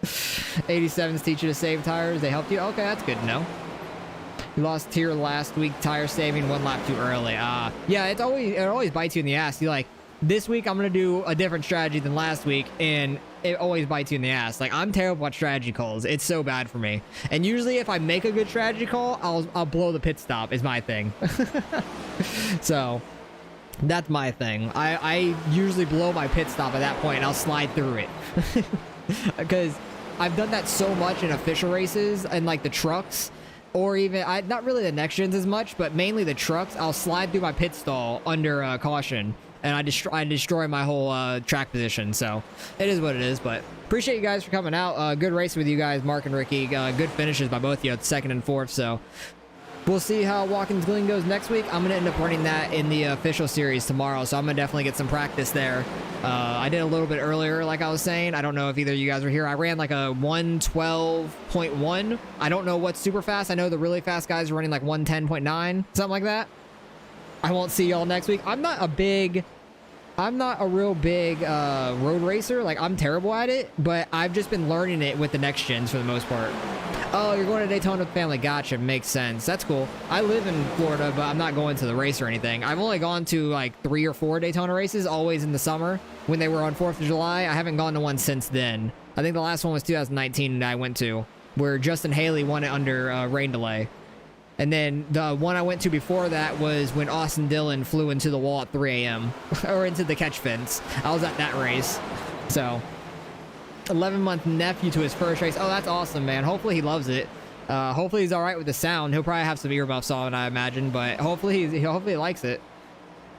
E: 87s teach you to save tires. They helped you? Okay, that's good to know. You lost tier last week, tire saving 1 lap too early. Yeah, it always bites you in the ass. You like, this week I'm going to do a different strategy than last week, and it always bites you in the ass. Like, I'm terrible at strategy calls. It's so bad for me. And usually if I make a good strategy call, I'll blow the pit stop is my thing. So that's my thing. I usually blow my pit stop at that point, and I'll slide through it. Because I've done that so much in official races and like the trucks, or even not really the next gens as much, but mainly the trucks. I'll slide through my pit stall under caution, and I destroy my whole track position. So it is what it is. But appreciate you guys for coming out. Good race with you guys, Mark and Ricky. Good finishes by both of you, 2nd and 4th. So we'll see how Watkins Glen goes next week. I'm going to end up running that in the official series tomorrow, so I'm going to definitely get some practice there. I did a little bit earlier, like I was saying. I don't know if either of you guys were here. I ran like a 112.1. I don't know what's super fast. I know the really fast guys are running like 110.9, something like that. I won't see y'all next week. I'm not a real big road racer. Like, I'm terrible at it, but I've just been learning it with the next gens for the most part. Oh, you're going to Daytona with family. Gotcha. Makes sense. That's cool. I live in Florida, but I'm not going to the race or anything. I've only gone to like 3 or 4 Daytona races, always in the summer when they were on 4th of July. I haven't gone to one since then. I think the last one was 2019 that I went to, where Justin Haley won it under rain delay. And then the one I went to before that was when Austin Dillon flew into the wall at 3 a.m. or into the catch fence. I was at that race. So 11-month nephew to his first race. Oh, that's awesome, man. Hopefully he loves it. Hopefully he's all right with the sound. He'll probably have some earmuffs on, I imagine, but hopefully he likes it.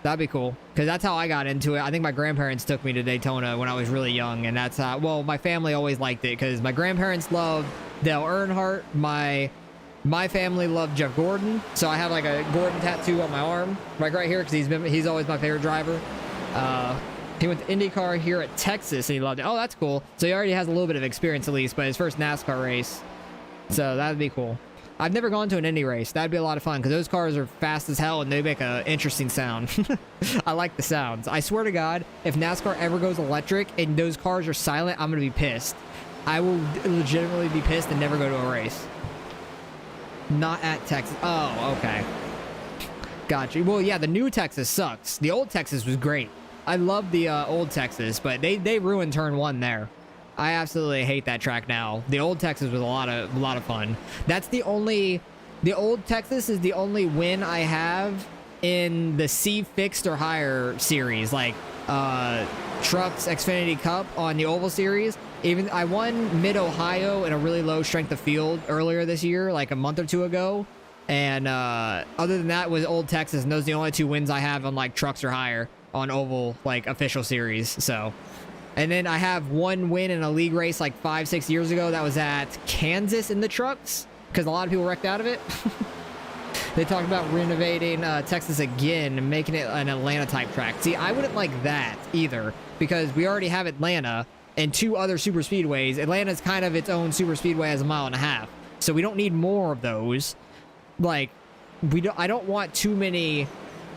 E: That'd be cool, because that's how I got into it. I think my grandparents took me to Daytona when I was really young, and that's how, well, my family always liked it, because my grandparents loved Dale Earnhardt. My family loved Jeff Gordon, so I have like a Gordon tattoo on my arm, right here, because he's always my favorite driver. He went to IndyCar here at Texas, and he loved it. Oh, that's cool. So he already has a little bit of experience, at least, but his first NASCAR race. So that'd be cool. I've never gone to an Indy race. That'd be a lot of fun, because those cars are fast as hell, and they make an interesting sound. I like the sounds. I swear to God, if NASCAR ever goes electric and those cars are silent, I'm going to be pissed. I will legitimately be pissed and never go to a race. Not at Texas. Oh, okay. Gotcha. Well, yeah, the new Texas sucks. The old Texas was great. I love the old Texas, but they ruined turn 1 there. I absolutely hate that track now. The old Texas was a lot of fun. That's the old Texas is the only win I have in the C fixed or higher series, like Trucks Xfinity Cup on the Oval Series. Even I won Mid-Ohio in a really low strength of field earlier this year, like a month or 2 ago. And other than that was Old Texas, and those are the only 2 wins I have on like Trucks or higher on Oval, like official series. So, and then I have 1 win in a league race like 5-6 years ago. That was at Kansas in the Trucks, because a lot of people wrecked out of it. They talked about renovating Texas again and making it an Atlanta type track. See, I wouldn't like that either, because we already have Atlanta and 2 other super speedways. Atlanta's kind of its own super speedway as a 1.5 miles, so we don't need more of those. Like, I don't want too many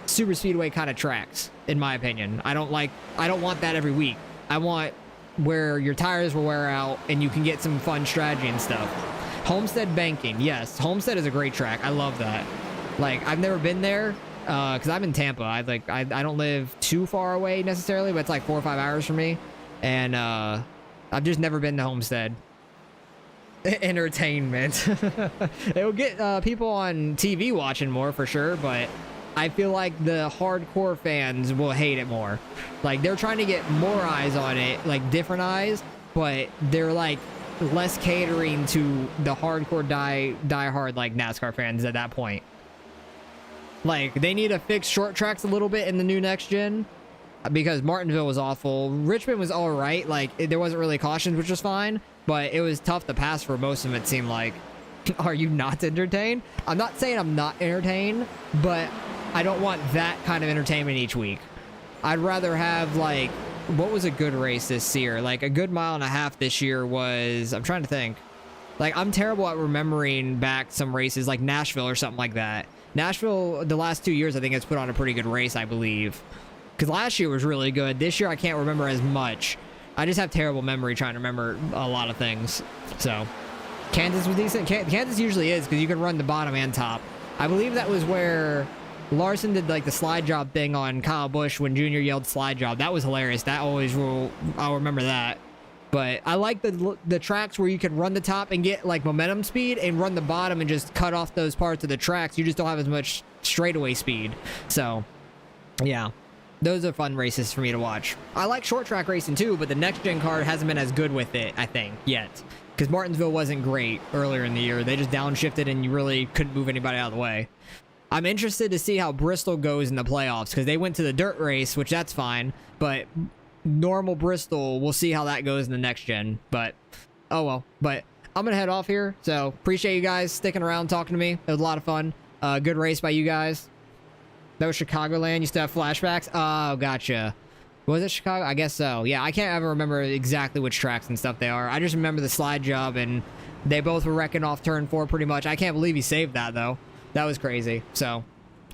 E: super speedway kind of tracks, in my opinion. I don't want that every week. I want where your tires will wear out and you can get some fun strategy and stuff. Homestead Banking, yes, Homestead is a great track. I love that. Like, I've never been there because I'm in Tampa. I don't live too far away necessarily, but it's like 4 or 5 hours from me, and I've just never been to Homestead. Entertainment. It'll get people on TV watching more for sure, but I feel like the hardcore fans will hate it more. Like, they're trying to get more eyes on it, like different eyes, but they're like less catering to the hardcore die hard like NASCAR fans at that point. Like, they need to fix short tracks a little bit in the new next gen, because Martinsville was awful. Richmond was all right. Like, there wasn't really cautions, which was fine, but it was tough to pass for most of it, seemed like. Are you not entertained? I'm not saying I'm not entertained, but I don't want that kind of entertainment each week. I'd rather have, like, what was a good race this year? Like, a good mile and a half this year was, I'm trying to think. Like, I'm terrible at remembering back some races, like Nashville or something like that. Nashville, the last 2 years, I think has put on a pretty good race, I believe. Because last year was really good. This year, I can't remember as much. I just have terrible memory trying to remember a lot of things. So, Kansas was decent. Kansas usually is, because you can run the bottom and top. I believe that was where Larson did, like, the slide job thing on Kyle Busch when Junior yelled slide job. That was hilarious. That always will, I'll remember that. But I like the tracks where you can run the top and get, like, momentum speed, and run the bottom and just cut off those parts of the tracks. You just don't have as much straightaway speed. So, yeah. Those are fun races for me to watch. I like short track racing too, but the next gen card hasn't been as good with it, I think, yet. Because Martinsville wasn't great earlier in the year. They just downshifted and you really couldn't move anybody out of the way. I'm interested to see how Bristol goes in the playoffs, because they went to the dirt race, which that's fine, but normal Bristol, we'll see how that goes in the next gen. But, oh well. But I'm going to head off here, so appreciate you guys sticking around talking to me. It was a lot of fun. Good race by you guys. That was Chicagoland. Used to have flashbacks. Oh, gotcha. Was it Chicago? I guess so. Yeah, I can't ever remember exactly which tracks and stuff they are. I just remember the slide job, and they both were wrecking off turn 4 pretty much. I can't believe he saved that, though. That was crazy. So,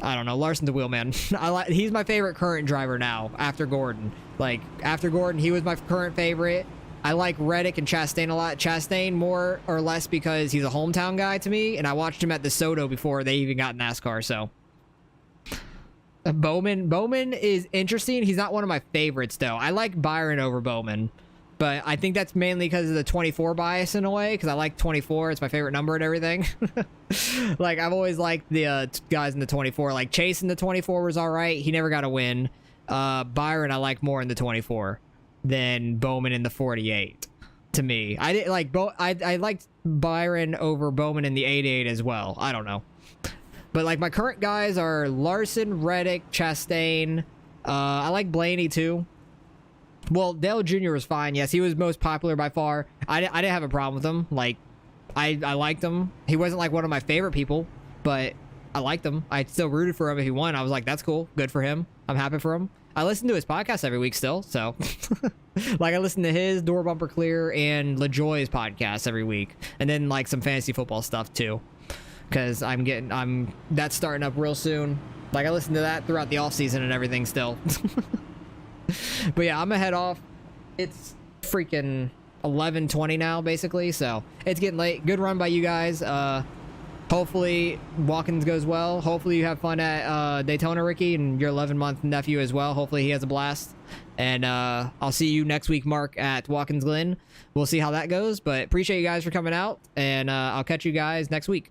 E: I don't know. Larson's the wheel man. He's my favorite current driver now, after Gordon. Like, after Gordon, he was my current favorite. I like Reddick and Chastain a lot. Chastain more or less because he's a hometown guy to me, and I watched him at the Soto before they even got NASCAR, so. Bowman is interesting. He's not one of my favorites, though. I like Byron over Bowman, but I think that's mainly because of the 24 bias in a way, because I like 24. It's my favorite number and everything. Like, I've always liked the guys in the 24. Like, Chase in the 24 was all right. He never got a win. Byron I like more in the 24 than Bowman in the 48, to me. I didn't like I liked Byron over Bowman in the 88 as well. I don't know. But, like, my current guys are Larson, Reddick, Chastain. I like Blaney, too. Well, Dale Jr. was fine. Yes, he was most popular by far. I didn't have a problem with him. Like, I liked him. He wasn't, like, one of my favorite people, but I liked him. I still rooted for him if he won. I was like, that's cool. Good for him. I'm happy for him. I listen to his podcast every week still, so. Like, I listen to his, Door Bumper Clear, and LaJoy's podcast every week. And then, like, some fantasy football stuff, too. Because that's starting up real soon. Like, I listen to that throughout the off season and everything still. But yeah, I'm gonna head off. It's freaking 11:20 now, basically, so it's getting late. Good run by you guys. Hopefully Watkins goes well. Hopefully you have fun at Daytona, Ricky, and your 11-month nephew as well. Hopefully he has a blast. And I'll see you next week, Mark, at Watkins Glen. We'll see how that goes, but appreciate you guys for coming out, and I'll catch you guys next week.